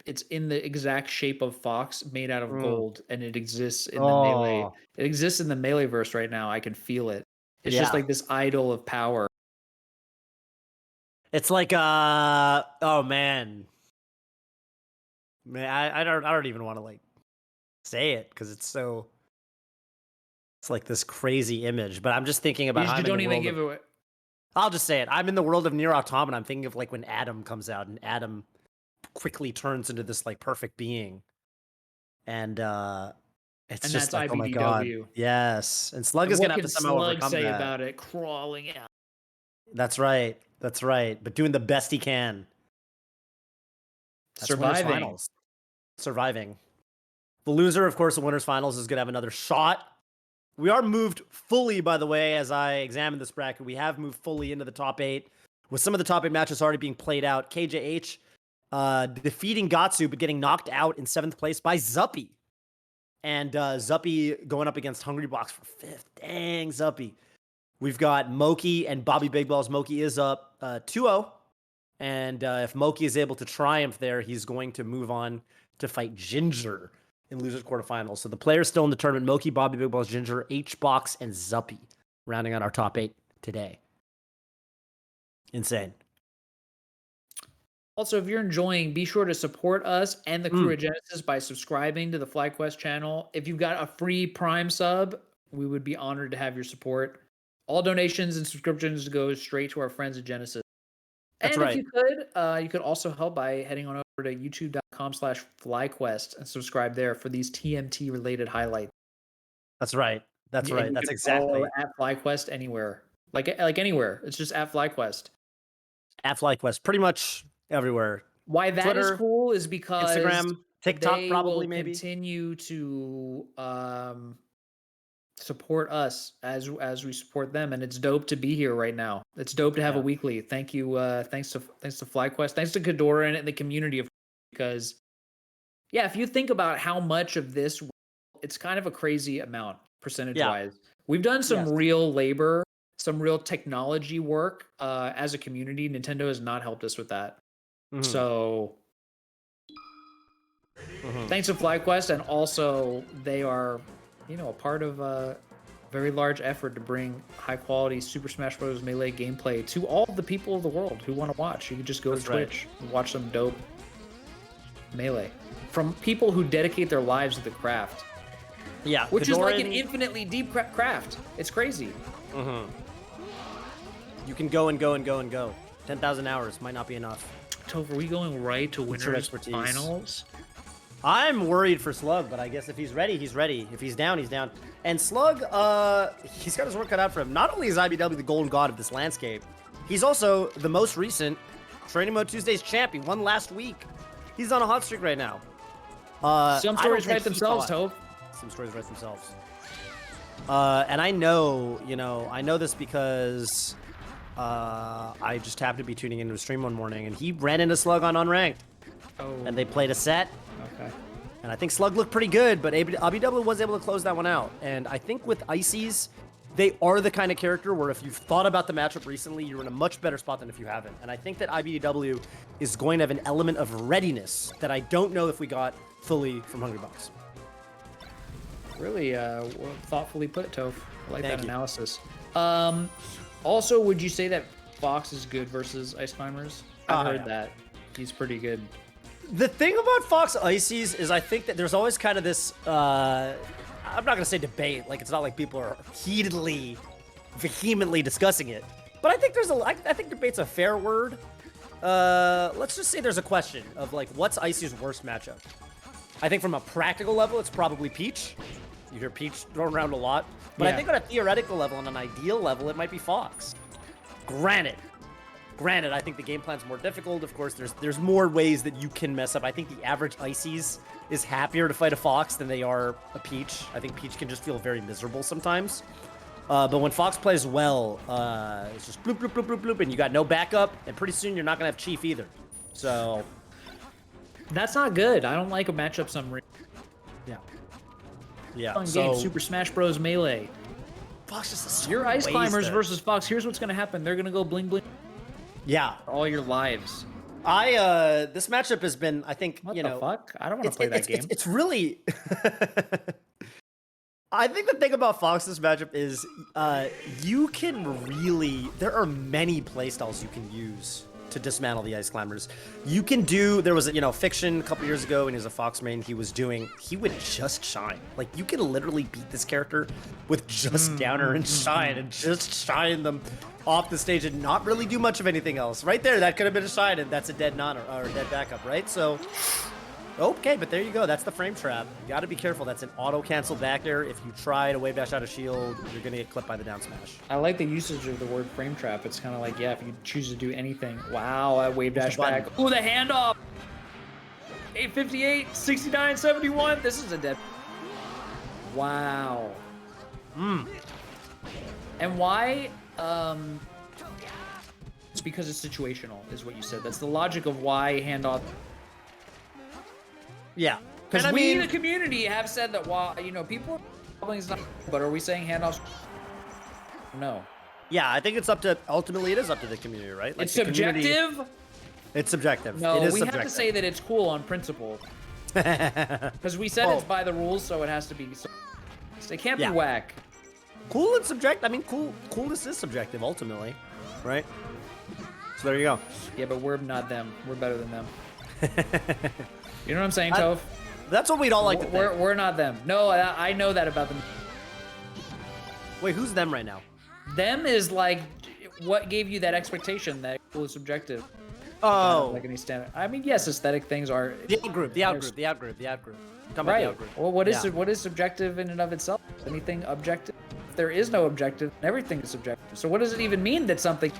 It's in the exact shape of Fox, made out of gold, and it exists in the Melee. It exists in the Meleeverse right now. I can feel it. It's just like this idol of power. It's like oh man. I don't even want to like say it because it's like this crazy image, but I'm just thinking about You don't even give it. I'll just say it. I'm in the world of Nier Automata. I'm thinking of like when Adam comes out and Adam quickly turns into this like perfect being, and it's just that's like, IBDW. oh my god, yes. And Slug is gonna have to somehow overcome that. What can Slug say about it? Crawling out. That's right. But doing the best he can. That's Surviving. The loser, of course, of winners finals is gonna have another shot. We are moved fully, by the way, as I examine this bracket. We have moved fully into the top 8, with some of the top 8 matches already being played out. KJH defeating Gatsu, but getting knocked out in 7th place by Zuppy. And Zuppy going up against Hungrybox for 5th. Dang, Zuppy. We've got Moki and Bobby Big Balls. Moki is up 2-0. And if Moki is able to triumph there, he's going to move on to fight Ginger in losers quarterfinals. So the players still in the tournament: Moki, Bobby Big Balls, Ginger, HBox, and Zuppy, rounding out our top 8 today. Insane. Also, if you're enjoying, be sure to support us and the crew at Genesis by subscribing to the FlyQuest channel. If you've got a free Prime sub, we would be honored to have your support. All donations and subscriptions go straight to our friends at Genesis. That's And right. if you could also help by heading on over to youtube.com/FlyQuest and subscribe there for these TMT related highlights. That's right. That's And right. you That's can follow exactly at FlyQuest anywhere, like anywhere. It's just at FlyQuest. at FlyQuest. Pretty much everywhere. Why that is Twitter, cool is because Instagram, TikTok, they probably will maybe. continue to support us as we support them, and it's dope to be here right now. It's dope to have a weekly. Thank you. Thanks to FlyQuest. Thanks to Ghidorah and the community of, because yeah, if you think about how much of this, it's kind of a crazy amount percentage wise. We've done some real labor, some real technology work as a community. Nintendo has not helped us with that. So thanks to FlyQuest, and also they are, a part of a very large effort to bring high quality Super Smash Bros. Melee gameplay to all the people of the world who want to watch. You can just go to Twitch and watch some dope Melee from people who dedicate their lives to the craft. Yeah, which is like an infinitely deep craft. It's crazy. You can go and go and go and go. 10,000 hours might not be enough. Toph, are we going right to winners finals? I'm worried for Slug, but I guess if he's ready, he's ready. If he's down, he's down. And Slug, he's got his work cut out for him. Not only is IBDW the golden god of this landscape, he's also the most recent Training Mode Tuesdays champ. He won last week. He's on a hot streak right now. Some stories write themselves, Toph. Some stories write themselves. And I know, I know this because I just happened to be tuning into a stream one morning, and he ran into Slug on Unranked. Oh. And they played a set. Okay. And I think Slug looked pretty good, but IBDW was able to close that one out. And I think with Ices, they are the kind of character where if you've thought about the matchup recently, you're in a much better spot than if you haven't. And I think that IBDW is going to have an element of readiness that I don't know if we got fully from Hungrybox. Really thoughtfully put, Toph. I like that analysis. Also, would you say that Fox is good versus Ice Climbers? I heard that. He's pretty good. The thing about Fox Ices is I think that there's always kind of this, I'm not going to say debate, like it's not like people are heatedly, vehemently discussing it, but I think I think debate's a fair word. Let's just say there's a question of like, what's Icy's worst matchup? I think from a practical level, it's probably Peach. You hear Peach thrown around a lot, but I think on a theoretical level, on an ideal level, it might be Fox. Granted, I think the game plan's more difficult. Of course, there's more ways that you can mess up. I think the average Ices is happier to fight a Fox than they are a Peach. I think Peach can just feel very miserable sometimes. But when Fox plays well, it's just bloop, bloop, bloop, bloop, bloop, and you got no backup, and pretty soon you're not going to have Chief either. So... that's not good. I don't like a matchup summary. Yeah. Fun game, Super Smash Bros. Melee. Fox is your Ice Climbers versus Fox. Here's what's going to happen. They're going to go bling bling. Yeah. All your lives. This matchup has been, I think, what the fuck? I don't want to play that game. It's really... I think the thing about Fox this matchup is you can really... There are many playstyles you can use to dismantle the Ice Climbers. You can do... There was, Fiction a couple years ago, and he was a Fox main. He would just shine. Like, you can literally beat this character with just Downer and Shine, and just shine them off the stage and not really do much of anything else. Right there, that could have been a shine, and that's a dead non or a dead backup, right? So, okay, but there you go. That's the frame trap. You got to be careful. That's an auto-cancel back air. If you try to wave dash out a shield, you're going to get clipped by the down smash. I like the usage of the word frame trap. It's kind of like, if you choose to do anything. Wow, that wave dash back. Ooh, the handoff. 858, 69, 71. This is a dead. Wow. And why? It's because it's situational, is what you said. That's the logic of why handoff. Yeah. Because we, the community, have said that while, people are not, but are we saying handoffs? No. Yeah, I think ultimately it is up to the community, right? Like it's subjective? It's subjective. No, it is we subjective. have to say that it's cool on principle. Because we said it's by the rules, so it has to be. So it can't be whack. Cool and subjective. I mean, coolness is subjective ultimately, right? So there you go. Yeah, but we're not them. We're better than them. You know what I'm saying, Toph? That's what we'd all like to think. We're not them. No, I know that about them. Wait, who's them right now? Them is like what gave you that expectation that it was subjective. Oh. Like any standard. I mean, yes, aesthetic things are. The out-group. Come right. out the out-group. Well, what is subjective in and of itself? Anything objective? If there is no objective, everything is subjective. So what does it even mean that something?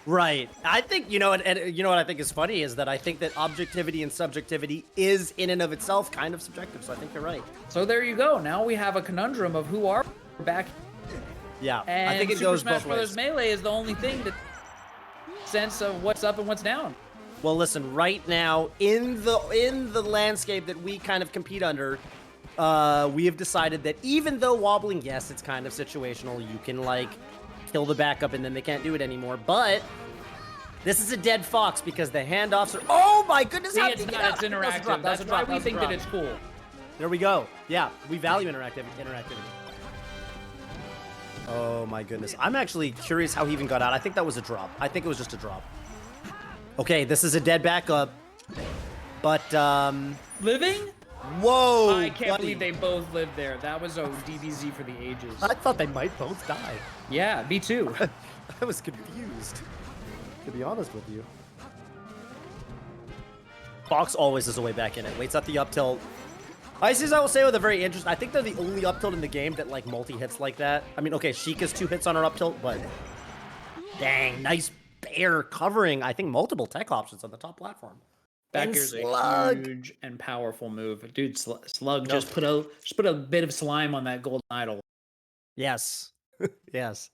Right. I think, you know, and you know what I think is funny is that I think that objectivity and subjectivity is in and of itself kind of subjective. So I think you're right. So there you go. Now we have a conundrum of who are back. Yeah. And I think it Super goes Smash both Brothers ways. Melee is the only thing that sense of what's up and what's down. Well, listen, right now in the landscape that we kind of compete under, we have decided that even though wobbling, yes, it's kind of situational. You can like kill the backup and then they can't do it anymore. But this is a dead fox because the handoffs are. Oh my goodness! See, it's interactive. That's why we think that it's cool. There we go. Yeah, we value interactivity. Oh my goodness! I'm actually curious how he even got out. I think that was a drop. I think it was just a drop. Okay, this is a dead backup, but living. Whoa! I can't believe they both lived there. That was a DBZ for the ages. I thought they might both die. Yeah, me too. I was confused, to be honest with you. Fox always is a way back in it. Waits at the up tilt. I will say with a very interesting. I think they're the only up tilt in the game that like multi-hits like that. I mean, okay, Sheikah's 2 hits on her up tilt, but dang, nice bear covering. I think multiple tech options on the top platform. Back here's a huge and powerful move, dude. Slug just put a bit of slime on that golden idol. Yes, yes.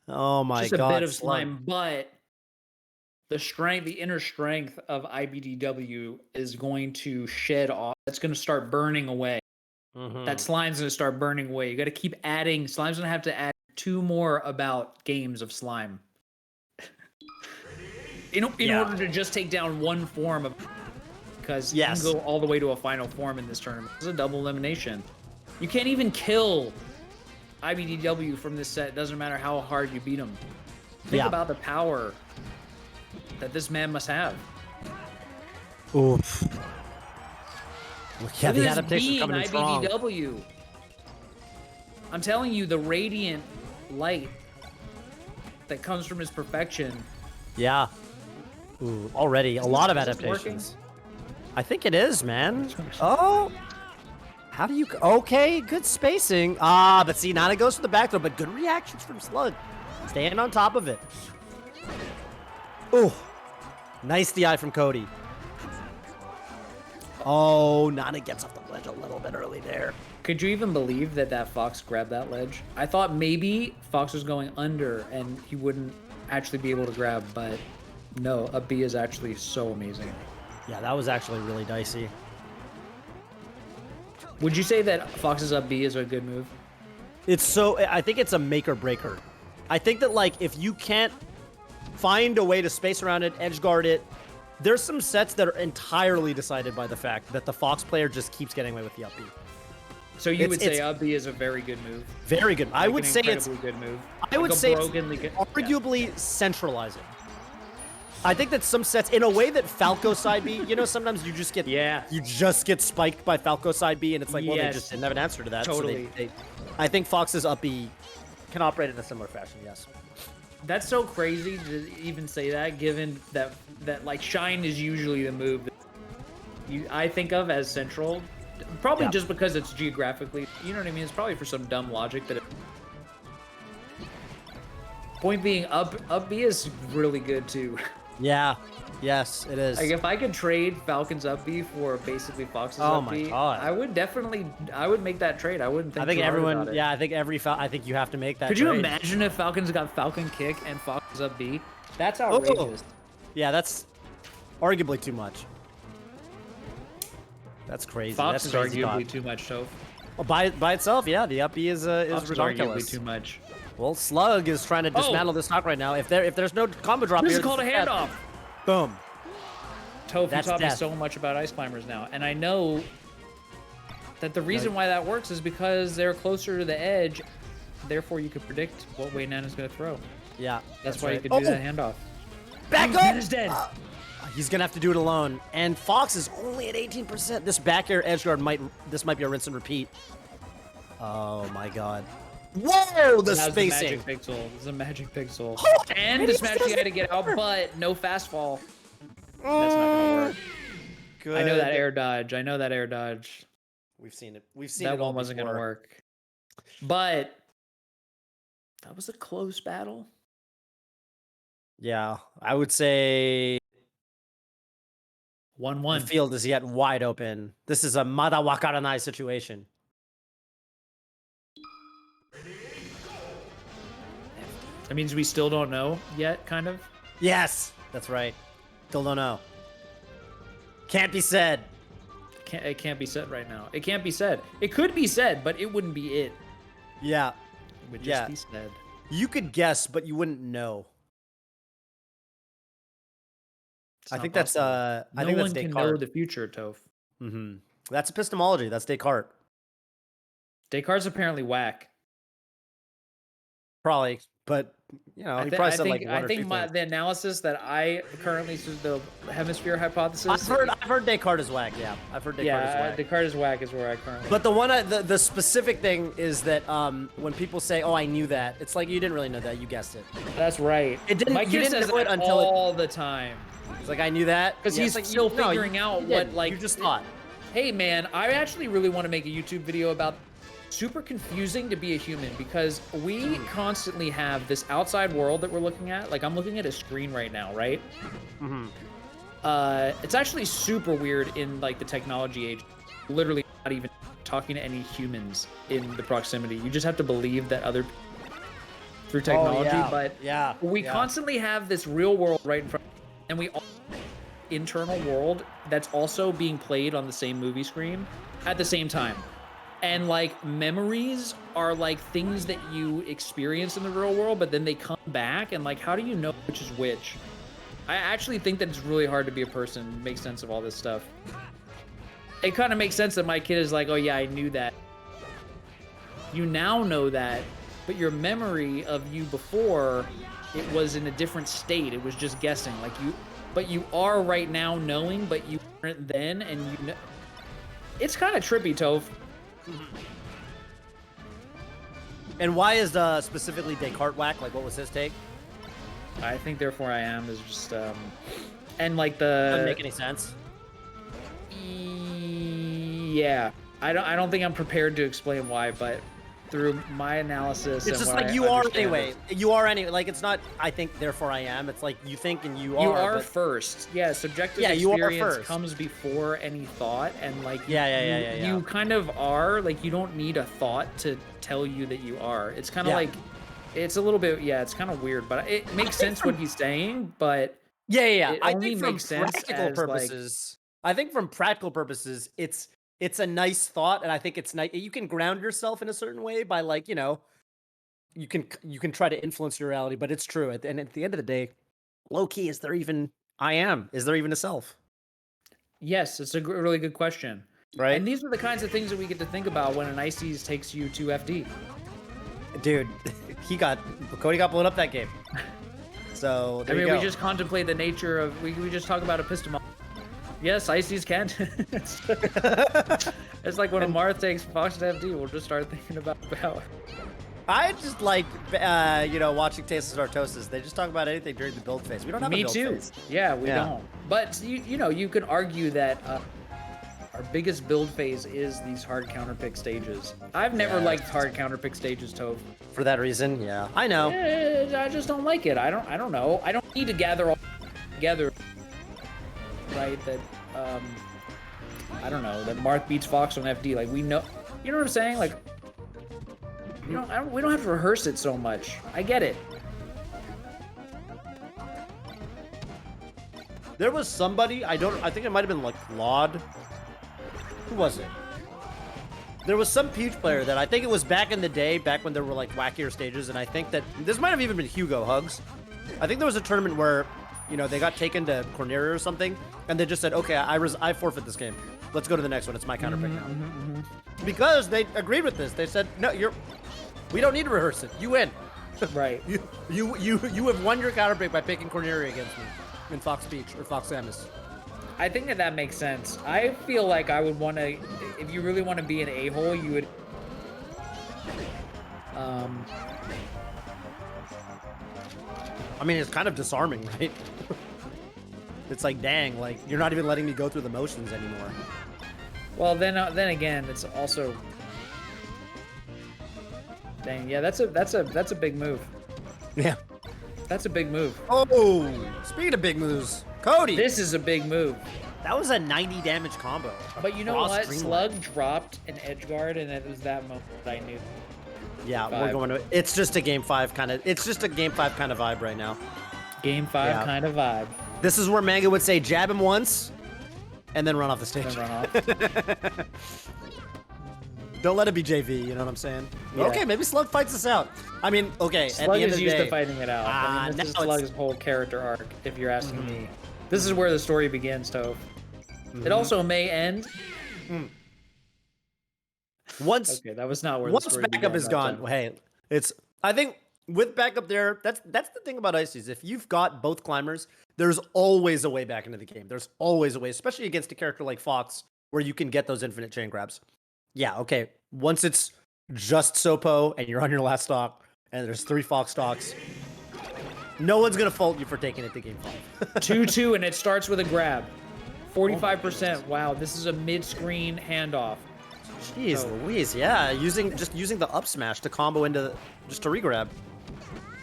Oh my god, just a bit of slime, but the inner strength of IBDW is going to shed off. It's going to start burning away. That slime's going to start burning away. You got to keep adding. Slime's going to have to add 2 more about games of slime. In order to just take down one form of, because you can go all the way to a final form in this tournament. It's a double elimination. You can't even kill IBDW from this set. It doesn't matter how hard you beat him. Think about the power that this man must have. Oof. Yeah, the adaptation coming in strong. IBDW. I'm telling you, the radiant light that comes from his perfection. Yeah. Ooh, already a lot of adaptations. I think it is, man. Oh. How do you... Okay, good spacing. But see, now it goes to the back throw, but good reactions from Slug. Staying on top of it. Ooh. Nice DI from Cody. Oh, Nana gets off the ledge a little bit early there. Could you even believe that Fox grabbed that ledge? I thought maybe Fox was going under and he wouldn't actually be able to grab, but no, up B is actually so amazing. Yeah, that was actually really dicey. Would you say that Fox's up B is a good move? I think it's a make or breaker. I think that, like, if you can't find a way to space around it, edge guard it, there's some sets that are entirely decided by the fact that the Fox player just keeps getting away with the up B. So you would say up B is a very good move? Very good. I would say it's a good move. I would say it's arguably centralizing. I think that some sets, in a way that Falco side B, you know, sometimes you just get you just get spiked by Falco side B, and it's like, well, they just didn't have an answer to that. Totally. So I think Fox's up B can operate in a similar fashion. Yes. That's so crazy to even say that, given that like Shine is usually the move that I think of as central, probably just because it's geographically. You know what I mean? It's probably for some dumb logic that. Point being, up B is really good too. Yeah. Yes, it is. Like if I could trade Falcon's up B for basically Fox's up B, I would make that trade. I wouldn't think. I think everyone. Yeah, I think I think you have to make that. Could you imagine if Falcon's got Falcon kick and Fox's up B? That's outrageous. Yeah, that's arguably too much. That's crazy. Fox that's is arguably too much, Toph. Well, by itself, yeah, the up B is ridiculous. Arguably too much. Well, Slug is trying to dismantle this stock right now. If there's no combo drop this here, is called a handoff. Boom. Toph, you taught me so much about ice climbers now, and I know that the reason why that works is because they're closer to the edge. Therefore, you could predict what way Nana's going to throw. Yeah, that's why you could do that handoff. Back up! Ben is dead. He's gonna have to do it alone. And Fox is only at 18%. This back air edge guard might be a rinse and repeat. Oh my god. Whoa, the spacing. Magic pixel. This is a magic pixel. Oh, And the smash you had to get out, but no fast fall. That's not gonna work. Good. I know that air dodge. We've seen it. We've seen that it all one wasn't before. gonna work. But that was a close battle. Yeah, I would say 1-1. the field is yet wide open. This is a Mada Wakaranai situation. That means we still don't know yet, kind of. Yes, that's right. Still don't know. Can't be said. It can't be said right now. It can't be said. It could be said, but it wouldn't be it. Yeah. It would just be said. You could guess, but you wouldn't know. I think that's no I think that's one can Descartes. know the future, Toph. Mm-hmm. That's epistemology. That's Descartes. Descartes apparently whack. Probably, but you know, he probably said like one or two things. The analysis that I currently the hemisphere hypothesis. I've heard Descartes is whack. Yeah, I've heard Descartes is whack. Descartes is whack is where I currently. But the one, the specific thing is that when people say, "Oh, I knew that," it's like you didn't really know that. You guessed it. That's right. It didn't. My You kid didn't says know it that until all the time. It's like I knew that Because he's like, still figuring out what like you just thought. Hey man, I actually really want to make a YouTube video about super confusing to be a human because we constantly have this outside world that we're looking at. Like I'm looking at a screen right now, right? Mm-hmm. It's actually super weird in like the technology age. Literally not even talking to any humans in the proximity. You just have to believe that other through technology. But we constantly have this real world right in front, and we all internal world that's also being played on the same movie screen at the same time. And like memories are like things that you experience in the real world, but then they come back and like, how do you know which is which? I actually think that it's really hard to be a person, make sense of all this stuff. It kind of makes sense that my kid is like, oh yeah, I knew that. You now know that, but your memory of you before, it was in a different state. It was just guessing. But you are right now knowing, but you weren't then, and you know. It's kind of trippy, Toph. And why is specifically Descartes whack? Like, what was his take? I think Therefore I Am is just and like the doesn't make any sense. Yeah, I don't think I'm prepared to explain why, but through my analysis, it's just like you are anyway. You are anyway. Like it's not. I think Therefore I Am. It's like you think and you are. You are but... first. Yeah, subjective experience comes before any thought, and like you kind of are. Like you don't need a thought to tell you that you are. It's kind of like. It's a little bit, it's kind of weird, but it makes sense what he's saying, but it only makes sense practical purposes. I think from practical purposes, it's a nice thought, and I think it's nice. You can ground yourself in a certain way by like, you know, you can try to influence your reality, but it's true. And at the end of the day, low key, is there even a self? Yes, it's a really good question. Right. And these are the kinds of things that we get to think about when an ICs takes you to FD. Dude, Cody got blown up that game. So there you go. We just contemplate the nature of we just talk about epistemology. Yes, ICs can. It's like when Amar takes Fox to FD, we'll just start thinking about power. I just like watching Tasteless Artosis. They just talk about anything during the build phase. We don't have a build phase. Yeah, we don't. But you could argue that our biggest build phase is these hard counterpick stages. I've never liked hard counterpick stages, Toph. For that reason, yeah. I know. I just don't like it. I don't know. I don't need to gather all together. Right? That I don't know. That Marth beats Fox on FD. Like we know. You know what I'm saying? Like we don't have to rehearse it so much. I get it. There was somebody, I think it might have been like Claude. Who was it? There was some Peach player that I think it was back in the day, back when there were like wackier stages, and I think that this might have even been Hugo Hugs. I think there was a tournament where, they got taken to Corneria or something, and they just said, okay, I forfeit this game. Let's go to the next one. It's my counterpick now. Because they agreed with this. They said, no, we don't need to rehearse it. You win. Right. You have won your counter pick by picking Corneria against me in Fox Beach or Fox Samus. I think that makes sense. I feel like I would want to, if you really want to be an a-hole, you would. I mean, it's kind of disarming, right? It's like, dang, like you're not even letting me go through the motions anymore. Well, then again, it's also. Dang, yeah, that's a big move. Yeah. That's a big move. Oh, speaking of big moves, Cody. This is a big move. That was a 90 damage combo. But you know what? Slug dropped an edge guard, and it was that moment I knew. Yeah, we're going to. It's just a game 5 kind of. It's just a game 5 kind of vibe right now. Game 5 kind of vibe. This is where Manga would say, jab him once, and then run off the stage. Then run off. Don't let it be JV, you know what I'm saying? Yeah. Okay, maybe Slug fights us out. I mean, okay, Slug at the end is of the used day, to fighting it out. I mean, this is Slug's whole character arc, if you're asking me. This is where the story begins, Toph. It also may end. Once okay, that was not where the story backup is gone. Well, hey, it's. I think with backup there, that's the thing about Ices. If you've got both climbers, there's always a way back into the game. There's always a way, especially against a character like Fox, where you can get those infinite chain grabs. Yeah, okay. Once it's just Sopo and you're on your last stock, and there's 3 Fox stocks, no one's gonna fault you for taking it to game 5. 2-2, and it starts with a grab. 45%. Wow, this is a mid-screen handoff. Jeez Louise, yeah. Using the up smash to combo into just to regrab.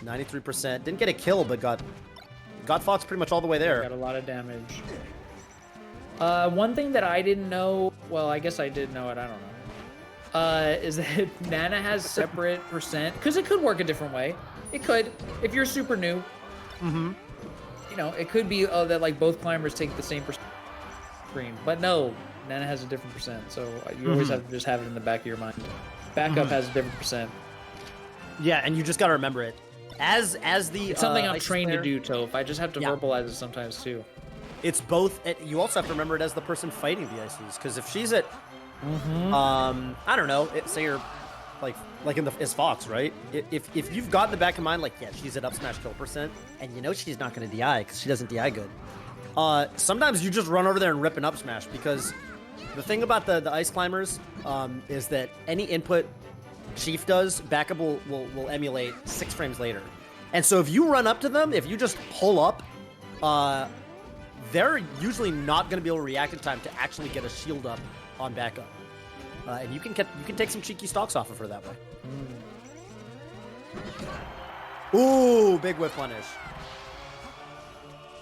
93%. Didn't get a kill, but got Fox pretty much all the way there. Got a lot of damage. One thing that I didn't know, well, I guess I did know it, I don't know. Is that Nana has separate percent, because it could work a different way. It could, if you're super new. You know, it could be that like both climbers take the same screen, but no, Nana has a different percent, so you always have to just have it in the back of your mind. Backup has a different percent. Yeah, and you just gotta remember it. As the it's something I'm Ice trained player, to do, Toph. I just have to verbalize it sometimes too. It's both. You also have to remember it as the person fighting the Ices, because if she's at, I don't know, say you're like in the as Fox, right? If you've got in the back of mind, like, yeah, she's at up smash kill percent, and you know she's not gonna DI because she doesn't DI good. Sometimes you just run over there and rip an up smash, because the thing about the ice climbers is that any input Chief does, backup will emulate 6 frames later. And so if you run up to them, if you just pull up, they're usually not going to be able to react in time to actually get a shield up on backup. And you can take some cheeky stocks off of her that way. Ooh, big whip punish.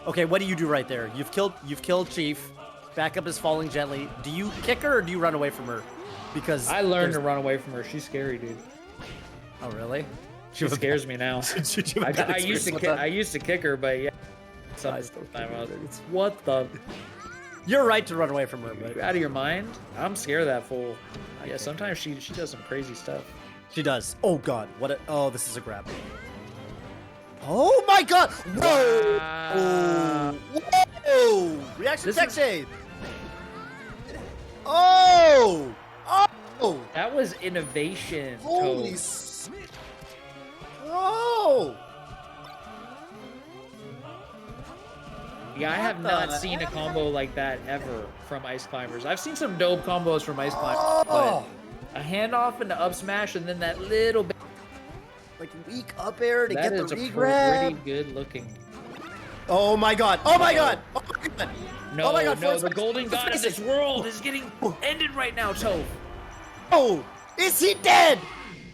Okay, what do you do right there? You've killed Chief. Backup is falling gently. Do you kick her or do you run away from her? Because I learned to run away from her. She's scary, dude. Oh, really? She scares me now. I used to kick her, but yeah. What the? You're right to run away from her, but you out of your mind? I'm scared of that fool. Yeah, sometimes she does some crazy stuff. She does. Oh god, oh, this is a grab. Oh my god! Whoa! Wow. Whoa! Reaction tech shade. Oh! Oh! That was innovation. Holy Bro! Yeah, I have not seen a combo like that ever from Ice Climbers. I've seen some dope combos from Ice Climbers, but a handoff and the up smash and then that little bit. Like weak up air to get the regrab. Pretty good looking. Oh my god! Oh my god! Oh my god! No, oh my god, no, the golden god of this world is getting ended right now, Toph. Oh, is he dead?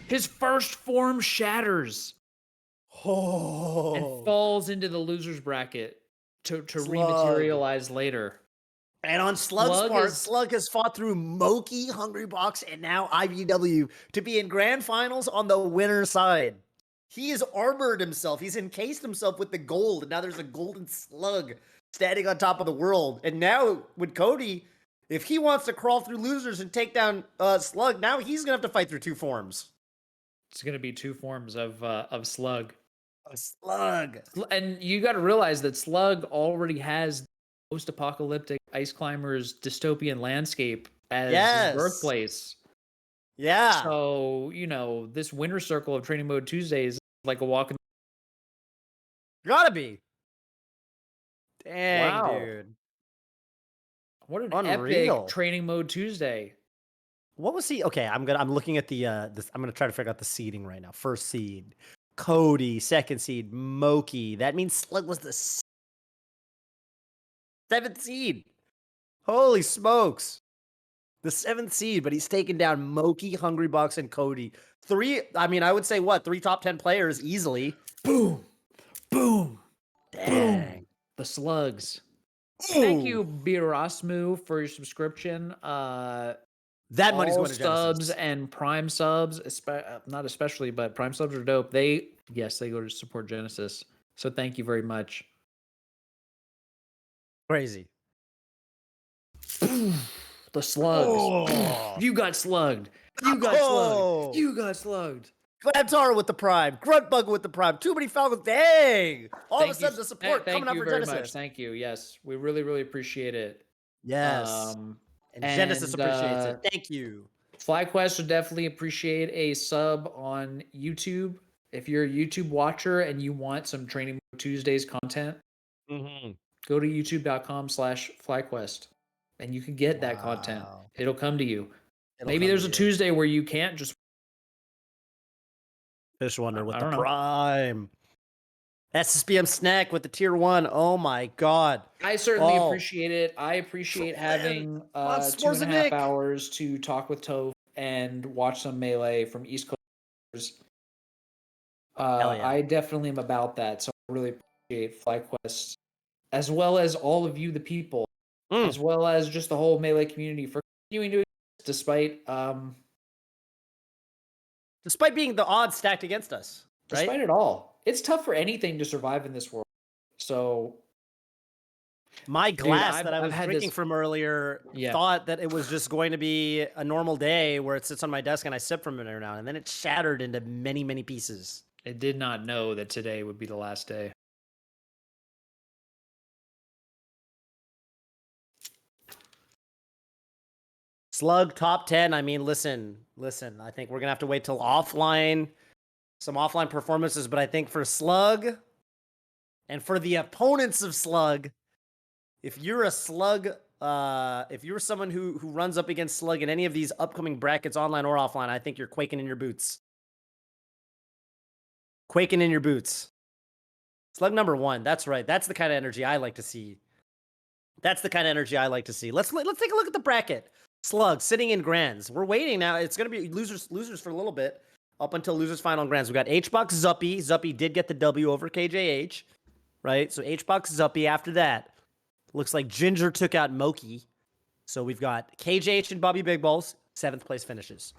His first form shatters. Oh. And falls into the loser's bracket to rematerialize later. And on Slug's part, Slug has fought through Moki, Hungrybox, and now IBDW to be in grand finals on the winner's side. He has armored himself. He's encased himself with the gold, and now there's a golden Slug standing on top of the world. And now with Cody, if he wants to crawl through losers and take down Slug, now he's gonna have to fight through 2 forms. It's gonna be 2 forms of Slug. A Slug. And you got to realize that Slug already has post-apocalyptic Ice Climbers dystopian landscape as his birthplace. Yeah. So, you know, this winter circle of Training Mode Tuesdays like a walk in. Gotta be. Dang, Wow. dude. What an epic Unreal. training mode Tuesday. What was he? Okay, I'm looking at the this, I'm gonna try to figure out the seeding right now. First seed, Cody. Second seed, Moki. That means Slug was the seventh seed. Holy smokes. The seventh seed, but he's taken down Moki, Hungrybox, and Cody. I mean, I would say what? 3 top 10 players easily. Boom. Boom. Boom. Dang. The slugs. Ooh. Thank you, Birasmu, for your subscription. That money's All going to Genesis. subs and Prime subs, not especially, but Prime subs are dope. They go to support Genesis. So thank you very much. Crazy. The slugs. Oh. You got slugged. You got slugged. You got slugged. Glabtara with the Prime. Gruntbug with the Prime. Too many Falcons. Dang. All of a sudden, the support coming up for Genesis. Much. Thank you. Yes, we really, really appreciate it. Yes. And Genesis appreciates it. Thank you. FlyQuest would definitely appreciate a sub on YouTube. If you're a YouTube watcher and you want some Training Tuesdays content, go to youtube.com/FlyQuest and you can get that content. It'll come to you. Maybe there's a Tuesday where you can't just Fish Wonder with the Prime. SSBM Snack with the tier 1. Oh my god. I certainly appreciate it. I appreciate having 2.5 hours to talk with Toph and watch some Melee from East Coast. I definitely am about that. So I really appreciate FlyQuest, as well as all of you, the people, as well as just the whole Melee community for continuing to exist despite being the odds stacked against us. Right? Despite it all. It's tough for anything to survive in this world. So my glass that I was drinking from earlier thought that it was just going to be a normal day where it sits on my desk and I sip from it every now and then it shattered into many, many pieces. It did not know that today would be the last day. Slug top 10. I mean, listen. I think we're going to have to wait till offline. Some offline performances, but I think for Slug and for the opponents of Slug, if you're a Slug, if you're someone who runs up against Slug in any of these upcoming brackets, online or offline, I think you're quaking in your boots. Quaking in your boots. Slug number 1. That's right. That's the kind of energy I like to see. Let's take a look at the bracket. Slug sitting in grands. We're waiting now. It's going to be losers for a little bit. Up until losers final and grands. We got HBox Zuppy. Zuppy did get the W over KJH. Right? So HBox Zuppy after that. Looks like Ginger took out Moki. So we've got KJH and Bobby Big Balls. 7th place finishes.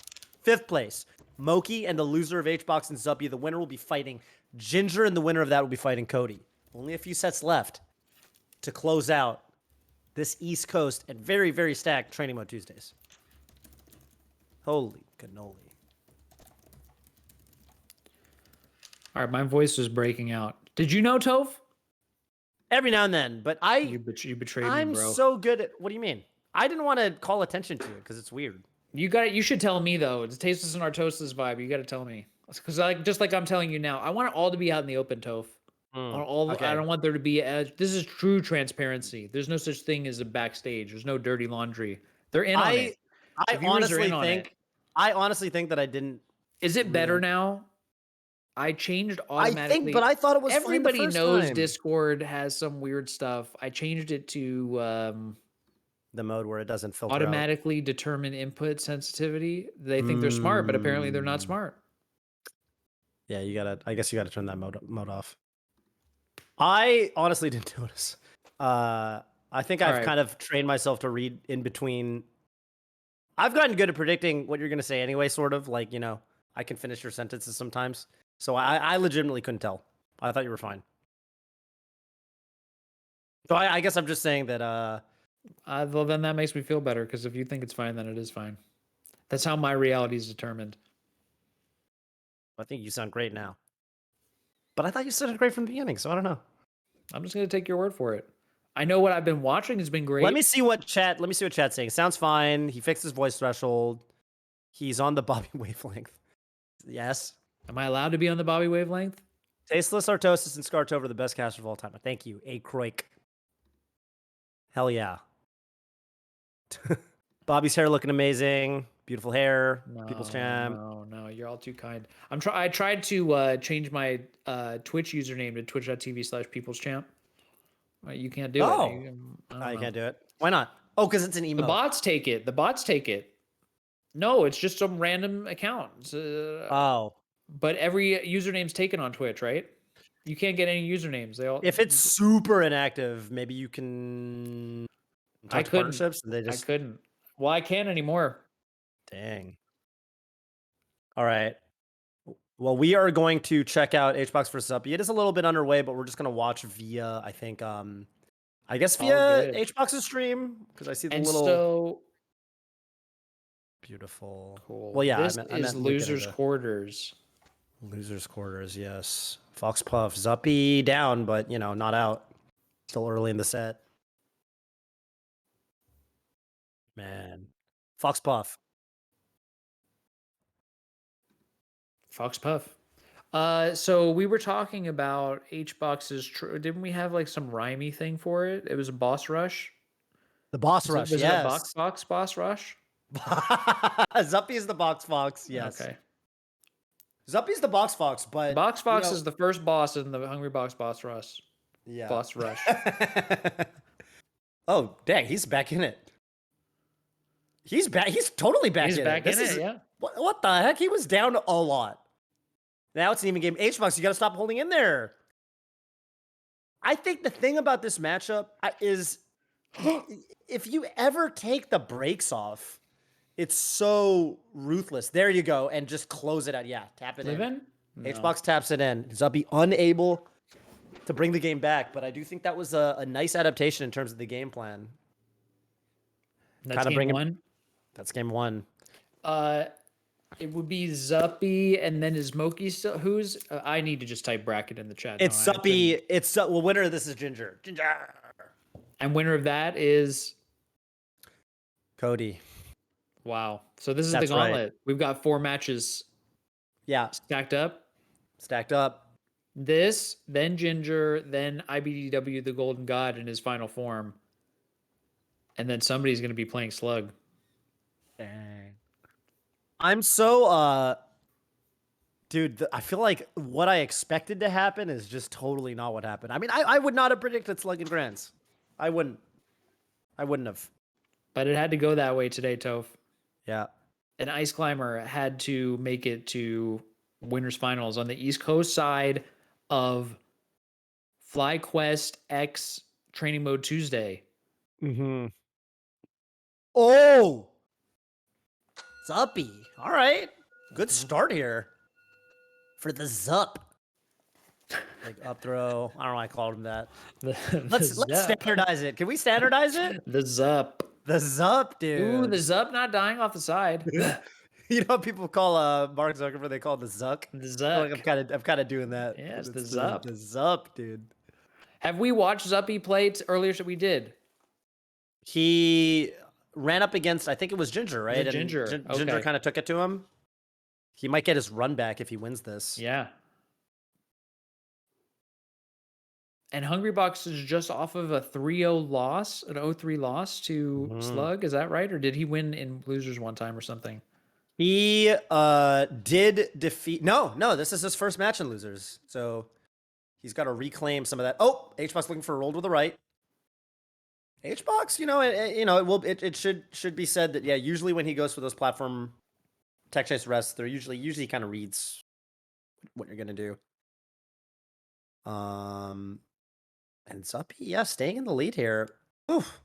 5th place. Moki and the loser of HBox and Zuppy. The winner will be fighting Ginger, and the winner of that will be fighting Cody. Only a few sets left to close out this East Coast and very, very stacked Training Mode Tuesdays. Holy cannoli. All right, my voice was breaking out. Did you know, Toph? Every now and then, but you betrayed me, bro. I'm so good at. What do you mean? I didn't want to call attention to it because it's weird. You should tell me though. It's Tasteless and Artosis vibe. You got to tell me because just like I'm telling you now, I want it all to be out in the open, Toph. I don't want there to be. This is true transparency. There's no such thing as a backstage. There's no dirty laundry. They're in on it. I honestly think that I didn't. Is it better now? I changed automatically. But I thought it was everybody fine the first knows time. Discord has some weird stuff. I changed it to the mode where it doesn't filter automatically determine input sensitivity. They think they're smart, but apparently they're not smart. Yeah, I guess you gotta turn that mode off. I honestly didn't notice. I think I've kind of trained myself to read in between. I've gotten good at predicting what you're gonna say anyway, sort of like, I can finish your sentences sometimes. So I legitimately couldn't tell. I thought you were fine. So I guess I'm just saying that. Well, then that makes me feel better because if you think it's fine, then it is fine. That's how my reality is determined. I think you sound great now. But I thought you sounded great from the beginning, so I don't know. I'm just gonna take your word for it. I know what I've been watching has been great. Let me see what chat's saying. Sounds fine. He fixed his voice threshold. He's on the Bobby wavelength. Yes. Am I allowed to be on the Bobby wavelength? Tasteless Artosis and Scartova are the best casters of all time. Thank you, A. Croik. Hell yeah. Bobby's hair looking amazing. Beautiful hair. People's champ. No, you're all too kind. I tried to change my Twitch username to twitch.tv/peopleschamp. You can't do it. Oh, I don't know. you can't do it. Why not? Oh, because it's an The emote. bots take it. The bots take it. No, it's just some random account. Oh. But every username's taken on Twitch, right? You can't get any usernames. They all. If it's super inactive, maybe you can I talk to couldn't. partnerships and they I just couldn't. Well, I can't anymore. dang. All right. Well, we are going to check out HBox versus Uppy. It is a little bit underway, but we're just gonna watch via, I think, I guess All via good. HBox's stream because I see the And little so beautiful. cool. Well, yeah, This I is meant link it losers' into quarters. losers quarters. Yes, Fox Puff Zuppy down, but you know, not out. Still early in the set. Man, Fox Puff. Fox Puff. So we were talking about HBox's. Didn't we have like some rhymey thing for it? It was a boss rush. The boss rush, Was it a yes. boss rush? Zuppy is the box fox, yes. Okay. Zuppy's the box fox, but Box Fox is the first boss in the Hungrybox boss rush. yeah. Boss rush. Oh, dang, he's back in it. He's back. He's totally back He's in back it. in it, yeah. What the heck? He was down a lot. Now it's an even game. HBox, you got to stop holding in there. I think the thing about this matchup is if you ever take the brakes off, it's so ruthless. There you go. And just close it out. Yeah, tap it in. No. HBox taps it in. Zuppy unable to bring the game back, but I do think that was a nice adaptation in terms of the game plan. That's game one. That's game one. It would be Zuppy, and then is Moki still? Who's? I need to just type bracket in the chat. It's Zuppy. Well, winner of this is Ginger. Ginger. And winner of that is Cody. Wow. So this is the gauntlet. Right. We've got 4 matches. Yeah. Stacked up. This, then Ginger, then IBDW, the Golden God in his final form. And then somebody's going to be playing Slug. Dang. I'm so, dude, I feel like what I expected to happen is just totally not what happened. I mean, I would not have predicted Slug and Grands. I wouldn't have. But it had to go that way today, Toph. Yeah. An Ice Climber had to make it to Winners Finals on the East Coast side of FlyQuest X Training Mode Tuesday. Mm-hmm. Oh! Zuppy. All right. Good start here for the Zup. Like up throw. I don't know why I called him that. Let's standardize it. Can we standardize it? The Zup. The Zup, dude. Ooh, the Zup not dying off the side. You know what people call Mark Zuckerberg? They call it the Zuck. The Zuck. Like I'm kind of doing that. Yeah, it's the Zup. The Zup, dude. Have we watched Zuppy play earlier? So we did. He ran up against, I think it was Ginger, right? And Ginger. Ginger kind of took it to him. He might get his run back if he wins this. Yeah. And Hungrybox is just off of a 3-0 loss, an 0-3 loss to Slug. Is that right? Or did he win in losers one time or something? He did defeat. No, this is his first match in losers. So he's got to reclaim some of that. Oh, HBox looking for a roll to the right. HBox, it should be said that, yeah, usually when he goes for those platform tech chase rests, they're usually kind of reads what you're going to do. And Zuppy, yeah, staying in the lead here. Oof.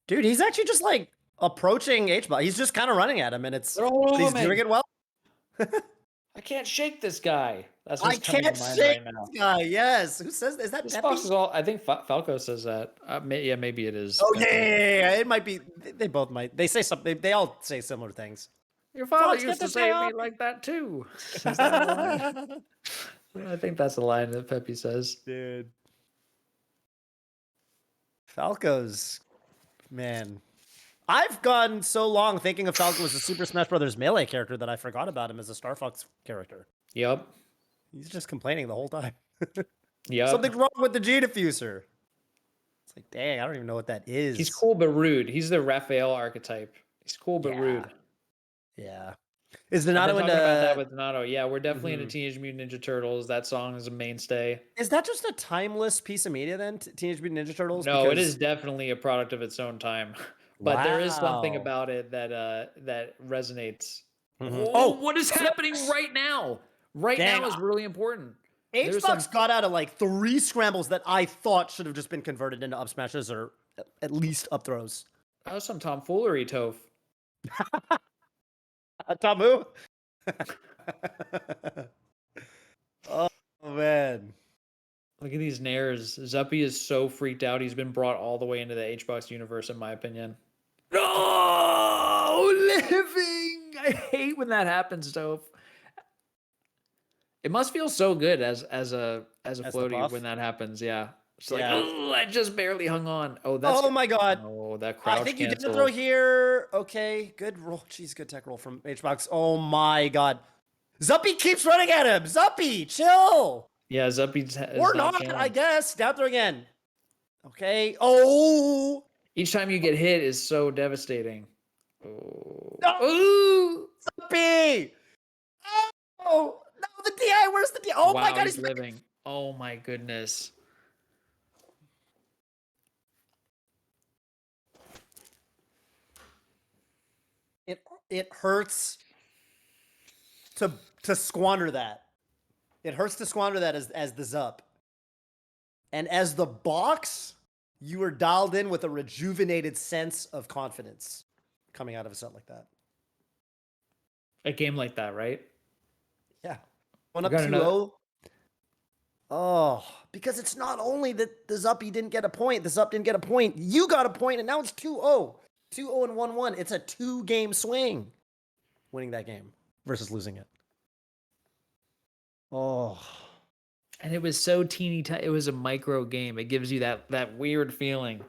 Dude, he's actually just like approaching HBox. He's just kind of running at him, and he's doing it well. I can't shake this guy. That's what's coming to mind right now. This guy, yes. Who says is that? This box is all. I think Falco says that. Yeah, maybe it is. Oh yeah. It might be. They both might. They say something. They all say similar things. Your father used to say me like that too. I think that's the line that Pepe says. Dude. Falco's, man. I've gone so long thinking of Falco as a Super Smash Brothers Melee character that I forgot about him as a Star Fox character. Yep. He's just complaining the whole time. Yep. Something's wrong with the G diffuser. It's like, dang, I don't even know what that is. He's cool but rude. He's the Raphael archetype. He's cool but rude. Yeah. Is I've been Donato talking about that into? with Donato. Yeah, we're definitely into Mhm. Teenage Mutant Ninja Turtles. That song is a mainstay. Is that just a timeless piece of media then? Teenage Mutant Ninja Turtles? No, it Because is definitely a product of its own time. But there is something wow. about it that that resonates. Oh, Oh, what is happening Smokes! right now? Right Dang, now is really important. There's H-Box some got out of like 3 scrambles that I thought should have just been converted into up smashes or at least up throws. that was some tomfoolery, Toph. Tamu? Oh man. Look at these nairs. Zuppy is so freaked out. He's been brought all the way into the H-Box universe, in my opinion. No, living. I hate when that happens, Toph. It must feel so good as a As the floaty when buff? that happens. Yeah, it's like, Yeah. oh, I just barely hung on. Oh, that's Oh my god. oh, that I crouch think you did a throw cancel. here. Okay, good roll. Jeez, good tech roll from H-Box. Oh my god. Zuppy keeps running at him. Zuppy, chill. Yeah, Zuppy Or is not not, I chilling. guess. Down throw again. Okay. Oh. Each time you get hit is so devastating. Oh, No, ooh. Zuppy. Oh. No, the DI. Where's the DI? Oh my Wow, god, he's he's living. Oh my goodness. it it hurts to squander that. It hurts to squander that as the Zup. And as the box, you are dialed in with a rejuvenated sense of confidence coming out of a set like that. A game like that, right? Yeah. One We up got another. 2-0. Oh, because it's not only that the Zuppy didn't get a point, the Zup didn't get a point. You got a point, and now it's 2-0. 2-0 and 1-1. It's a 2-game swing winning that game versus losing it. Oh. And it was so teeny tiny. It was a micro game. It gives you that weird feeling.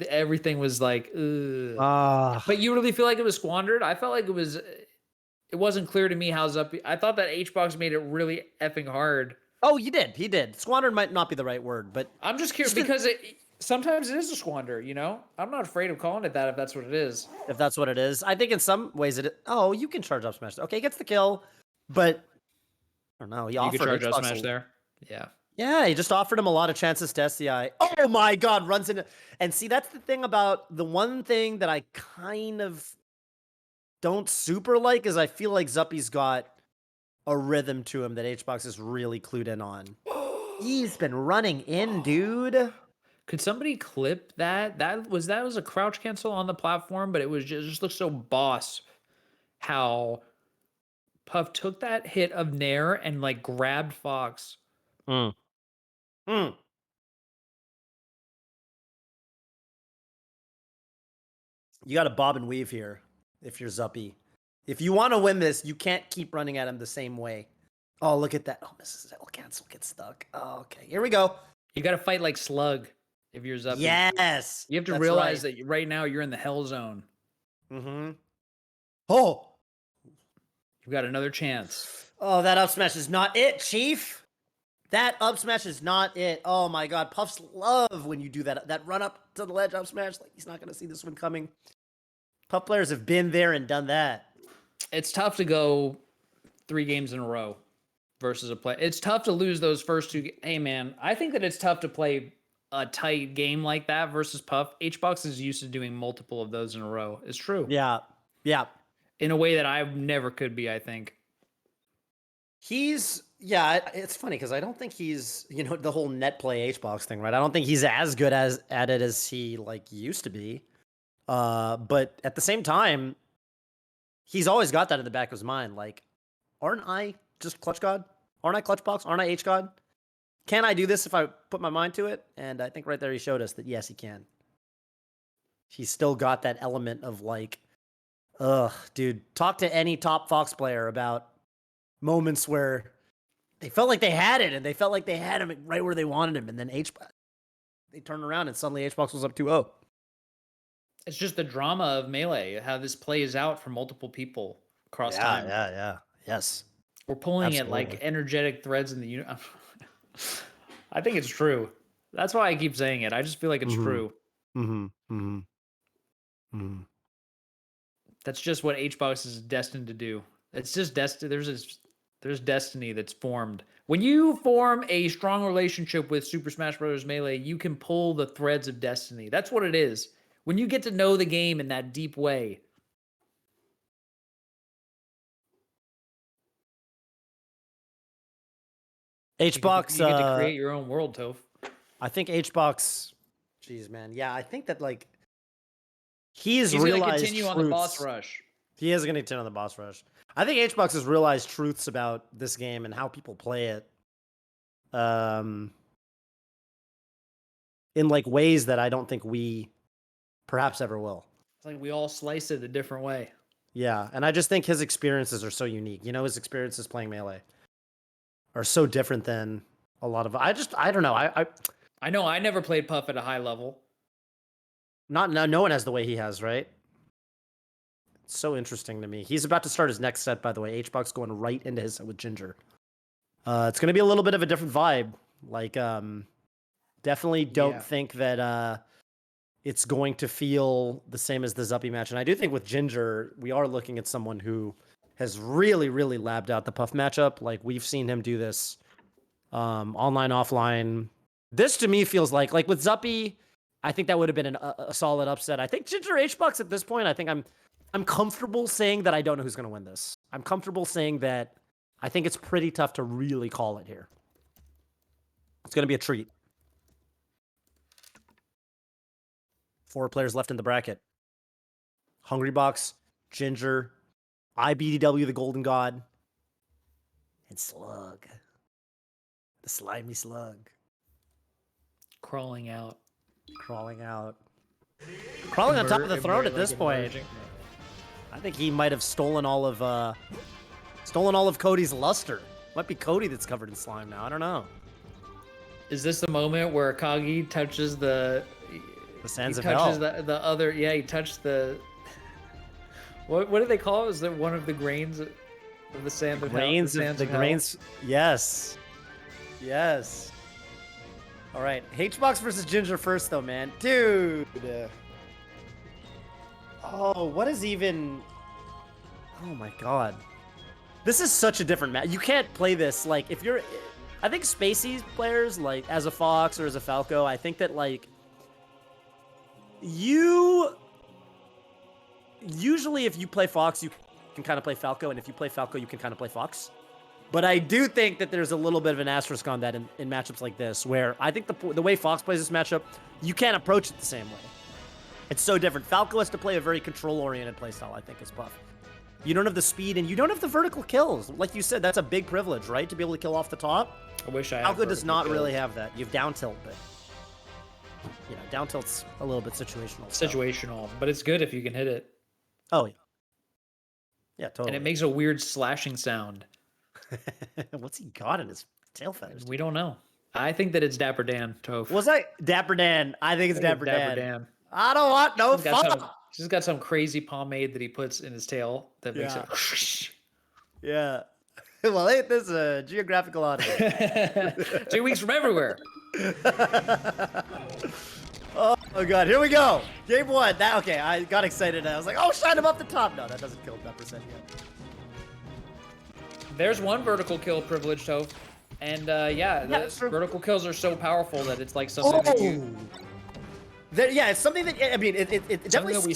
Everything was like, ugh. Ah. But you really feel like it was squandered? I felt like it was. It wasn't clear to me how Zuppy. I thought that H-Box made it really effing hard. Oh, he did. He did. Squandered might not be the right word, but I'm just curious because sometimes it is a squander. You know, I'm not afraid of calling it that if that's what it is. if that's what it is, I think in some ways it. Oh, you can charge up smash. Okay, gets the kill, but I don't know. He You could offered charge up Xbox smash there. Yeah. Yeah, he just offered him a lot of chances to SCI. Oh my god, runs into. And see, that's the thing about the one thing that I kind of don't super like is I feel like Zuppy's got a rhythm to him that HBox is really clued in on. He's been running in, dude. Could somebody clip that? That was a crouch cancel on the platform, but it was just looks so boss how Puff took that hit of Nair and like grabbed Fox. Mm. Mm. You got to bob and weave here if you're Zuppy. If you want to win this, you can't keep running at him the same way. Oh, look at that. Oh, Mrs. L cancel gets stuck. Oh, okay, here we go. You got to fight like Slug if you're Zuppy. Yes. You have to that's realize right. that right now you're in the hell zone. Mm-hmm. Oh. You've got another chance. Oh, that up smash is not it, Chief. That up smash is not it. Oh my god. Puffs love when you do that. That run up to the ledge up smash. Like he's not gonna see this one coming. Puff players have been there and done that. It's tough to go 3 games in a row versus a play. It's tough to lose those first 2. Hey man, I think that it's tough to play a tight game like that versus Puff. HBox is used to doing multiple of those in a row. It's true. Yeah. Yeah. In a way that I never could be, I think. It's funny because I don't think he's, the whole net play HBox thing, right? I don't think he's as good at it as he like used to be. But at the same time, he's always got that in the back of his mind. Like, aren't I just Clutch God? Aren't I Clutch Box? Aren't I H God? Can I do this if I put my mind to it? And I think right there he showed us that yes, he can. He's still got that element of like, ugh, dude, talk to any top Fox player about moments where they felt like they had it and they felt like they had him right where they wanted him. And then they turned around and suddenly HBox was up 2-0. It's just the drama of Melee, how this plays out for multiple people across time. Yeah. Yes. We're pulling at like energetic threads in the universe. I think it's true. That's why I keep saying it. I just feel like it's true. That's just what HBox is destined to do. It's just destiny. There's destiny that's formed. When you form a strong relationship with Super Smash Bros. Melee, you can pull the threads of destiny. That's what it is. When you get to know the game in that deep way. HBox, you get to create your own world, Toph. I think HBox, geez, man. Yeah, I think that like he's going to realized continue on the boss rush. He is going to continue on the boss rush. I think HBox has realized truths about this game and how people play it. In like ways that I don't think we perhaps ever will. It's like we all slice it a different way. Yeah, and I just think his experiences are so unique. You know, his experiences playing Melee are so different than a lot of. I don't know. I know. I never played Puff at a high level. No one has the way he has, right? It's so interesting to me. He's about to start his next set, by the way. HBox going right into his set with Ginger. It's going to be a little bit of a different vibe. Like, definitely don't think that it's going to feel the same as the Zuppy match. And I do think with Ginger, we are looking at someone who has really, really labbed out the Puff matchup. Like, we've seen him do this online, offline. This, to me, feels like with Zuppy, I think that would have been a solid upset. I think Ginger HBox at this point, I think I'm comfortable saying that I don't know who's going to win this. I'm comfortable saying that I think it's pretty tough to really call it here. It's going to be a treat. 4 players left in the bracket. Hungrybox, Ginger, IBDW, the Golden God, and Slug. The slimy Slug. Crawling out. Crawling on top of the throne at this point. I think he might have stolen all of Cody's luster. Might be Cody that's covered in slime now. I don't know. Is this the moment where Kagi touches the sands of hell? The other, yeah, he touched the. What do they call it? Is that one of the grains of the sand of hell? The grains. Yes. Yes. All right, HBox versus Ginger first, though, man. Dude. Oh, what is even... Oh, my God. This is such a different match. You can't play this, like, if you're... I think Spacey players, like, as a Fox or as a Falco, I think that, like... Usually, if you play Fox, you can kind of play Falco, and if you play Falco, you can kind of play Fox. But I do think that there's a little bit of an asterisk on that in matchups like this, where I think the way Fox plays this matchup, you can't approach it the same way. It's so different. Falco has to play a very control-oriented playstyle, I think, as Puff. You don't have the speed, and you don't have the vertical kills. Like you said, that's a big privilege, right? To be able to kill off the top. I wish I had Falco does not really have that. You have down tilt, but... You know, down tilt's a little bit situational. Situational, but it's good if you can hit it. Oh, yeah. Yeah, totally. And it makes a weird slashing sound. What's he got in his tail feathers? We don't know. I think that it's Dapper Dan, Toph. Was that Dapper Dan? I think it's Dapper Dan. I don't want no fun. He's got some crazy pomade that he puts in his tail that makes it. Yeah. Well, ain't this a geographical audience? 2 weeks from everywhere. Oh God, here we go. Game 1. Okay, I got excited. I was like, oh, shine him up the top. No, that doesn't kill that percent yet. There's one vertical kill privilege, Toph. And vertical kills are so powerful that it's like something that you... Yeah, it's something that, I mean, it definitely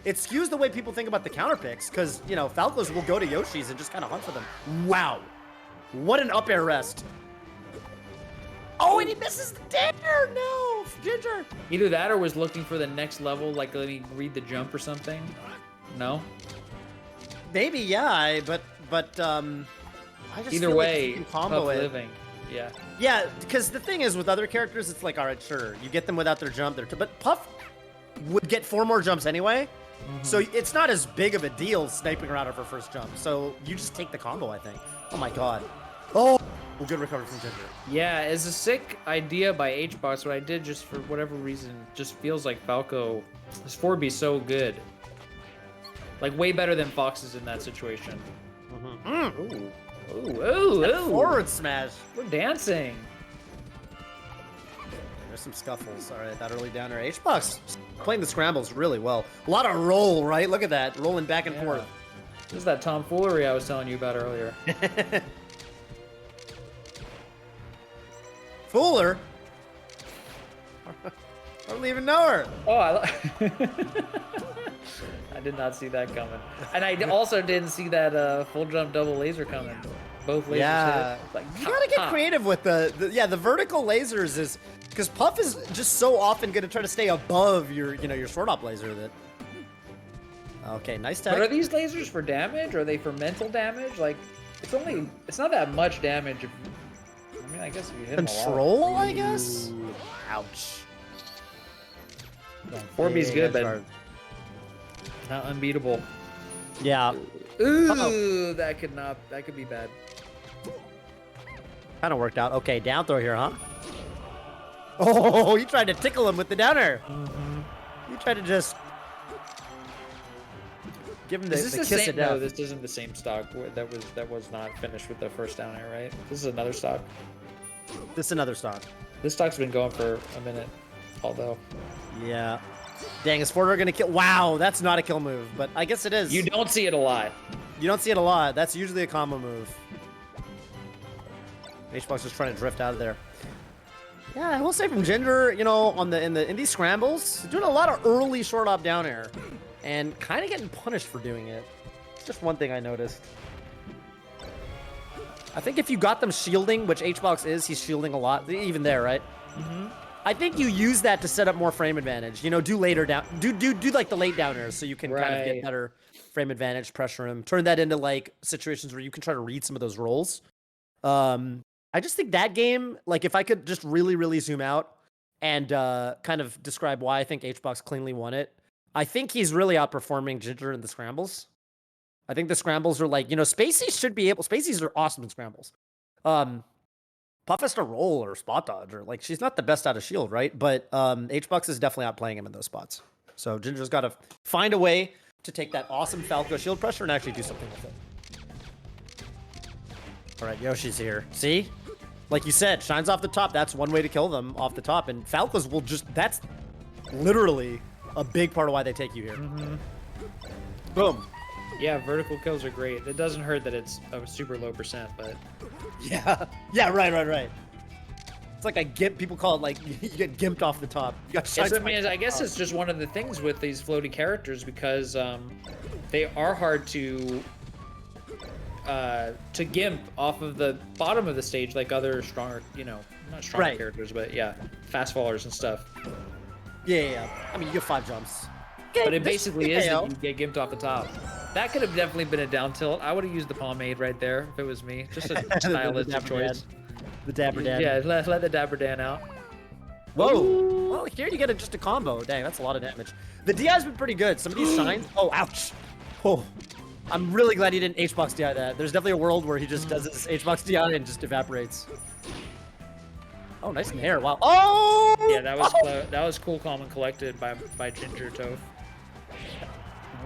skews the way people think about the counter picks, because, you know, Falcos will go to Yoshi's and just kind of hunt for them. Wow. What an up air rest. Oh, and he misses the dare. No, Ginger. Either that or was looking for the next level, like let me read the jump or something. No? Maybe, yeah, but I just either way, like combo living. Yeah. Yeah, because the thing is with other characters, it's like, all right, sure, you get them without their jump, but Puff would get 4 more jumps anyway, so it's not as big of a deal sniping her out of her first jump. So you just take the combo, I think. Oh my God. Oh, good recovery from Ginger. Yeah, it's a sick idea by HBox. What I did, just for whatever reason, just feels like Falco. His forward be so good, like way better than Fox's in that situation. Ooh. Ooh, ooh, That ooh. forward smash. We're dancing. There's some scuffles. All right, that early down air. HBox playing the scrambles really well. A lot of roll, right? Look at that. Rolling back and forth. This is that tomfoolery I was telling you about earlier. Fooler? I don't even know her. Oh, I did not see that coming. And I also didn't see that full jump double laser coming. Both lasers hit. Like, you gotta get creative with the vertical lasers is because Puff is just so often gonna try to stay above your short op laser that. Okay, nice tag. But are these lasers for damage? Or are they for mental damage? Like, it's not that much damage. I mean, I guess if you hit control, I guess. Ooh, ouch. 4B's good, but not unbeatable. Yeah. Ooh, that could be bad. Kind of worked out. Okay, down throw here, huh? Oh, you tried to tickle him with the downer. You tried to just give him the kiss of death. No, this isn't the same stock that was not finished with the first down air, right? This is another stock. This is another stock. This stock's been going for a minute, although. Yeah. Dang, is Forder gonna kill? Wow, that's not a kill move, but I guess it is. You don't see it a lot. You don't see it a lot. That's usually a combo move. HBox is trying to drift out of there. Yeah, I will say from Ginger, you know, in these scrambles, doing a lot of early short op down air, and kind of getting punished for doing it. It's just one thing I noticed. I think if you got them shielding, which HBox is, he's shielding a lot, even there, right? I think you use that to set up more frame advantage. You know, do later down, do like the late downers, so you can kind of get better frame advantage, pressure him, turn that into like situations where you can try to read some of those rolls. I just think that game, like if I could just really zoom out and kind of describe why I think HBox cleanly won it, I think he's really outperforming Ginger in the scrambles. I think the scrambles are like, you know, Spaceys are awesome in scrambles. Puff has to roll or spot dodge, or like she's not the best out of shield, right? But HBox is definitely outplaying him in those spots. So Ginger's got to find a way to take that awesome Falco shield pressure and actually do something with it. All right, Yoshi's here. See? Like you said, shines off the top. That's one way to kill them off the top. And Falcos will that's literally a big part of why they take you here. Boom. Yeah, vertical kills are great. It doesn't hurt that it's a super low percent, but... Yeah, right. It's like a gimp. People call it like you get gimped off the top. You got I guess it's just one of the things with these floaty characters because they are hard to gimp off of the bottom of the stage like other stronger, you know, not stronger characters, but yeah, fast fallers and stuff. Yeah. I mean, you get 5 jumps. But it basically is that you get gimped off the top. That could have definitely been a down tilt. I would have used the pomade right there if it was me. Just a stylistic choice. The Dapper Dan. Yeah, let the Dapper Dan out. Whoa. Ooh. Well, here you get just a combo. Dang, that's a lot of damage. The DI's been pretty good. Some of these shines. Oh, ouch. Oh. I'm really glad he didn't HBox DI that. There's definitely a world where he just does his HBox DI and just evaporates. Oh, nice in air. Wow. Oh! Yeah, that was cool, calm, and collected by Ginger Toph.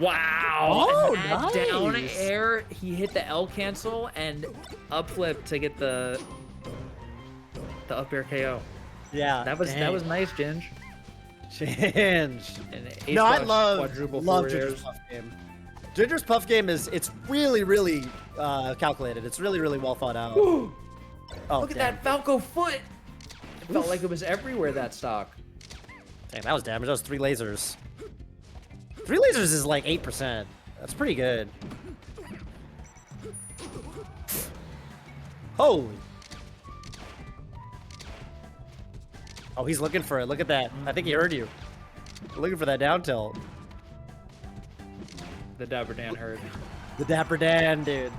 Wow! Oh, nice. Down air, he hit the L cancel and up flip to get the up air KO. Yeah, that was nice, Ginge. No, I love Ginger's Puff game. Ginger's Puff game it's really calculated. It's really well thought out. Oh, look at that Falco foot! It felt like it was everywhere, that stock. Dang, that was damage. That was 3 lasers. 3 lasers is like 8%. That's pretty good. Holy. Oh, he's looking for it. Look at that. I think he heard you. Looking for that down tilt. The Dapper Dan heard. The Dapper Dan, dude.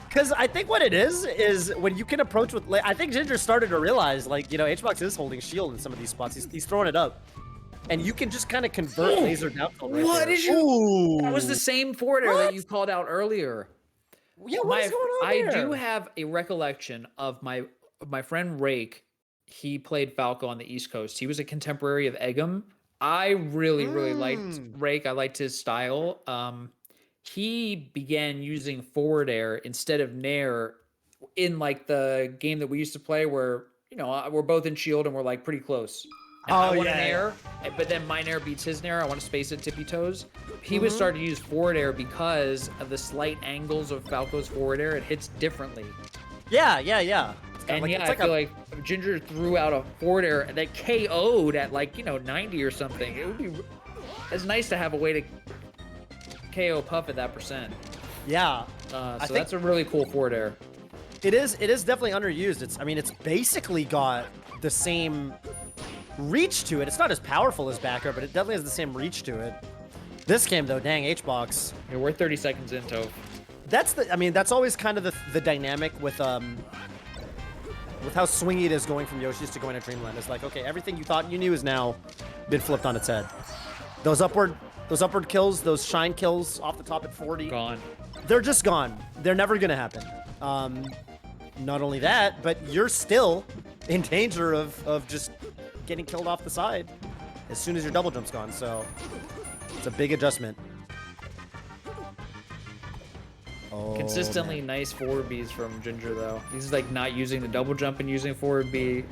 Because I think what it is when you can approach with... I think Ginger started to realize, like, you know, HBox is holding shield in some of these spots. He's throwing it up. And you can just kind of convert laser down tilt right What there. is you? Ooh. That was the same forward air that you called out earlier. Yeah, what's going on there? I do have a recollection of my friend Rake. He played Falco on the East Coast. He was a contemporary of Eggum. I really liked Rake. I liked his style. he began using forward air instead of nair in like the game that we used to play where, you know, we're both in shield and we're like pretty close. And I Oh, want an yeah, air, but then my nair beats his nair. I want to space it tippy toes. He would Mhm. start to use forward air because of the slight angles of Falco's forward air. It hits differently. Yeah, yeah, yeah. It's got And like, yeah, it's I like feel like if Ginger threw out a forward air that KO'd at like, you know, 90 or something. It would be, it's nice to have a way to KO Puff at that percent. yeah. So think- that's a really cool forward air. It is definitely underused. I mean, it's basically got the same reach to it. It's not as powerful as back air, but it definitely has the same reach to it. This game though, dang, HBox. Yeah, we're 30 seconds in, Toph. I mean, that's always kind of the dynamic with how swingy it is going from Yoshi's to going to Dreamland. It's like, okay, everything you thought you knew is now been flipped on its head. Those upward kills, those shine kills off the top at 40. Gone. They're just gone. They're never gonna happen. Not only that, but you're still in danger of just getting killed off the side as soon as your double jump's gone. So it's a big adjustment. Oh, Consistently man. nice forward Bs from Ginger though. He's like not using the double jump and using forward B.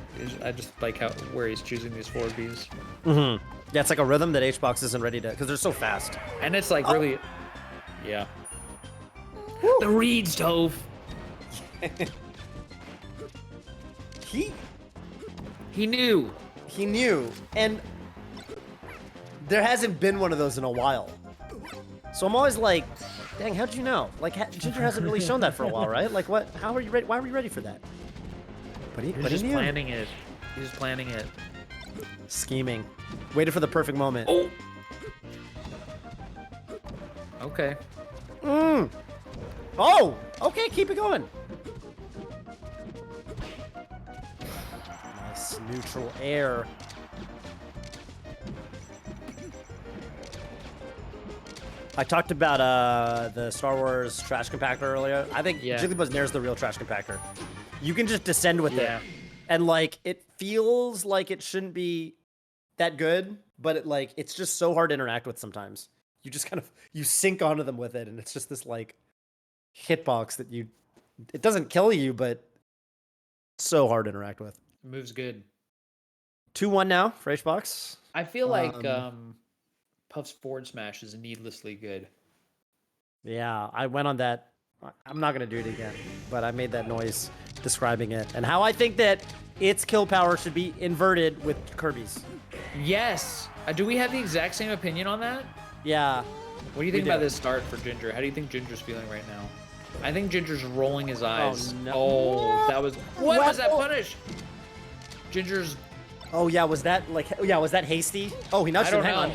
I just like where he's choosing these forward Bs. Mm-hmm. Yeah, it's like a rhythm that HBox isn't ready to, because they're so fast. And it's like really, yeah. Woo. The reads, Toph. He knew. He knew, and there hasn't been one of those in a while. So I'm always like, dang, how'd you know? Like, Ginger hasn't really shown that for a while, right? Like, what? How are you ready? Why were you ready for that? But He's just planning it. He's just planning it. Scheming. Waited for the perfect moment. Oh. Okay. Oh, okay, keep it going. Nice neutral air. I talked about the Star Wars trash compactor earlier. I think Jigglypuff's Nair is the real trash compactor. You can just descend with it, and like it feels like it shouldn't be that good, but it's just so hard to interact with sometimes. You just kind of sink onto them with it, and it's just this like hitbox that it doesn't kill you, but so hard to interact with. Moves good. 2-1 now for HBox. I feel like Puff's forward smash is needlessly good. Yeah, I went on that. I'm not going to do it again, but I made that noise describing it and how I think that its kill power should be inverted with Kirby's. Yes. Do we have the exact same opinion on that? Yeah. What do you think about this start for Ginger? How do you think Ginger's feeling right now? I think Ginger's rolling his eyes. Oh, no. Oh, that was... What was that punish? Ginger's... Oh, yeah, was that was that hasty? Oh, he nudged him. Hang on.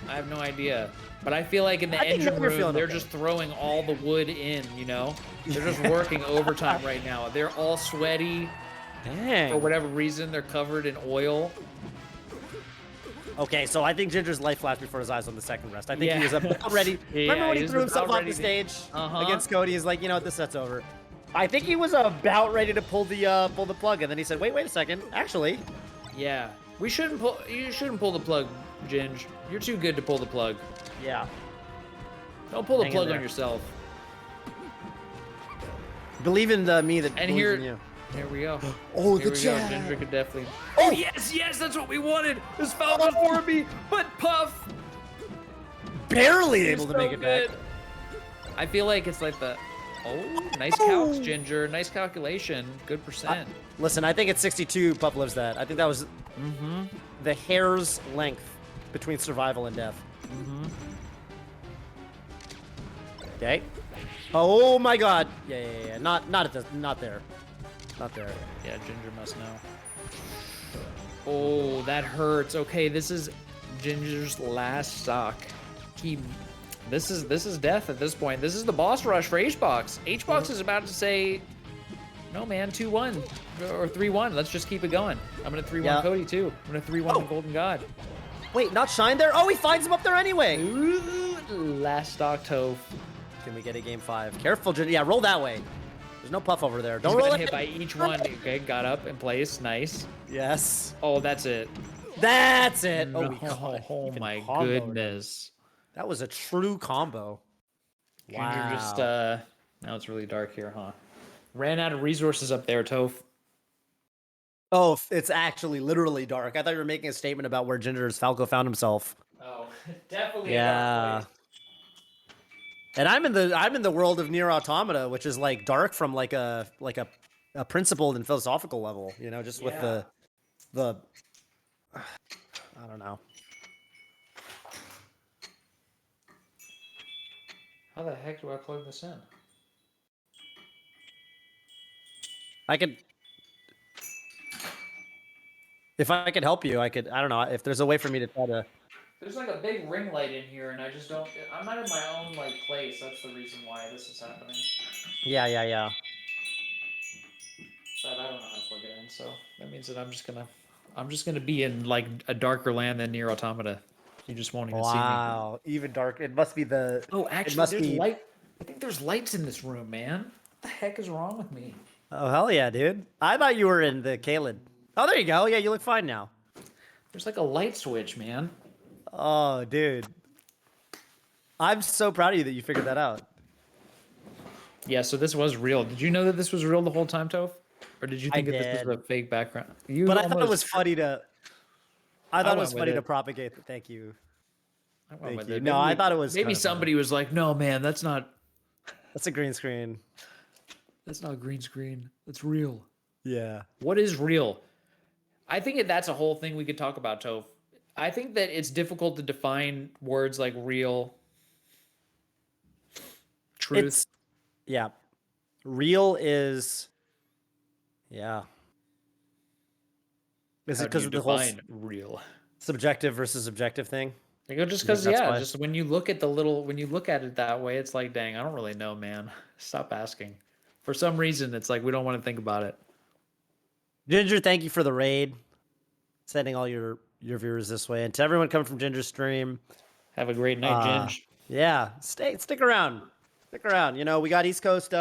I have no idea. But I feel like in the engine room, they're just throwing all the wood in, you know? They're just working overtime right now. They're all sweaty. Dang. For whatever reason, they're covered in oil. Okay, so I think Ginger's life flashed before his eyes on the second rest. I think he was about ready. Remember when he threw himself off the stage against Cody? He's like, you know what, this set's over. I think he was about ready to pull the plug, and then he said, wait a second. Actually. Yeah. You shouldn't pull the plug, Ginge. You're too good to pull the plug. Yeah. Don't pull the plug on yourself. Believe in me that believes in you. Here we go. Oh, the jab. Ginger could definitely. Oh yes, that's what we wanted. This Falcon for me, but Puff barely able to make it back. I feel like it's like the. Oh, nice calcs, Ginger. Nice calculation. Good percent. Listen, I think at 62, Puff lives that. I think that was the hair's length between survival and death. Okay. Oh my God. Yeah. Not there. Not there. Yeah, Ginger must know. Oh, that hurts. Okay, this is Ginger's last stock. This is death at this point. This is the boss rush for HBox. HBox is about to say, no man, 2-1 or 3-1. Let's just keep it going. I'm gonna 3-1 Cody too. I'm gonna 3-1 Golden God. Wait, not Shine there? Oh, he finds him up there anyway. Ooh, last stock Toph. Can we get a game 5? Careful, Ginger. Yeah, roll that way. There's no Puff over there. Don't roll it. Hit by each one. Okay, got up in place. Nice. Yes. Oh, that's it. That's it. No. Oh my goodness. That was a true combo. Ginger just Wow. now it's really dark here, huh? Ran out of resources up there, Toph. Oh, it's actually literally dark. I thought you were making a statement about where Ginger's Falco found himself. Oh, definitely a dark Yeah. place. And I'm in the world of Near Automata, which is like dark from like a principled and philosophical level, just with Yeah. the I don't know. How the heck do I plug this in? I could If I could help you, I don't know, if there's a way for me to try to. There's like a big ring light in here, and I just don't. I'm not in my own like place. That's the reason why this is happening. Yeah, yeah, yeah. But I don't know how to plug it in, so that means that I'm just gonna be in like a darker land than Near Automata. You just won't even see me. Wow, even dark. It Oh, it actually, must there's be. light. I think there's lights in this room, man. What the heck is wrong with me? Oh, hell yeah, dude. I thought you were in the Kaled. Oh, there you go. Yeah, you look fine now. There's like a light switch, man. Oh, dude. I'm so proud of you that you figured that out. Yeah, so this was real. Did you know that this was real the whole time, Toph? Or did you I think that this was did. a fake background? You But almost. I I thought it went was with funny to it. propagate the thank you. I went Thank with you. it. No, I thought it was Maybe kind of funny. somebody was like, "No, man, that's not That's a green screen. green screen. That's real." Yeah. What is real? I think that's a whole thing we could talk about, Toph. I think that it's difficult to define words like real, truth. It's yeah. Real is yeah. Is it How do because you of the whole define real? subjective versus objective thing? Like, just You think because, that's yeah, why? just when you look at it that way, it's like, dang, I don't really know, man. Stop asking. For some reason, it's like we don't want to think about it. Ginger, thank you for the raid. Sending all your viewers this way. And to everyone coming from Ginger's stream, Have a great night, Ginge. yeah, stick around. Stick around. We got East Coast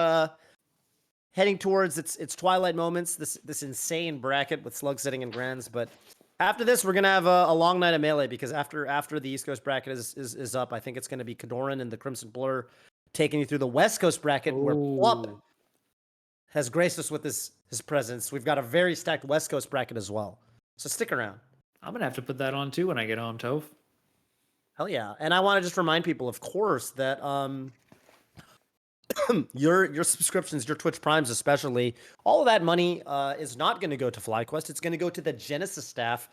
heading towards its twilight moments, this insane bracket with Slug sitting in Grands. But after this, we're gonna have a long night of Melee, because after the East Coast bracket is up, I think it's gonna be Kadoran and the Crimson Blur taking you through the West Coast bracket, where Plup Oh, has graced us with his presence. We've got a very stacked West Coast bracket as well. So stick around. I'm gonna have to put that on too when I get home, Toph. Hell yeah. And I want to just remind people, of course, that your subscriptions, your Twitch Primes especially, all of that money is not going to go to FlyQuest. It's going to go to the Genesis staff,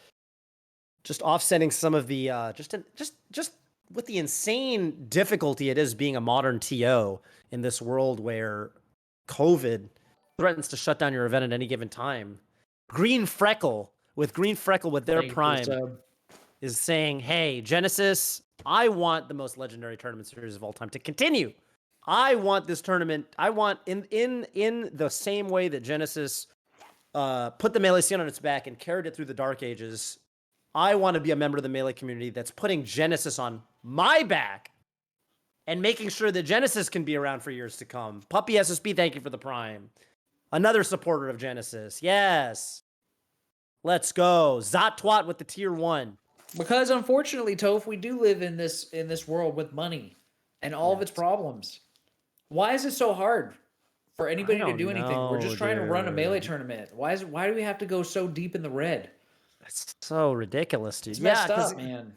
just offsetting some of the just with the insane difficulty it is being a modern TO in this world where COVID threatens to shut down your event at any given time. Green Freckle with their Thank you for the Prime sub. is saying, "Hey, Genesis, I want the most legendary tournament series of all time to continue. I want this tournament. I want in the same way that Genesis put the Melee scene on its back and carried it through the Dark Ages. I want to be a member of the Melee community that's putting Genesis on my back and making sure that Genesis can be around for years to come." Puppy SSB, thank you for the Prime. Another supporter of Genesis. Yes. Let's go. Zotwat with the tier 1. Because unfortunately, Toph, we do live in this world with money and all of its problems. Why is it so hard for anybody to do anything? We're just trying to run a Melee tournament. Why do we have to go so deep in the red? That's so ridiculous, dude. It's Yeah, messed because up, man.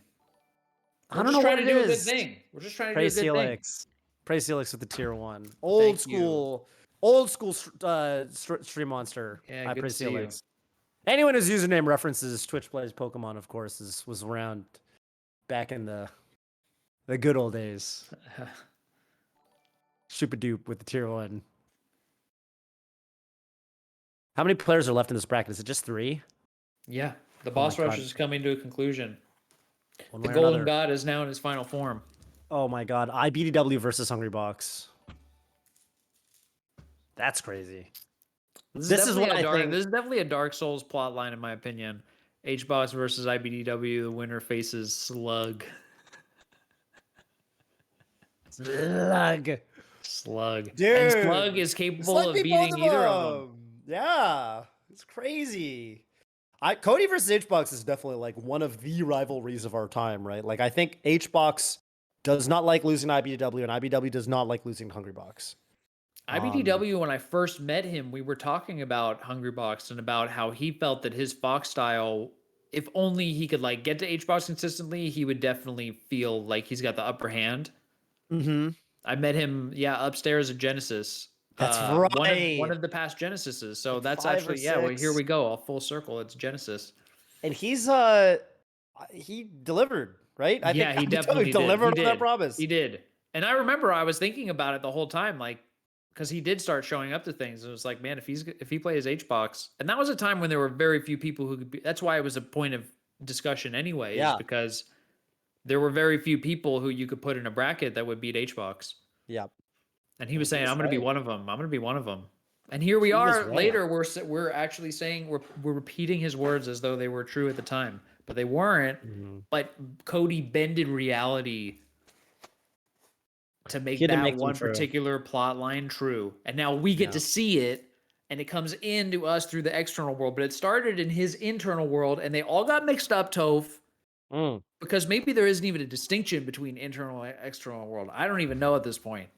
I We're don't just know trying what to it do a good is. thing. We're just trying to Praise do a good thing. Helix. Praise Helix with the tier 1. Thank you. Old school stream monster. Yeah, I good to praise see you. Helix. Anyone whose username references Twitch plays Pokemon, of course, was around back in the good old days. Super dupe with the tier 1. How many players are left in this bracket? Is it just 3? Yeah, the Oh boss my rush God. is coming to a conclusion. One The way or Golden another. God is now in his final form. Oh my God. IBDW versus Hungrybox. That's crazy. This is what I think. This is definitely a Dark Souls plot line, in my opinion. HBox versus IBDW. The winner faces Slug. Slug. Slug. Dude. And Slug is capable Slug of beat both beating either of them. Yeah. It's crazy. Cody versus HBox is definitely like one of the rivalries of our time, right? Like, I think HBox does not like losing to IBDW, and IBDW does not like losing to Hungrybox. IBDW, when I first met him, we were talking about Hungrybox and about how he felt that his Fox style, if only he could like get to HBox consistently, he would definitely feel like he's got the upper hand. Mm-hmm. I met him, upstairs at Genesis. That's right. One of the past Genesises. So Like that's 5 or actually, well, here 6. we go, all full circle. It's Genesis. And he delivered, right? I Yeah, think he definitely delivered did. on that promise. He did. And I remember I was thinking about it the whole time, like, because he did start showing up to things. It was like, man, if he plays HBox, and that was a time when there were very few people who could be. That's why it was a point of discussion anyway, is because there were very few people who you could put in a bracket that would beat HBox. Yep. And he was saying, I'm going to be one of them. I'm going to be one of them. And here we are later. We're actually saying we're repeating his words as though they were true at the time, but they weren't. Mm-hmm. But Cody bended reality to make that one particular plot line true. And now we get to see it, and it comes into us through the external world. But it started in his internal world, and they all got mixed up, Toph. Because maybe there isn't even a distinction between internal and external world. I don't even know at this point.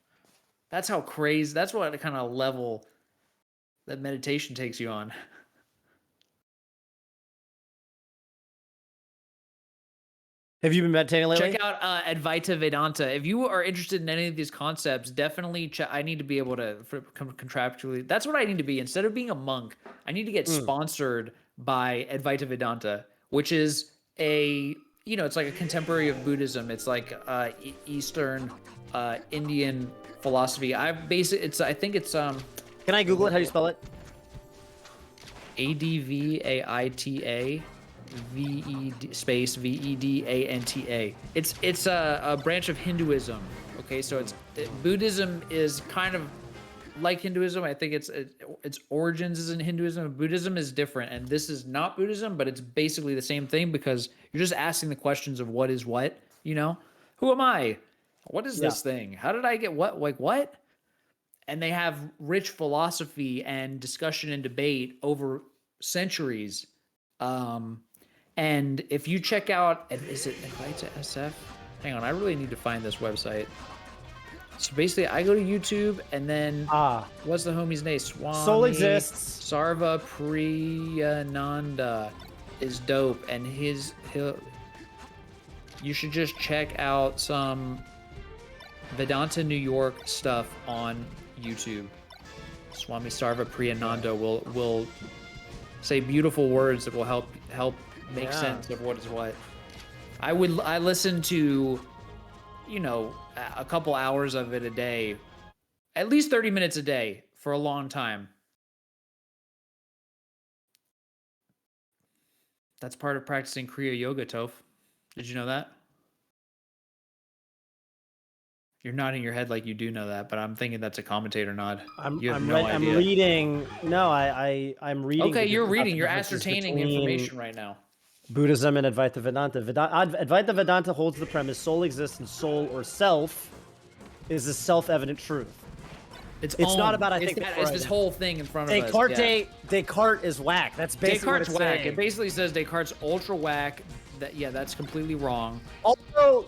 That's how crazy, that's what kind of level that meditation takes you on. Have you been meditating lately? Check out Advaita Vedanta. If you are interested in any of these concepts, definitely I need to be able to contractually. That's what I need to be. Instead of being a monk, I need to get sponsored by Advaita Vedanta, which is it's like a contemporary of Buddhism. It's like Eastern Indian philosophy. I think it's Can I Google it? How do you spell it? ADVAITA. VED_VEDANTA. It's a branch of Hinduism. Okay, so Buddhism is kind of like Hinduism. I think its origins is in Hinduism. Buddhism is different, and this is not Buddhism, but it's basically the same thing because you're just asking the questions of what is what. Who am I? What is this thing? How did I get what? Like what? And they have rich philosophy and discussion and debate over centuries. And if you check out, is it Advaita SF? Hang on, I really need to find this website. So basically, I go to YouTube, and then what's the homie's name? Swami Soul Exists. Sarva Priyananda is dope, and you should just check out some Vedanta New York stuff on YouTube. Swami Sarva Priyananda will say beautiful words that will help make sense of what is what. I listen to, a couple hours of it a day, at least 30 minutes a day for a long time. That's part of practicing Kriya Yoga, Toph. Did you know that? You're nodding your head like you do know that, but I'm thinking that's a commentator nod. I'm reading. No, I'm reading. Okay, you're reading. You're ascertaining information right now. Buddhism and Advaita Vedanta. Advaita Vedanta holds the premise soul exists and soul or self is a self-evident truth. It's not about, I think, it's this whole thing in front of us. Descartes is whack. That's basically Descartes what it's whack. saying. It basically says Descartes ultra whack. That's completely wrong. Also,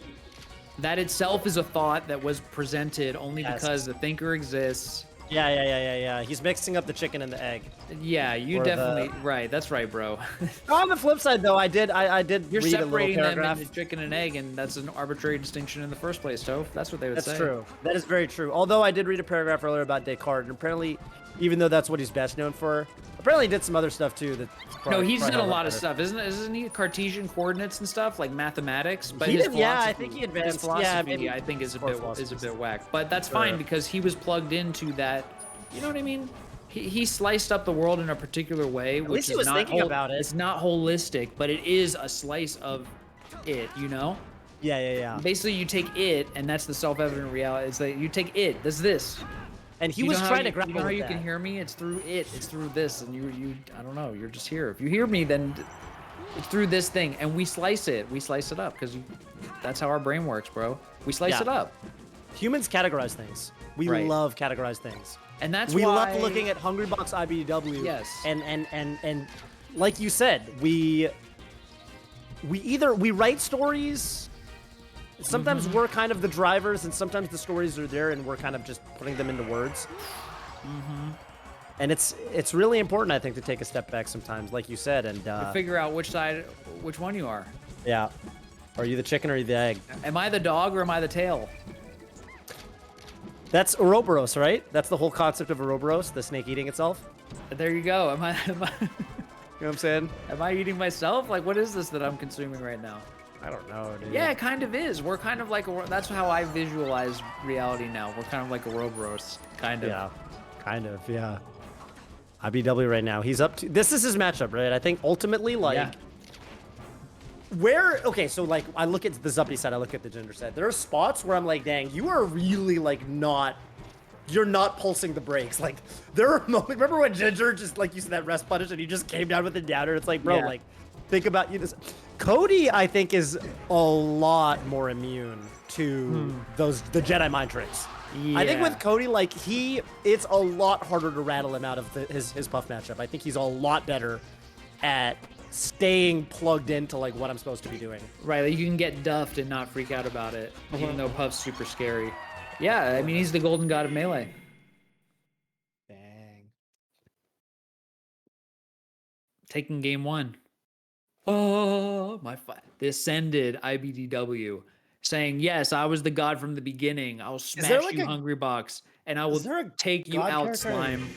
that itself is a thought that was presented only because the thinker exists. Yeah. He's mixing up the chicken and the egg. Yeah, you definitely right. That's right, bro. On the flip side, though, I did You're read separating a little them paragraph. into chicken and egg, and that's an arbitrary distinction in the first place, Toph. That's what they would say. That's true. That is very true. Although I did read a paragraph earlier about Descartes, and apparently, even though that's what he's best known for, apparently he did some other stuff too. He's done a lot of stuff, isn't he? Cartesian coordinates and stuff like mathematics. But I think he advanced. His philosophy, I think, is a bit whack. But that's fine because he was plugged into that. You know what I mean? He sliced up the world in a particular way, which is not thinking about it. It's not holistic, but it is a slice of it. Yeah. Basically, you take it, and that's the self-evident reality. It's like you take it. That's this. And he was trying to grapple with that. You can hear me? It's through it. It's through this. And you I don't know. You're just here. If you hear me, then it's through this thing. And we slice it. We slice it up because that's how our brain works, bro. We slice it up. Humans categorize things. We love categorize things. And that's we why... love looking at Hungrybox IBDW. Yes. And like you said, we write stories sometimes we're kind of the drivers, and sometimes the stories are there, and we're kind of just putting them into words. And it's really important, I think, to take a step back sometimes, like you said, and to figure out which one you are. Yeah. Are you the chicken or are you the egg? Am I the dog or am I the tail? That's Ouroboros, right? That's the whole concept of Ouroboros, the snake eating itself. There you go. Am I You know what I'm saying? am I eating myself? Like, what is this that I'm consuming right now? I don't know, dude. Yeah, it kind of is. We're kind of like that's how I visualize reality now. We're kind of like Ouroboros, kind of. Yeah, kind of, yeah. IBDW right now. He's up to... This is his matchup, right? I think ultimately, like... Yeah. Okay, so, like, I look at the Zuppy side, I look at the Ginger side. There are spots where I'm like, dang, you are really, like, not... You're not pulsing the brakes. Like, there are moments... Remember when Ginger just, like, used that rest punish and he just came down with the downer? It's like, bro, Yeah. like, think about you. This... Cody, I think, is a lot more immune to the Jedi mind tricks. Yeah. I think with Cody, like, it's a lot harder to rattle him out of his Puff matchup. I think he's a lot better at staying plugged into, like, what I'm supposed to be doing. Right, like you can get duffed and not freak out about it, even though Puff's super scary. Yeah, I mean, he's the golden god of melee. Dang. Taking game 1. Oh, the ascended IBDW saying, yes, I was the god from the beginning. I will smash like you, a- Hungrybox, and I will there a take you god out, character? Slime.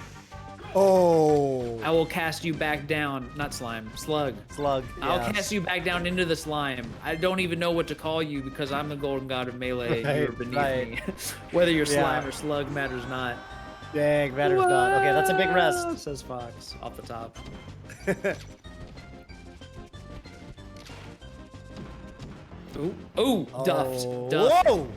Oh. I will cast you back down. Not Slime, Slug. Slug. I'll yeah. cast you back down into the slime. I don't even know what to call you because I'm the golden god of melee and you're beneath me. Whether you're slime or slug matters not. Dang, matters not. Okay, that's a big rest. Says Fox off the top. Ooh, duffed. Whoa!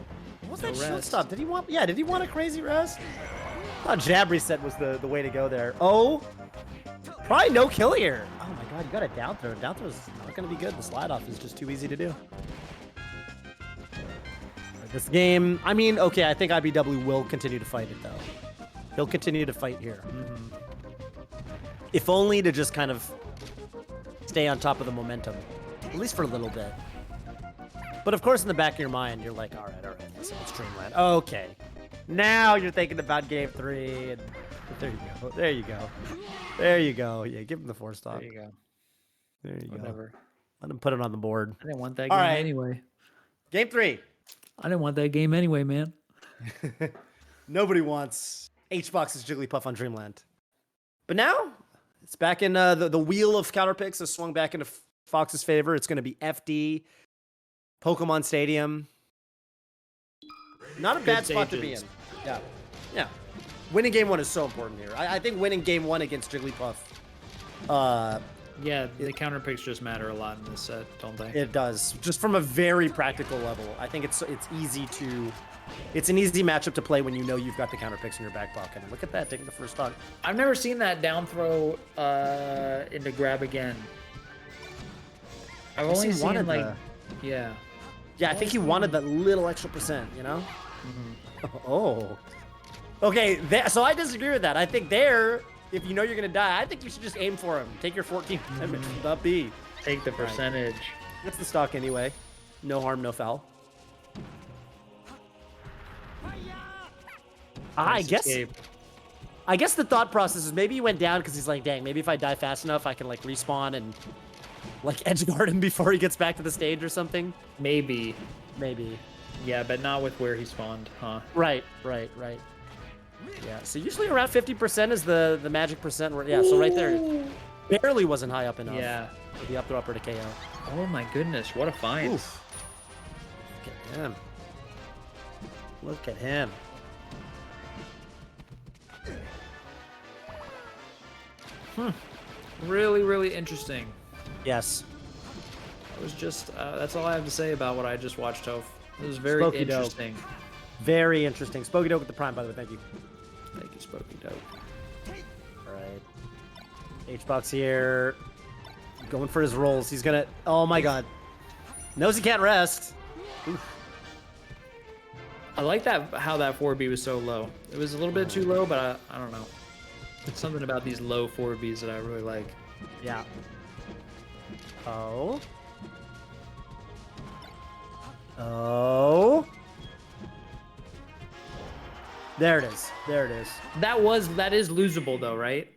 What was that No shield rest. stop? Did he want a crazy rest? I thought jab reset was the way to go there. Oh! Probably no kill here. Oh my god, you got a down throw. Down throw's not gonna be good. The slide off is just too easy to do. This game, I mean, okay, I think IBW will continue to fight it though. He'll continue to fight here. If only to just kind of stay on top of the momentum, at least for a little bit. But of course, in the back of your mind, you're like, all right, so it's Dreamland. Okay, now you're thinking about game 3, and there you go. Yeah, give him the 4-stock. There you go. There you go. Whatever. Let him put it on the board. I didn't want that All game right. anyway. Game 3. I didn't want that game anyway, man. Nobody wants H-Box's Jigglypuff on Dreamland. But now, it's back in the wheel of counter picks has swung back into Fox's favor. It's going to be FD, Pokemon Stadium. Not a bad spot to be in. Yeah. Yeah. Winning game 1 is so important here. I think winning game 1 against Jigglypuff, Yeah, the counter picks just matter a lot in this set, don't they? it does. Just from a very practical level. I think it's easy to... It's an easy matchup to play when you know you've got the counter picks in your back pocket. And look at that, taking the first stock. I've never seen that down throw into grab again. I've only seen wanted like, the- yeah. Yeah, I think he wanted that little extra percent, you know? Oh. Okay, so I disagree with that. I think there, if you know you're going to die, I think you should just aim for him. Take your 14 damage from the B. Take the percentage. That's the stock anyway. No harm, no foul. I Nice guess escape. the thought process is maybe he went down because he's like, dang, maybe if I die fast enough, I can like respawn and like edge guard him before he gets back to the stage or something. Maybe. Maybe. Yeah, but not with where he spawned, huh? Right. Yeah, so usually around 50% is the magic percent. Yeah, so right there, barely wasn't high up enough. Yeah. For the up throw upper to KO. Oh my goodness, what a find. Oof. Look at him. Look at him. Really, really interesting. Yes. It was just, that's all I have to say about what I just watched, Toph. It was very Spooky dope. interesting. Very interesting. Spooky Doke with the prime, by the way. Thank you. Thank you, Spooky Dope. All right. H-Box here. Going for his rolls. He's going to... Oh, my God. Knows he can't rest. Oof. I like that how that 4B was so low. It was a little bit too low, but I don't know. It's something about these low 4Bs that I really like. Yeah. Oh. Oh. There it is. There it is. That is losable though, right?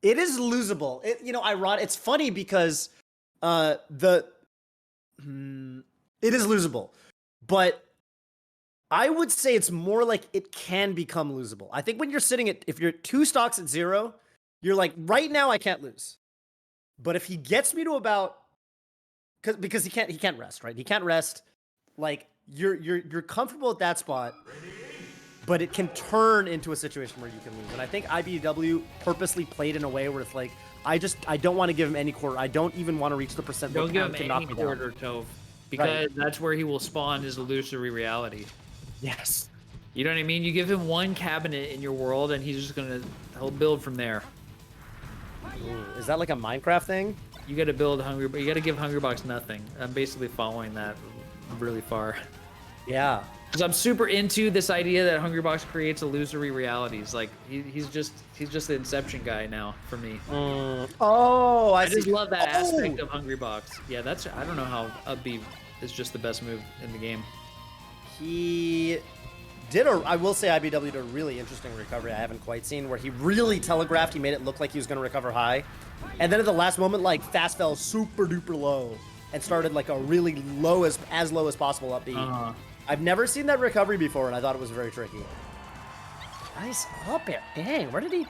It is losable. Ironic. It's funny because it is losable, but I would say it's more like it can become losable. I think when you're if you're 2 stocks at 0, you're like, right now I can't lose. But if he gets me to about, because he can't rest, right? He can't rest. Like you're comfortable at that spot, but it can turn into a situation where you can lose. And I think IBDW purposely played in a way where it's like, I don't want to give him any quarter. I don't even want to reach the percent. Don't give him any quarter, Toph, because that's where he will spawn his illusory reality. Yes. You know what I mean? You give him one cabinet in your world, and he'll build from there. Ooh, is that like a Minecraft thing? You got to build but you got to give Hungrybox nothing. I'm basically following that really far. Yeah. Because I'm super into this idea that Hungrybox creates illusory realities. Like he's just the Inception guy now for me. Oh, I just love that aspect of Hungrybox. Yeah, I don't know how up B is just the best move in the game. He did I will say IBW did a really interesting recovery I haven't quite seen, where he really telegraphed. He made it look like he was going to recover high, and then at the last moment, like, fast fell super duper low and started like a really as low as possible up B. I've never seen that recovery before, and I thought it was very tricky. Nice up air. Dang, where'd you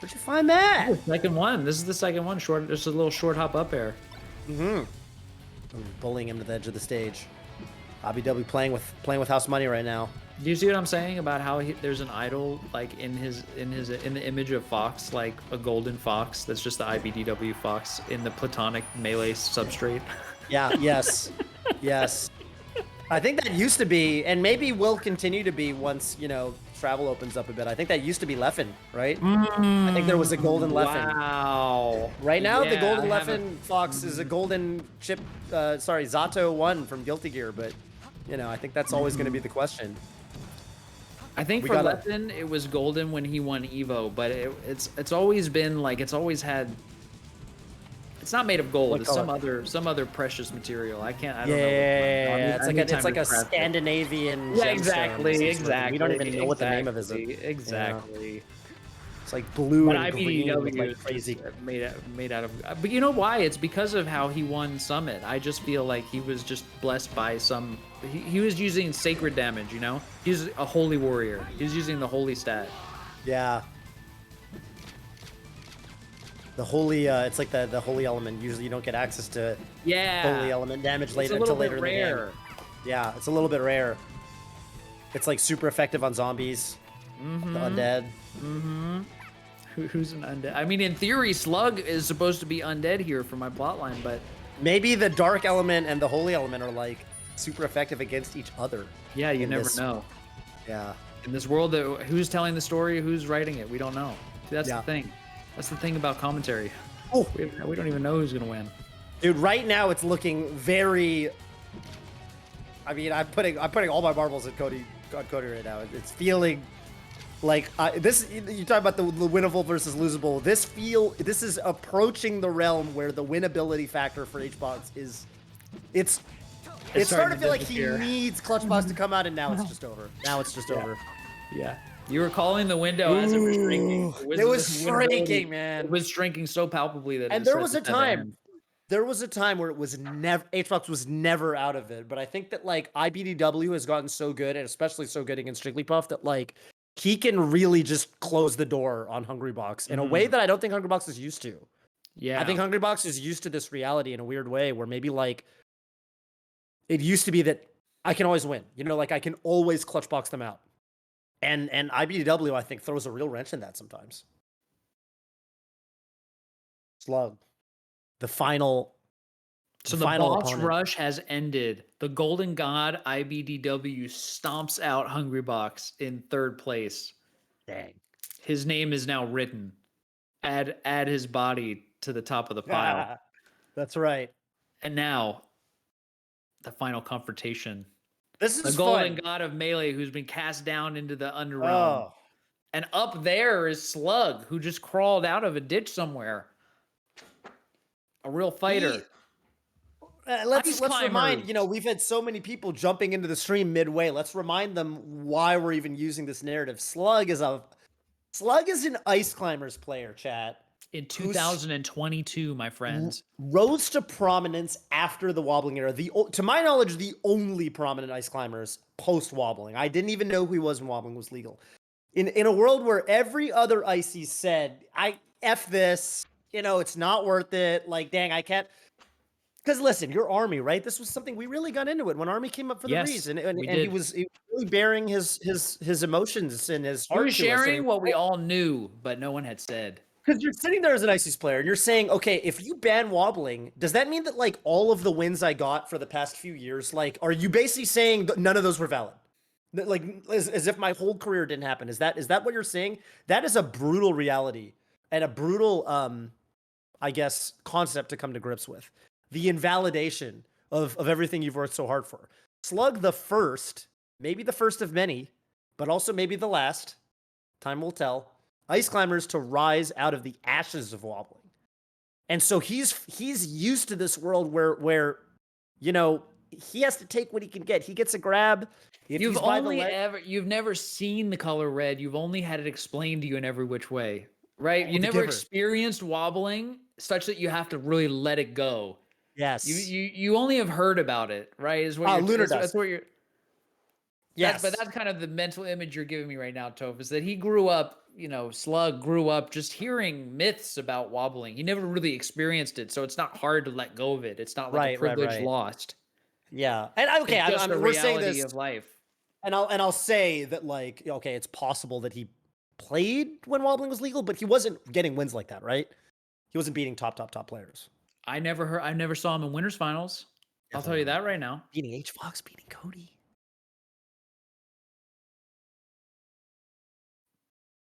find that? The second one. This is the second one. Just a little short hop up air. I'm bullying him to the edge of the stage. IBW playing with house money right now. Do you see what I'm saying about how there's an idol like in the image of Fox, like a golden fox that's just the IBDW fox in the platonic melee substrate? Yeah. Yes. Yes. I think that used to be, and maybe will continue to be once, travel opens up a bit. I think that used to be Leffen, right? I think there was a golden Leffen. Wow. Right now, the golden Leffen fox is a golden chip, Zato 1 from Guilty Gear, but, I think that's always going to be the question. I think for Leffen, it was golden when he won Evo, but it's always been like, it's always had. It's not made of gold. It's some other precious material. I don't know. Yeah, it's like a Scandinavian. Yeah, exactly. We don't even know what the name of it is. Exactly. Yeah. It's like blue and IBDW green, like crazy. Made out of. But you know why? It's because of how he won Summit. I just feel like he was just blessed by some. He was using sacred damage. He's a holy warrior. He's using the holy stat. Yeah. The holy, it's like the holy element. Usually, you don't get access to holy element damage until later in the game. Yeah, it's a little bit rare. It's like super effective on zombies, the undead. Who's an undead? I mean, in theory, Slug is supposed to be undead here for my plotline, but maybe the dark element and the holy element are like super effective against each other. Yeah, you never know. Yeah. In this world, who's telling the story? Who's writing it? We don't know. See, that's the thing. That's the thing about commentary. Oh, we don't even know who's gonna win. Dude, right now it's looking very. I mean, I'm putting all my marbles on Cody right now. It's feeling like this. You talk about the winnable versus losable. This is approaching the realm where the winnability factor for HBox is. It's starting to feel like he needs Clutchbox to come out, and now it's just over. Now it's just over. Yeah. You were calling the window as it was shrinking. It was shrinking, man. It was shrinking so palpably that. And there was a time. There was a time where it was never. HBox was never out of it. But I think that like IBDW has gotten so good, and especially so good against Jigglypuff, that like he can really just close the door on Hungrybox in a way that I don't think Hungrybox is used to. Yeah, I think Hungrybox is used to this reality in a weird way, where maybe like it used to be that I can always win. Like I can always Clutchbox them out. And IBDW, I think, throws a real wrench in that sometimes. Slug. The final. So the boss rush has ended. The Golden God IBDW stomps out Hungrybox in 3rd place. Dang. His name is now written. Add his body to the top of the pile. That's right. And now, the final confrontation. This is the Golden God of Melee, who's been cast down into the Underrealm. And up there is Slug, who just crawled out of a ditch somewhere. A real fighter. Ice let's remind, climbers. we've had so many people jumping into the stream midway. Let's remind them why we're even using this narrative. Slug is an Ice Climbers player, chat, In who's 2022, my friends. rose to prominence after the wobbling era. To my knowledge, the only prominent Ice Climbers post wobbling. I didn't even know who he was when wobbling was legal. In a world where every other Icy said, I F this, it's not worth it. Like, dang, I can't. Because listen, your Army, right? This was something we really got into it when Army came up for the Yes, reason, and, we and he did. was really bearing his emotions and his He heart was to us. sharing what we all knew, but no one had said. Because you're sitting there as an ICES player and you're saying, okay, if you ban wobbling, does that mean that like all of the wins I got for the past few years, like, are you basically saying that none of those were valid? Like, as if my whole career didn't happen. Is that what you're saying? That is a brutal reality and a brutal, I guess, concept to come to grips with. The invalidation of everything you've worked so hard for. Slug the first, maybe the first of many, but also maybe the last. Time will tell. Ice climbers to rise out of the ashes of wobbling. And so he's used to this world where he has to take what he can get. He gets a grab. If You've he's by the only leg, you've never seen the color red. You've only had it explained to you in every which way, right? You the never giver. experienced wobbling such that you have to really let it go. Yes. You only have heard about it, right? Is what Lunar that's Dust. what you're. Yes. But that's kind of the mental image you're giving me right now, Toph, is that he grew up, Slug grew up just hearing myths about wobbling. He never really experienced it, so it's not hard to let go of it. It's not like a privilege lost. Yeah. And okay, It's just the we're saying reality this of life. And I'll say that, like, okay, it's possible that he played when wobbling was legal, but he wasn't getting wins like that, right? He wasn't beating top players. I never saw him in winners finals. I'll tell you that right now. Beating H Fox, beating Cody.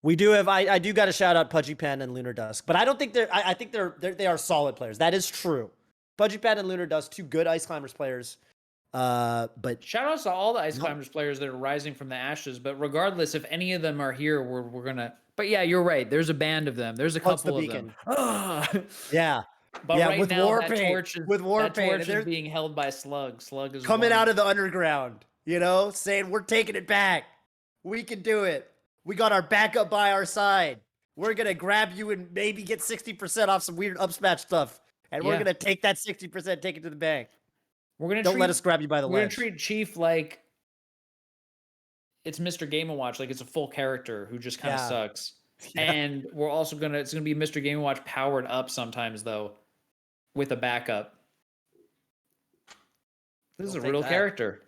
We do have I do got to shout out Pudgy Pan and Lunar Dusk, but I don't think I think they are solid players. That is true. Pudgy Pan and Lunar Dusk, two good Ice Climbers players. But shout outs to all the Ice Climbers players that are rising from the ashes. But regardless, if any of them are here, we're gonna. But yeah, you're right. There's a band of them. There's a couple of them. Yeah. But yeah, right with now, Warpaint, that torch is being held by Slug. Slug is coming out of the underground, saying we're taking it back. We can do it. We got our backup by our side. We're gonna grab you and maybe get 60% off some weird upsmatch stuff, and we're gonna take that 60%, take it to the bank. We're gonna don't let us grab you by the ledge. We're gonna treat Chief like it's Mr. Game & Watch, like it's a full character who just kind of sucks. Yeah. And we're also it's gonna be Mr. Game & Watch powered up sometimes though, with a backup. This is a real character.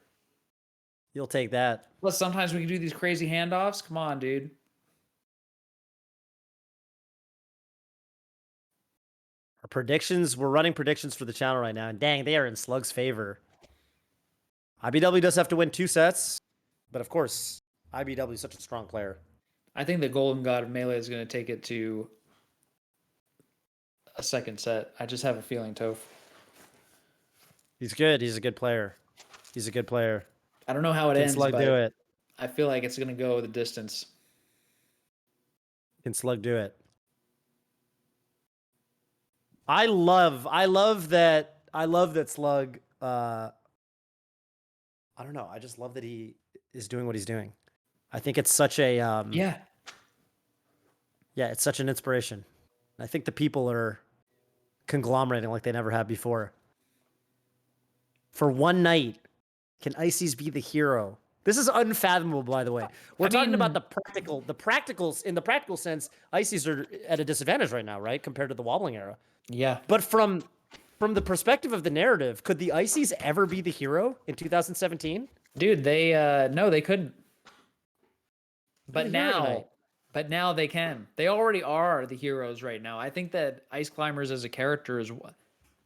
You'll take that. Plus, sometimes we can do these crazy handoffs. Come on, dude. Our predictions, we're running predictions for the channel right now, and dang, they are in Slug's favor. IBW does have to win 2 sets, but of course, IBW is such a strong player. I think the Golden God of Melee is going to take it to a second set. I just have a feeling, Toph. He's good. He's a good player. He's a good player. I don't know how it ends, Slug but do it? I feel like it's going to go the distance. Can Slug do it? I love that Slug, I don't know. I just love that he is doing what he's doing. I think it's such a, yeah, it's such an inspiration. I think the people are conglomerating like they never have before. For one night, can Ices be the hero? This is unfathomable, by the way. We're talking about the practicals. In the practical sense, Ices are at a disadvantage right now, right, compared to the wobbling era. Yeah. But from the perspective of the narrative, could the Ices ever be the hero in 2017? Dude, no, they couldn't. But now they can. They already are the heroes right now. I think that Ice Climbers as a character is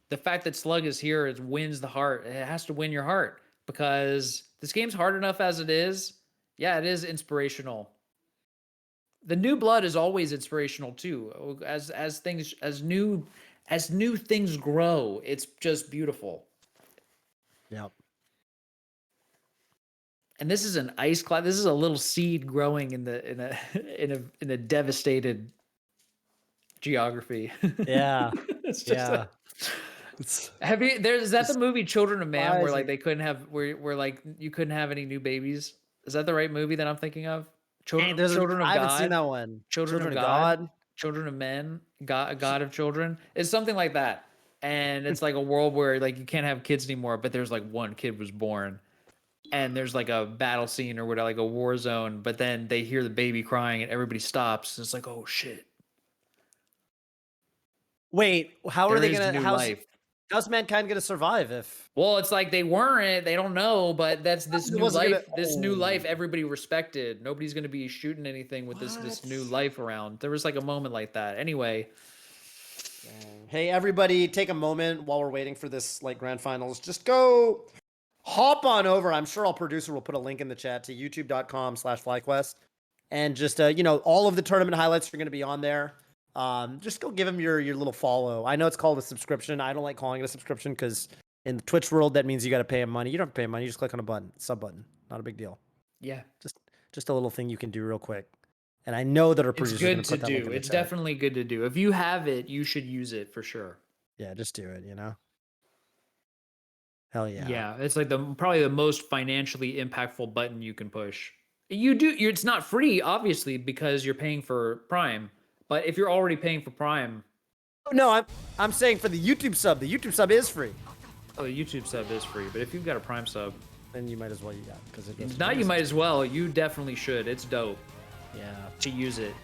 the fact that Slug is here wins the heart. It has to win your heart because this game's hard enough as it is. Yeah, it is inspirational. The new blood is always inspirational too. As new things grow, it's just beautiful. Yep. And this is an ice cloud. This is a little seed growing in a devastated geography. Yeah. It's just Have you? Is that the movie Children of Man where like Surprising. they couldn't have where like you couldn't have any new babies? Is that the right movie that I'm thinking of? Hey, there's a Children of I haven't seen God, that one. Children of Children of God, God? Children of Men, God of Children. It's something like that. And it's like a world where like you can't have kids anymore, but there's like one kid was born, and there's like a battle scene or whatever, like a war zone. But then they hear the baby crying, and everybody stops. And it's like, oh shit, Wait, how are there they is gonna new life. how's mankind gonna survive if Well, it's like they weren't. They don't know, but that's this it new wasn't gonna life. This new life, everybody respected. Nobody's gonna be shooting anything with this new What? life around. There was like a moment like that. Anyway, Dang. Hey, everybody, take a moment while we're waiting for this like grand finals. Just go hop on over. I'm sure our producer will put a link in the chat to youtube.com/flyquest. And just all of the tournament highlights are gonna be on there. Just go give him your little follow. I know it's called a subscription. I don't like calling it a subscription because in the Twitch world, that means you got to pay him money. You don't have to pay him money. You just click on a button, sub button. Not a big deal. yeah, Just a little thing you can do real quick. And I know that our it's producer's going good to to put that link do. in the It's chat. definitely good to do. If you have it, you should use it for sure. Yeah, just do it. Hell yeah. Yeah, it's like probably the most financially impactful button you can push. It's not free, obviously, because you're paying for Prime. But if you're already paying for Prime, No, I'm saying for the YouTube sub. The YouTube sub is free. oh, the YouTube sub is free. But if you've got a Prime sub, Then you might as well use that because it goes. now you might as well. You definitely should. It's dope Yeah. to use it.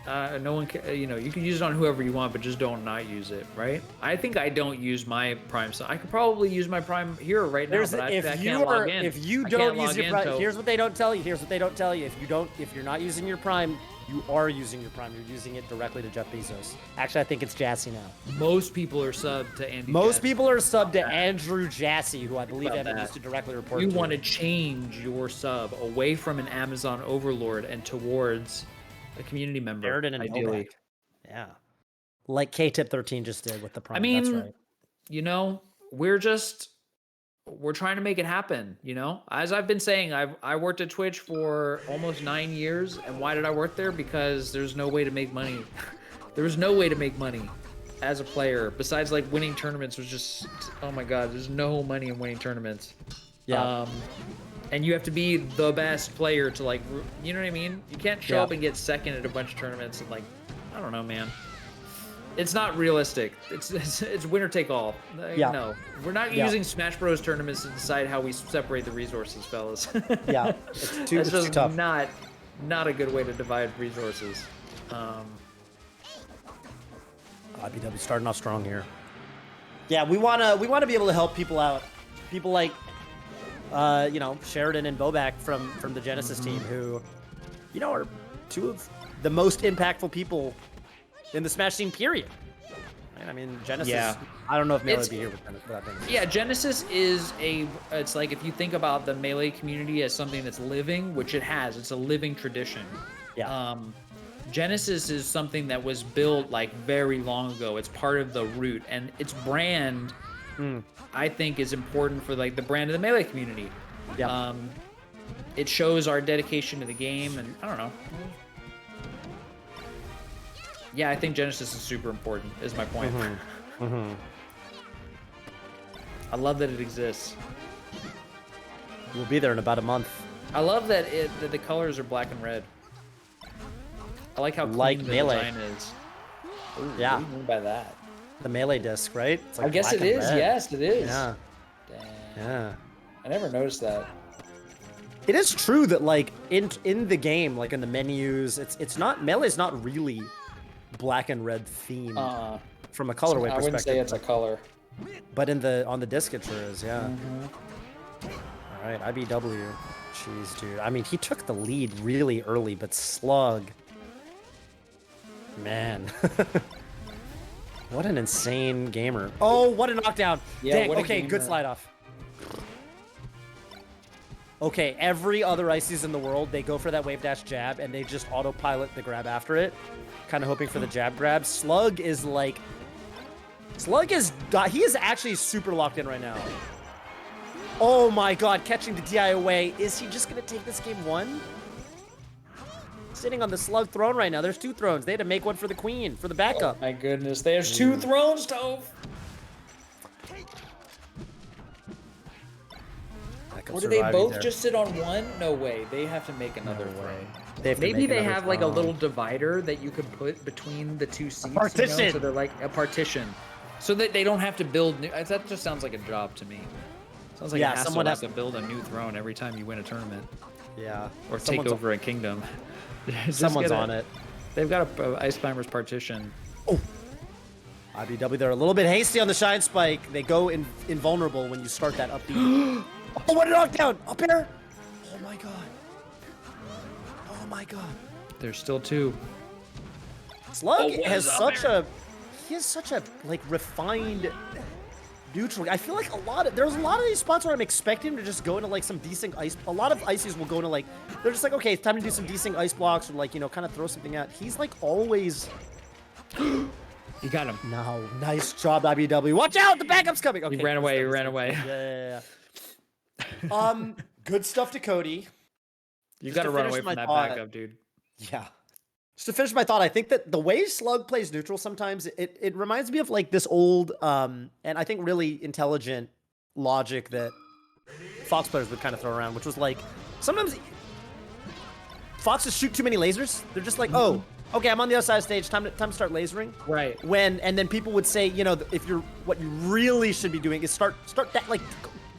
No one can, you can use it on whoever you want, but just don't not use it, right? I think I don't use my Prime sub. I could probably use my Prime here right now, but I can't log in. If you I don't can't use log your in Prime, till- here's what they don't tell you. If you're not using your Prime, you are using your Prime. You're using it directly to Jeff Bezos. Actually, I think it's Jassy now. Most people are subbed to Andy. Most Jassy. people are subbed to Andrew Jassy, who I believe about Evan that. used to directly report You to. want to change your sub away from an Amazon overlord and towards a community member, Sheridan and ideally. Novak. Yeah. Like K-Tip13 just did with the Prime. I mean, That's right. we're trying to make it happen, As I've been saying, I worked at Twitch for almost 9 years, and why did I work there? Because there's no way to make money. There was no way to make money as a player besides like winning tournaments was just, oh my god, there's no money in winning tournaments. Yeah. And you have to be the best player to like, you know what I mean? You can't show Yeah. up and get second at a bunch of tournaments and like, I don't know, man. It's not realistic. It's winner take all. Yeah. No, we're not Yeah. using Smash Bros tournaments to decide how we separate the resources, fellas. Yeah. It's too That's just tough. not a good way to divide resources. IBW starting off strong here. Yeah, we wanna be able to help people out. People like Sheridan and Bobak from the Genesis team who, are two of the most impactful people in the Smash scene, period. Right? I mean, Genesis. Yeah. I don't know if Melee would be here without Genesis. Yeah, Genesis is it's like if you think about the Melee community as something that's living, which it has, it's a living tradition. Yeah. Genesis is something that was built like very long ago. It's part of the root, and its brand, I think, is important for like the brand of the Melee community. Yeah. It shows our dedication to the game, and I don't know. Yeah, I think Genesis is super important, is my point. I love that it exists. We'll be there in about a month. I love that the colors are black and red. I like how clean Like the Melee. design is. Ooh, Yeah. What do you mean by that? The Melee disc, right? It's like I guess black it and is. red. Yes, it is. Yeah. Damn. Yeah. I never noticed that. It is true that like in the game, like in the menus, it's not Melee's not really black and red themed from a colorway I perspective. wouldn't say it's a color. But on the disc it sure is, yeah. All right, IBW. Jeez, dude. I mean, he took the lead really early, but Slug, man, what an insane gamer. Oh, what a knockdown! Yeah, Dang. what a Okay, good gamer. slide off. Okay, every other Ices in the world, they go for that wave dash jab and they just autopilot the grab after it, kind of hoping for the jab grab. Slug is he is actually super locked in right now. Oh my god, catching the DI away. Is he just gonna take this game one? Sitting on the Slug throne right now. There's two thrones. They had to make one for the queen, for the backup. My goodness, there's two thrones, Toph. Or do they both there. just sit on one? No way. They have to make another No throne. way. They have to Maybe make they another have like a throne. little divider that you could put between the two seats. partition. You know? So they're like a partition. So that they don't have to build new. That just sounds like a job to me. Sounds like Yeah, a hassle someone to has have to build a new throne every time you win a tournament. Yeah. Or take over a kingdom. Someone's on it. They've got a Ice Climber's partition. Oh. IBDW, they're a little bit hasty on the Shine Spike. They go invulnerable when you start that up B. Oh, what a knockdown! Up air! Oh my god. Oh my god. There's still two. Slug has such a... He has such a, like, refined neutral. I feel like there's a lot of these spots where I'm expecting him to just go into, like, some decent ice... A lot of ices will go into, like... They're just like, okay, it's time to do some decent ice blocks or, like, you know, kind of throw something out. He's, like, always... You got him. No, nice job, IBW. Watch out, the backup's coming. Okay, He ran away. He ran away. Yeah. Good stuff to Cody. You got to run away from that backup, dude. Yeah. Just to finish my thought, I think that the way Slug plays neutral sometimes, it reminds me of like this old, and I think really intelligent logic that Fox players would kind of throw around, which was like, sometimes Foxes shoot too many lasers. They're just like, oh, okay, I'm on the other side of the stage. Time to start lasering. Right. And then people would say, you know, if you're what you really should be doing is start that like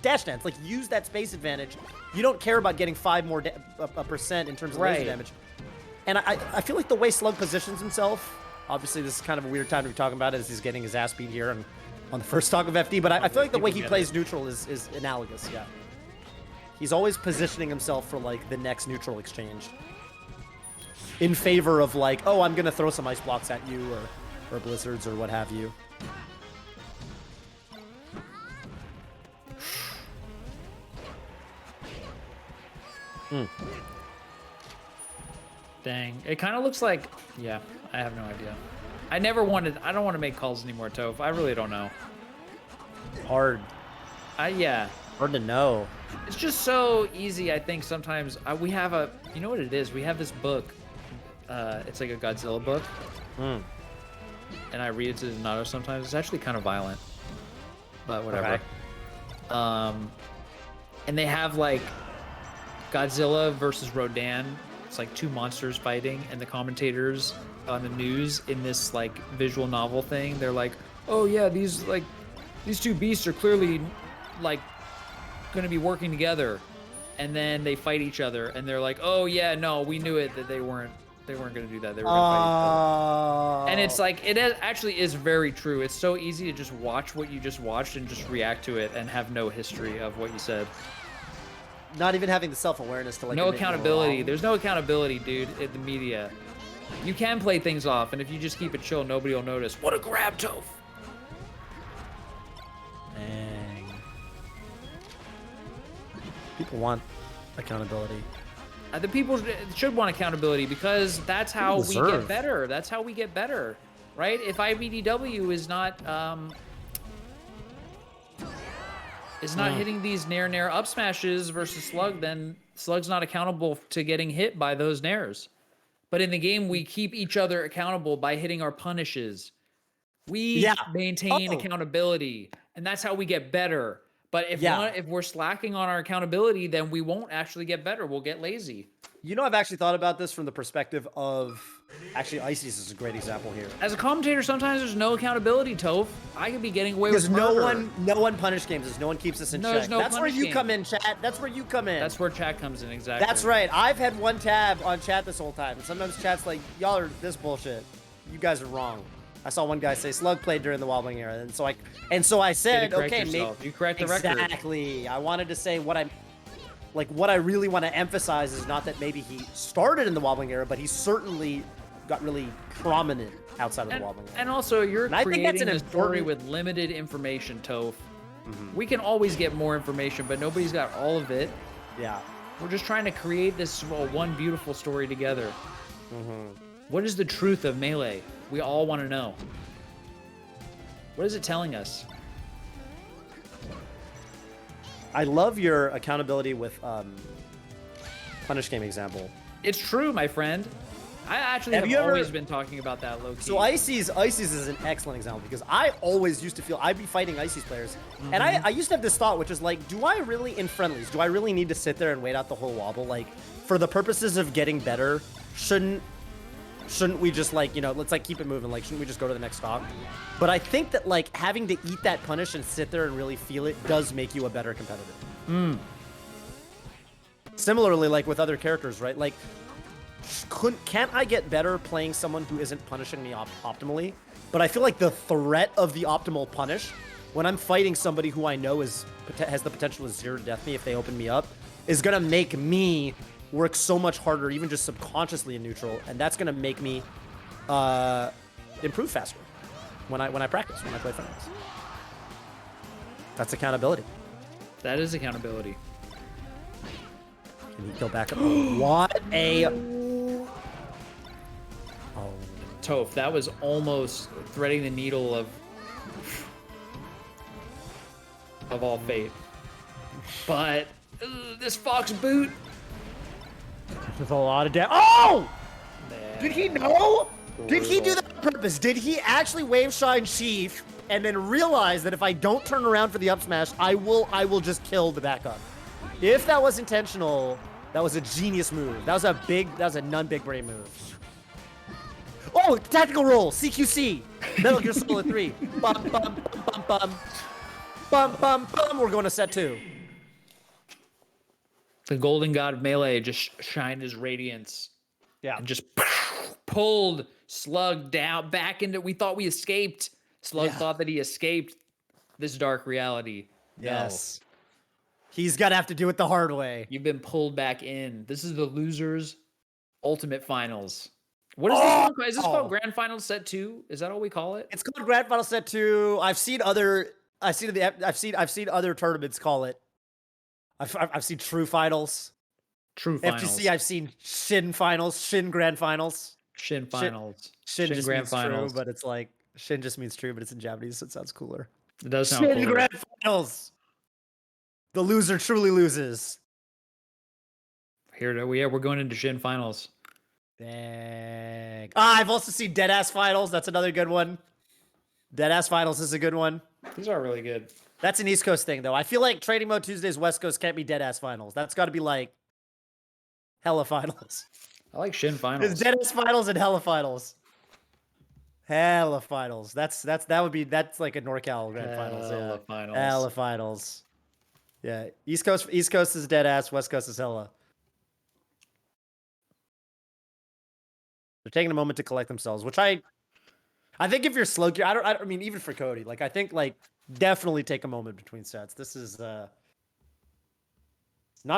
dash dance, like use that space advantage. You don't care about getting 5% more in terms of laser damage. And I feel like the way Slug positions himself, obviously this is kind of a weird time to be talking about it as he's getting his ass beat here on the first talk of FD, but I feel like the way he plays neutral is analogous. Yeah. He's always positioning himself for like the next neutral exchange. In favor of like, oh, I'm gonna throw some ice blocks at you or blizzards or what have you. Dang. It kind of looks like, yeah, I have no idea. I don't want to make calls anymore, Toph. I really don't know. Hard. Yeah. Hard to know. It's just so easy, I think, sometimes. We have you know what it is? We have this book. It's like a Godzilla book. And I read it to Donato sometimes. It's actually kind of violent. But whatever. Okay. And they have like Godzilla versus Rodan. It's like two monsters fighting, and the commentators on the news in this like visual novel thing, they're like, oh yeah, these two beasts are clearly like gonna be working together. And then they fight each other, and they're like, oh yeah, no, we knew it that they weren't gonna do that. They were gonna fight each other. And it's like, actually is very true. It's so easy to just watch what you just watched and just react to it and have no history of what you said. Not even having the self-awareness to like... No accountability. There's no accountability, dude, in the media. You can play things off, and if you just keep it chill, nobody will notice. What a grab, Toph! Dang. People want accountability. The people should want accountability because that's how we get better. That's how we get better, right? If IBDW is not hitting these nair up smashes versus Slug, then Slug's not accountable to getting hit by those nairs. But in the game, we keep each other accountable by hitting our punishes. We maintain accountability, and that's how we get better. But if we're slacking on our accountability, then we won't actually get better. We'll get lazy. You know, I've actually thought about this from the perspective of... Actually, Ices is a great example here. As a commentator, sometimes there's no accountability, Toph. I could be getting away with murder. No one punish games us. No one keeps us in check. That's where you come in, chat. That's where you come in. That's where chat comes in, exactly. That's right. I've had one tab on chat this whole time. And sometimes chat's like, y'all are this bullshit. You guys are wrong. I saw one guy say Slug played during the wobbling era, and so I said, okay, you correct the record. Exactly. I wanted to say what I really want to emphasize is not that maybe he started in the wobbling era, but he certainly got really prominent outside of the wobbling era. And also, you're creating a story with limited information, Toph. We can always get more information, but nobody's got all of it. Yeah. We're just trying to create this one beautiful story together. What is the truth of Melee? We all want to know. What is it telling us? I love your accountability with punish game example. It's true, my friend. I actually have always been talking about that low key. So Ices is an excellent example because I always used to feel I'd be fighting Ices players, and I used to have this thought, which is like, do I really in friendlies? Do I really need to sit there and wait out the whole wobble? Like, for the purposes of getting better, shouldn't we just like, you know, let's like keep it moving? Like, shouldn't we just go to the next stock? But I think that like having to eat that punish and sit there and really feel it does make you a better competitor. Similarly, like with other characters, right? Like, can't I get better playing someone who isn't punishing me optimally? But I feel like the threat of the optimal punish, when I'm fighting somebody who I know has the potential to zero death me if they open me up, is gonna make me work so much harder, even just subconsciously in neutral, and that's gonna make me improve faster when I practice, when I play friendlies. That's accountability. That is accountability. Can he kill back up? What a... Oh. Toph, that was almost threading the needle of all fate. But this Fox boot. There's a lot of damage. Oh! Man. Did he know? Did he do that on purpose? Did he actually wave shine Sheath and then realize that if I don't turn around for the up smash, I will just kill the backup? If that was intentional, that was a genius move. That was a non-big brain move. Oh, tactical roll, CQC, Metal Gear Solid 3. Bum, bum, bum, bum, bum. Bum, bum, bum. We're going to set 2. The golden god of melee just shined his radiance. Yeah. And just pulled Slug down back into. We thought we escaped. Slug thought that he escaped this dark reality. Yes. No. He's gonna have to do it the hard way. You've been pulled back in. This is the losers' ultimate finals. What is this one called? Is this called Grand Finals Set 2? Is that all we call it? It's called Grand Finals Set 2. I've seen other tournaments call it. I've seen True Finals. True Finals. FGC, I've seen Shin Finals, Shin Grand Finals. Shin Finals. Shin just Grand means Finals. true, but it's like Shin just means true, but it's in Japanese, so it sounds cooler. It does sound Shin cooler. Grand Finals. The loser truly loses. We're going into Shin Finals. Dang. I've also seen Deadass Finals. That's another good one. Deadass Finals is a good one. These are really good. That's an East Coast thing, though. I feel like Trading Mode Tuesdays West Coast can't be Deadass Finals. That's got to be like Hella Finals. I like Shin Finals. It's Deadass Finals and Hella Finals. Hella Finals. That's like a NorCal Grand Finals. Hella Finals. Hella Finals. Yeah. East Coast is Deadass. West Coast is Hella. They're taking a moment to collect themselves, which I think if you're Slug, I mean, even for Cody, like I think like definitely take a moment between sets. This is not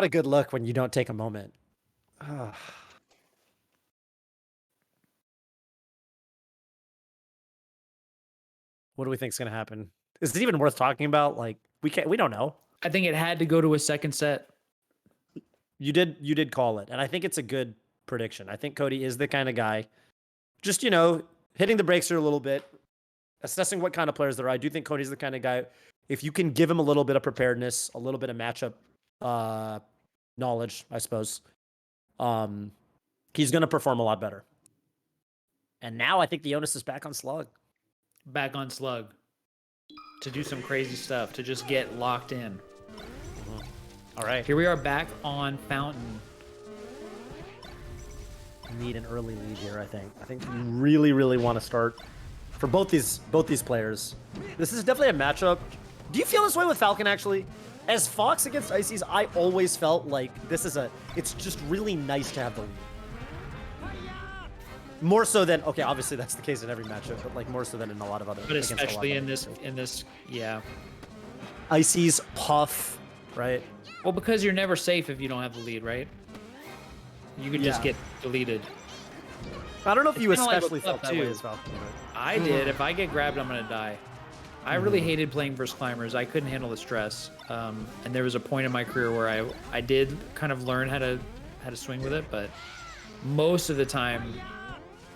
a good look when you don't take a moment. What do we think is going to happen? Is it even worth talking about? Like we don't know. I think it had to go to a second set. You did call it, and I think it's a good prediction. I think Cody is the kind of guy, just, you know, hitting the brakes here a little bit, assessing what kind of players there are. I do think Cody's the kind of guy, if you can give him a little bit of preparedness, a little bit of matchup knowledge, I suppose, he's going to perform a lot better. And now I think the onus is back on Slug. Back on Slug. To do some crazy stuff, to just get locked in. All right. Here we are back on Fountain. Need an early lead here, I think. I think you really, really want to start for both these players. This is definitely a matchup. Do you feel this way with Falcon, actually? As Fox against Ices, I always felt like it's just really nice to have the lead. More so than, okay, obviously that's the case in every matchup, but like more so than in a lot of other. But especially in this, yeah. Ices, Puff, right? Well, because you're never safe if you don't have the lead, right? You could just get deleted. I don't know if you especially felt that way as Falcon. I did. If I get grabbed, I'm gonna die. I really hated playing versus climbers. I couldn't handle the stress. And there was a point in my career where I did kind of learn how to swing with it, but most of the time,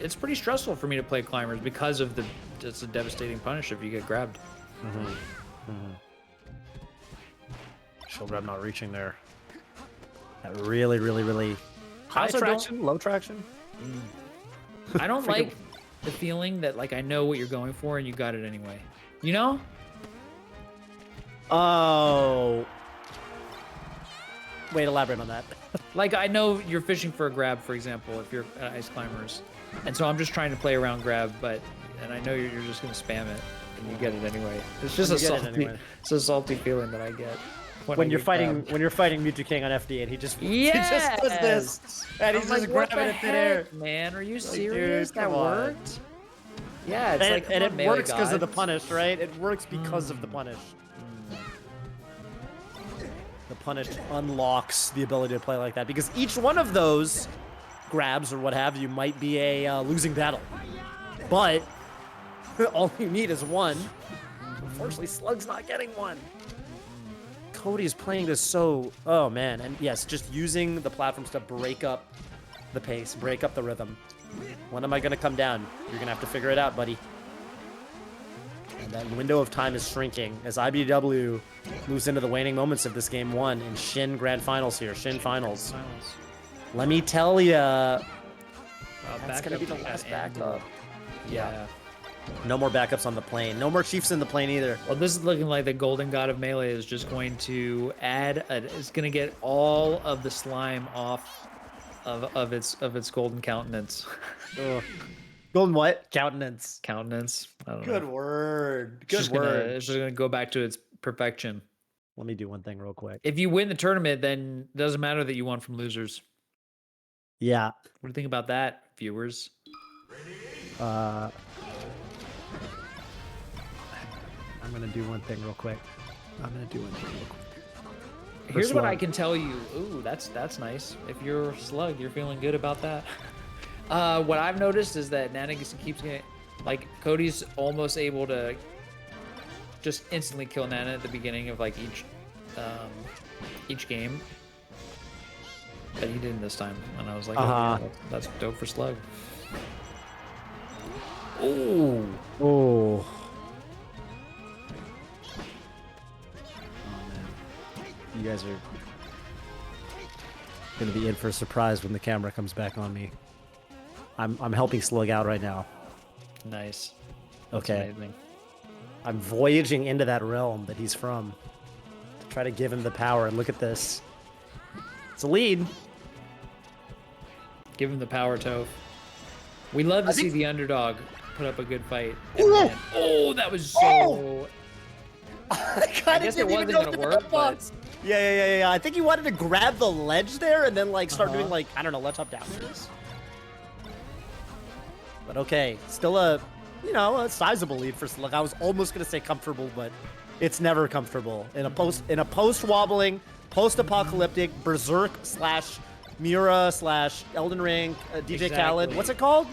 it's pretty stressful for me to play climbers because of it's a devastating punish if you get grabbed. Shield grab not reaching there. That really, really, really high traction, low traction. I don't like the feeling that like I know what you're going for and you got it anyway. You know? Oh. Wait, elaborate on that. Like I know you're fishing for a grab, for example, if you're ice climbers, and so I'm just trying to play around grab, and I know you're just gonna spam it and you get it anyway. It's just it's a salty feeling that I get when you're fighting Mewtwo King on FD and he just does this and he's just grabbing it in thin air. Man, are you serious? That worked? Yeah, it's like and it works because of the punish, right? It works because of the punish. The punish unlocks the ability to play like that because each one of those grabs or what have you might be a losing battle, but all you need is one. Unfortunately, Slug's not getting one. Cody's playing this so... Oh, man. And yes, just using the platforms to break up the pace, break up the rhythm. When am I going to come down? You're going to have to figure it out, buddy. And that window of time is shrinking as IBDW moves into the waning moments of this game 1 in Shin Grand Finals here. Shin Finals. Let me tell ya, that's going to be the last backup. Yeah. No more backups on the plane. No more chiefs in the plane either. Well, this is looking like the Golden God of Melee is just going to it's going to get all of the slime off of its golden countenance. Golden what? Countenance. Countenance. I don't know. Good word. Good word. It's just going to go back to its perfection. Let me do one thing real quick. If you win the tournament, then it doesn't matter that you won from losers. Yeah. What do you think about that, viewers? I'm gonna do one thing real quick. Here's what I can tell you. Ooh, that's nice. If you're Slug, you're feeling good about that. What I've noticed is that Nana keeps getting, like, Cody's almost able to just instantly kill Nana at the beginning of like each game. But he didn't this time, and I was like, oh, yeah, that's dope for Slug. Ooh. Oh. You guys are gonna be in for a surprise when the camera comes back on me. I'm helping Slug out right now. Nice. That's okay. Amazing. I'm voyaging into that realm that he's from to try to give him the power. And look at this. It's a lead. Give him the power, Toph. We love to see the underdog put up a good fight. Oh, that was so... I guess it wasn't gonna work, but... Yeah. I think he wanted to grab the ledge there and then like start doing like, I don't know, let's up down. But okay, still a sizable lead for Slug. I was almost gonna say comfortable, but it's never comfortable in a post wobbling, post-apocalyptic berserk / Mura / Elden Ring DJ Khaled. What's it called?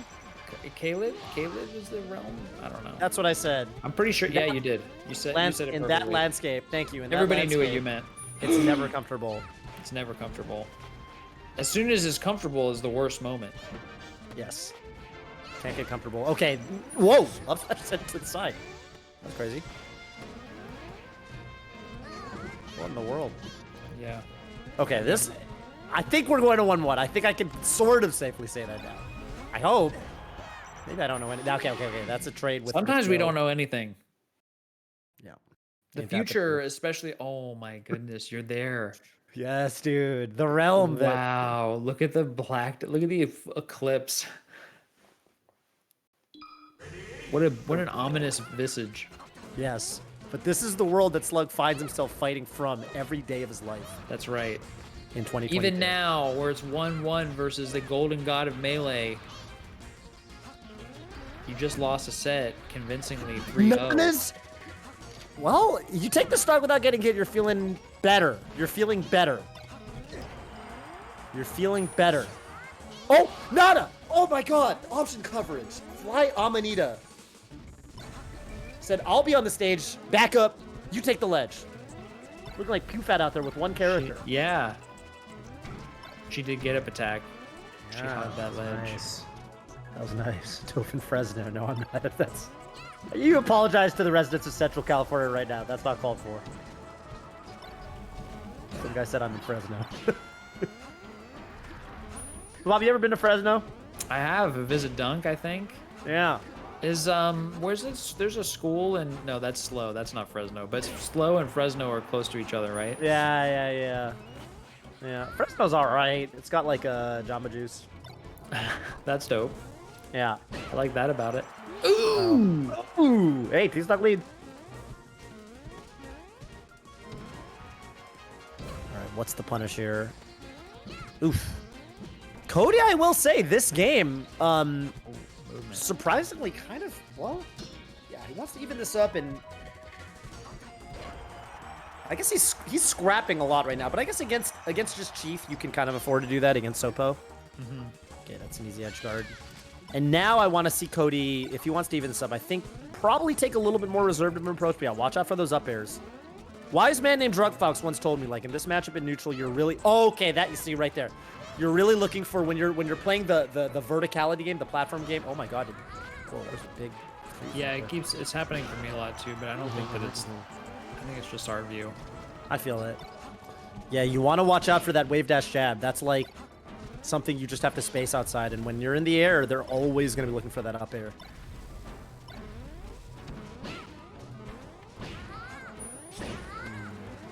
Caleb is the realm. I don't know. That's what I said. I'm pretty sure. Yeah, you did. You said it perfectly. In that landscape. Thank you. Everybody knew what you meant. It's never comfortable. It's never comfortable. As soon as it's comfortable is the worst moment. Yes. Can't get comfortable. Okay. Whoa! Upset to the side. That's crazy. What in the world? Yeah. Okay, this... I think we're going to 1-1. I think I can sort of safely say that now. I hope. Maybe I don't know anything. Okay. That's a trade with... Sometimes we don't know anything. Yeah. The future, especially... Oh, my goodness. You're there. Yes, dude. The realm. Wow. Look at the black... Look at the eclipse. What an ominous visage. Yes. But this is the world that Slug finds himself fighting from every day of his life. That's right. In 2022. Even now, where it's 1-1 versus the Golden God of Melee, you just lost a set convincingly 3-0. Well, you take the start without getting hit, you're feeling better. You're feeling better. Oh, Nada! Oh my god! Option coverage. Fly Amanita. Said, I'll be on the stage. Back up. You take the ledge. Looking like Pufat out there with one character. Yeah. She did get up attack. She had that ledge. Nice. That was nice. Toph and Fresno. No, I'm not. That's... You apologize to the residents of Central California right now. That's not called for. Some guy said I'm in Fresno. Bob, you ever been to Fresno? I have a Visit Dunk, I think. Yeah. Is where's this? There's a school and no, that's Slow. That's not Fresno, but Slow and Fresno are close to each other, right? Yeah. Fresno's all right. It's got like a Jamba Juice. That's dope. Yeah. I like that about it. Ooh. Ooh. Hey, T-Stock lead. All right, what's the punish here? Oof. Cody, I will say, this game, surprisingly kind of, well, yeah, he wants to even this up, and I guess he's scrapping a lot right now, but I guess against just Chief, you can kind of afford to do that against Sopo. Okay, that's an easy edge guard. And now I want to see Cody, if he wants to even this up, I think probably take a little bit more reserved of an approach, but yeah, watch out for those up airs. Wise man named Drug Fox once told me, like, in this matchup in neutral, you're really, okay, that you see right there. You're really looking for, when you're playing the verticality game, the platform game. Oh my god. Whoa, there's a big... Yeah, it's happening for me a lot too, but I don't think that it's, I think it's just our view. I feel it. Yeah, you want to watch out for that wave dash jab. That's like something you just have to space outside, and when you're in the air, they're always going to be looking for that up air.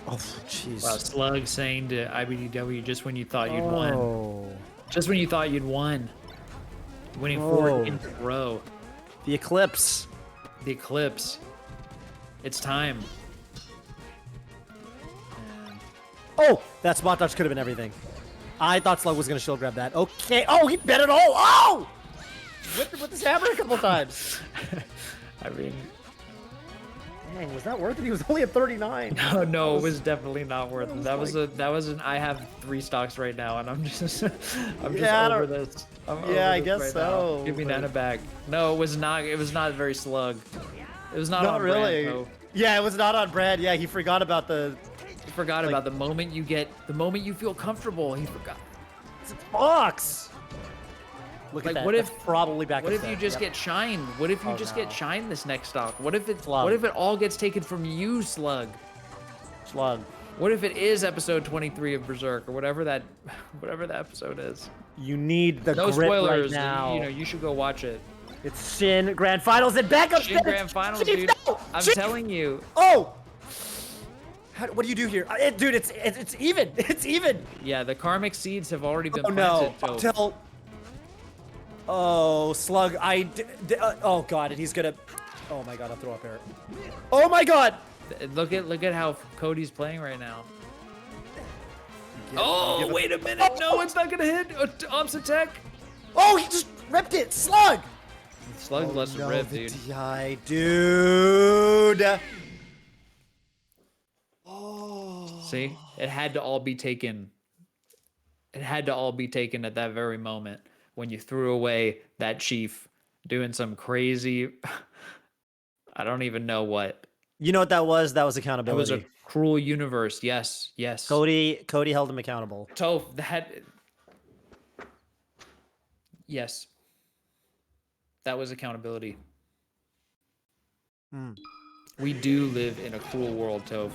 Oh, jeez. Wow, Slug saying to IBDW just when you thought you'd won. Just when you thought you'd won. Winning 4 games in a row. The Eclipse. The Eclipse. It's time. Oh, that spot dodge could have been everything. I thought Slug was going to shield grab that. Okay. Oh, he bet it all. Oh! Whipped it with his hammer a couple times. I mean... Dang, was that worth it? He was only at 39. No, it was definitely not worth it. That was an I have 3 stocks right now, and I'm just over this. I guess so. Now. Give me Nana back. No, it was not very Slug. It was not on really. brand, yeah, it was not on brand. Yeah, he forgot about the. He forgot about the moment you feel comfortable. He forgot. It's a Fox. Look at that. What if probably back? What if you just get shined? What if you just get shined this next stock? What if it all gets taken from you, Slug? Slug. What if it is episode 23 of Berserk or whatever that episode is? You need the no grip spoilers. Right now. You should go watch it. It's Shin Grand Finals and backup. Shin Grand Finals, dude. No! I'm telling you. Oh. What do you do here, dude? It's even. It's even. Yeah, the karmic seeds have already been planted. Oh no! Until. Oh, Slug, oh god, and he's gonna, oh my god, I'll throw up air. Oh my god! Look at how Cody's playing right now. Oh, wait a minute, no, it's not gonna hit, Ops attack. Oh, he just ripped it, Slug! Slug less than rip, dude. DI, dude! Oh. See, it had to all be taken. It had to all be taken at that very moment. When you threw away that Chief doing some crazy, I don't even know what. You know what that was? That was accountability. It was a cruel universe. Yes, yes. Cody held him accountable. Toph, yes. That was accountability. We do live in a cruel world, Toph.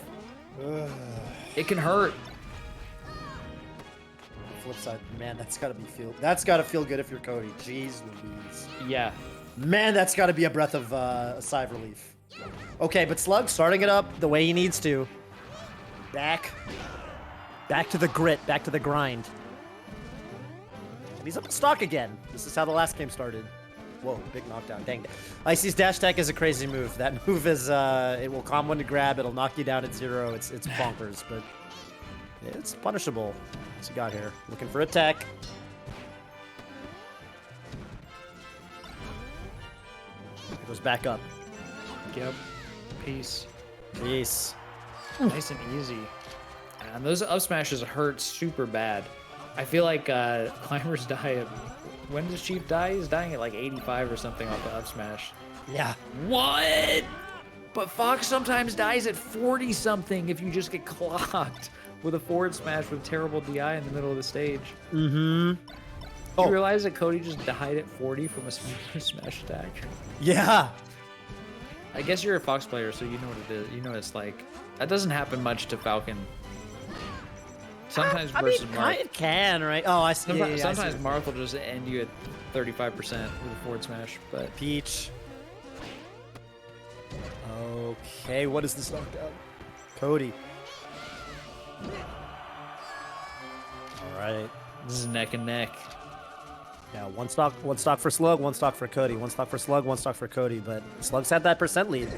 It can hurt. Flip side, man, that's gotta feel good if you're Cody. Jeez Louise. Yeah. Man, that's gotta be a breath of a sigh of relief. Okay, but Slug starting it up the way he needs to. Back to the grit, back to the grind. And he's up in stock again. This is how the last game started. Whoa, big knockdown. Dang. Icy's dash tech is a crazy move. That move is it will calm one to grab, it'll knock you down at 0. It's bonkers, but it's punishable. What's he got here? Looking for attack. It goes back up. Yep. Peace. Peace. Nice and easy. And those up smashes hurt super bad. I feel like Climbers die at... When does Chief die? He's dying at like 85 or something off the up smash. Yeah. What? But Fox sometimes dies at 40 something if you just get clocked with a forward smash with terrible DI in the middle of the stage. Mm-hmm. You realize that Cody just died at 40 from a smash attack? Yeah. I guess you're a Fox player, so you know what it is. You know what it's like. That doesn't happen much to Falcon. Sometimes I mean, versus Marth. it can, right? Oh, I see. Sometimes, I see. sometimes Marth will just end you at 35% with a forward smash, but Peach. Okay, what is this knockdown? Cody. All right. this is neck and neck. Yeah, one stock for Slug, one stock for Cody. One stock for Slug, one stock for Cody. But Slug's had that percent lead.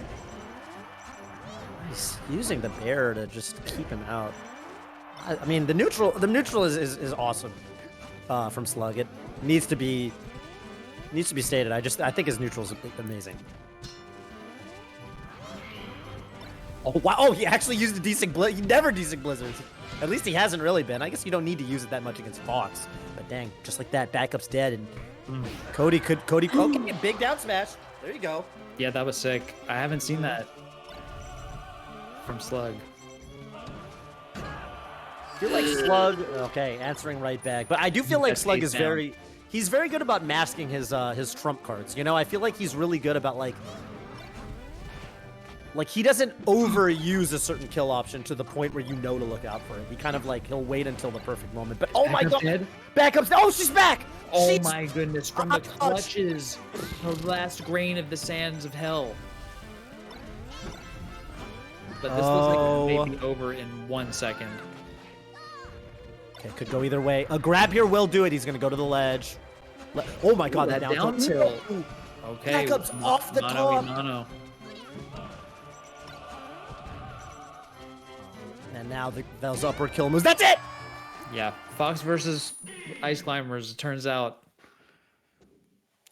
He's using the bear to just keep him out. I mean, the neutral is awesome from Slug. It needs to be stated. I think his neutral is amazing. Oh wow! Oh, he actually used a decent He never decent blizzards. At least he hasn't really been. I guess you don't need to use it that much against Fox. But dang, just like that, backup's dead, and Cody. Okay, big down smash. There you go. Yeah, that was sick. I haven't seen that from Slug. I feel like Slug. Okay, answering right back. But I do feel like Slug is he's very good about masking his trump cards. You know, I feel like he's really good about like he doesn't overuse a certain kill option to the point where you know to look out for it. He kind of like he'll wait until the perfect moment. But oh my god, backups! Oh, she's back! Oh my goodness! From the clutches, the last grain of the sands of hell. But this looks like it may be over in 1 second. Okay, could go either way. A grab here will do it. He's gonna go to the ledge. Oh my god, that down tilt. Okay, backups off the top. And now those upward kill moves. That's it! Yeah, Fox versus Ice Climbers, it turns out.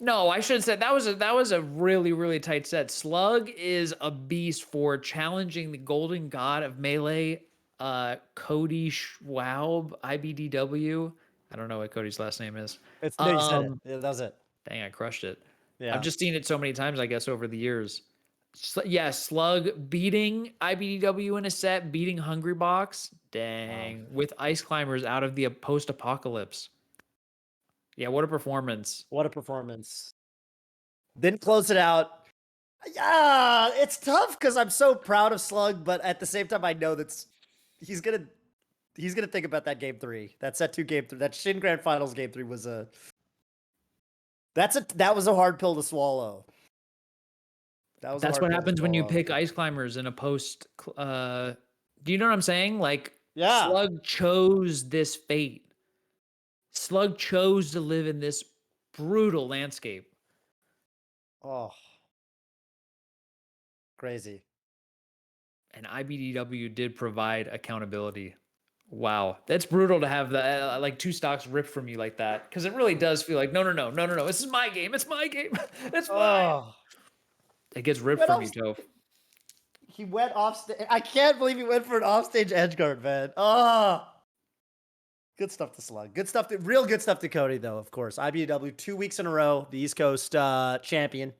No, I should have said that was a really, really tight set. Slug is a beast for challenging the golden god of melee, Cody Schwab, IBDW. I don't know what Cody's last name is. You said it. Yeah, that was it. Dang, I crushed it. Yeah. I've just seen it so many times, I guess, over the years. Yeah, Slug beating IBDW in a set, beating Hungrybox. Dang. Wow. With Ice Climbers out of the post-apocalypse. Yeah, what a performance. What a performance. Then close it out. Yeah, it's tough because I'm so proud of Slug, but at the same time, I know that he's gonna think about that game 3. That set 2 game 3. That Shin Grand Finals game 3 was that was a hard pill to swallow. That's what happens when you pick Ice Climbers in a post. Do you know what I'm saying? Like, yeah. Slug chose this fate. Slug chose to live in this brutal landscape. Oh, crazy. And IBDW did provide accountability. Wow, that's brutal to have the like 2 stocks ripped from you like that, because it really does feel like no. This is my game. It's my game. It's mine. It gets ripped from you, Toph. He went off stage. I can't believe he went for an offstage edge guard, man. Oh, good stuff to Slug. Good stuff. Real good stuff to Cody, though. Of course, IBDW 2 weeks in a row, the East Coast champion.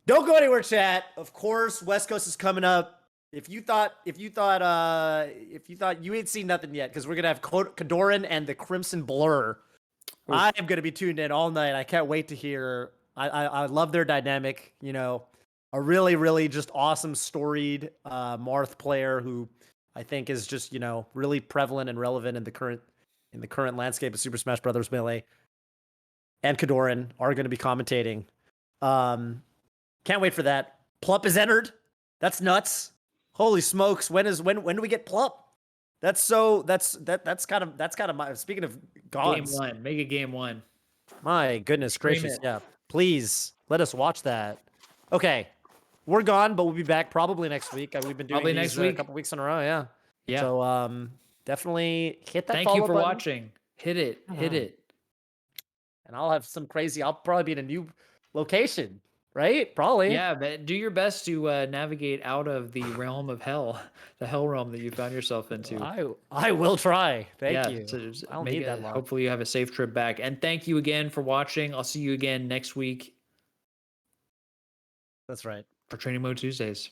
Don't go anywhere, chat. Of course, West Coast is coming up. If you thought you ain't seen nothing yet, because we're gonna have Kadoran and the Crimson Blur. Oof. I am gonna be tuned in all night. I can't wait to hear. I love their dynamic. You know, a really, really just awesome storied Marth player who I think is just, you know, really prevalent and relevant in the current landscape of Super Smash Bros. Melee. And Kadoran are going to be commentating. Can't wait for that. Plup is entered. That's nuts. Holy smokes! When do we get Plup? That's kind of my, speaking of gods. Game 1. Make it game 1. My goodness gracious! Yeah, please let us watch that. Okay, we're gone, but we'll be back probably next week. We've been doing these a couple weeks in a row. Yeah. Yeah. So definitely hit that. Thank you for watching. Hit it. And I'll probably be in a new location. Right? Probably. Yeah, but do your best to navigate out of the realm of hell, the hell realm that you found yourself into. I will try. Thank you. I don't need that long. Hopefully you have a safe trip back. And thank you again for watching. I'll see you again next week. That's right. For Training Mode Tuesdays.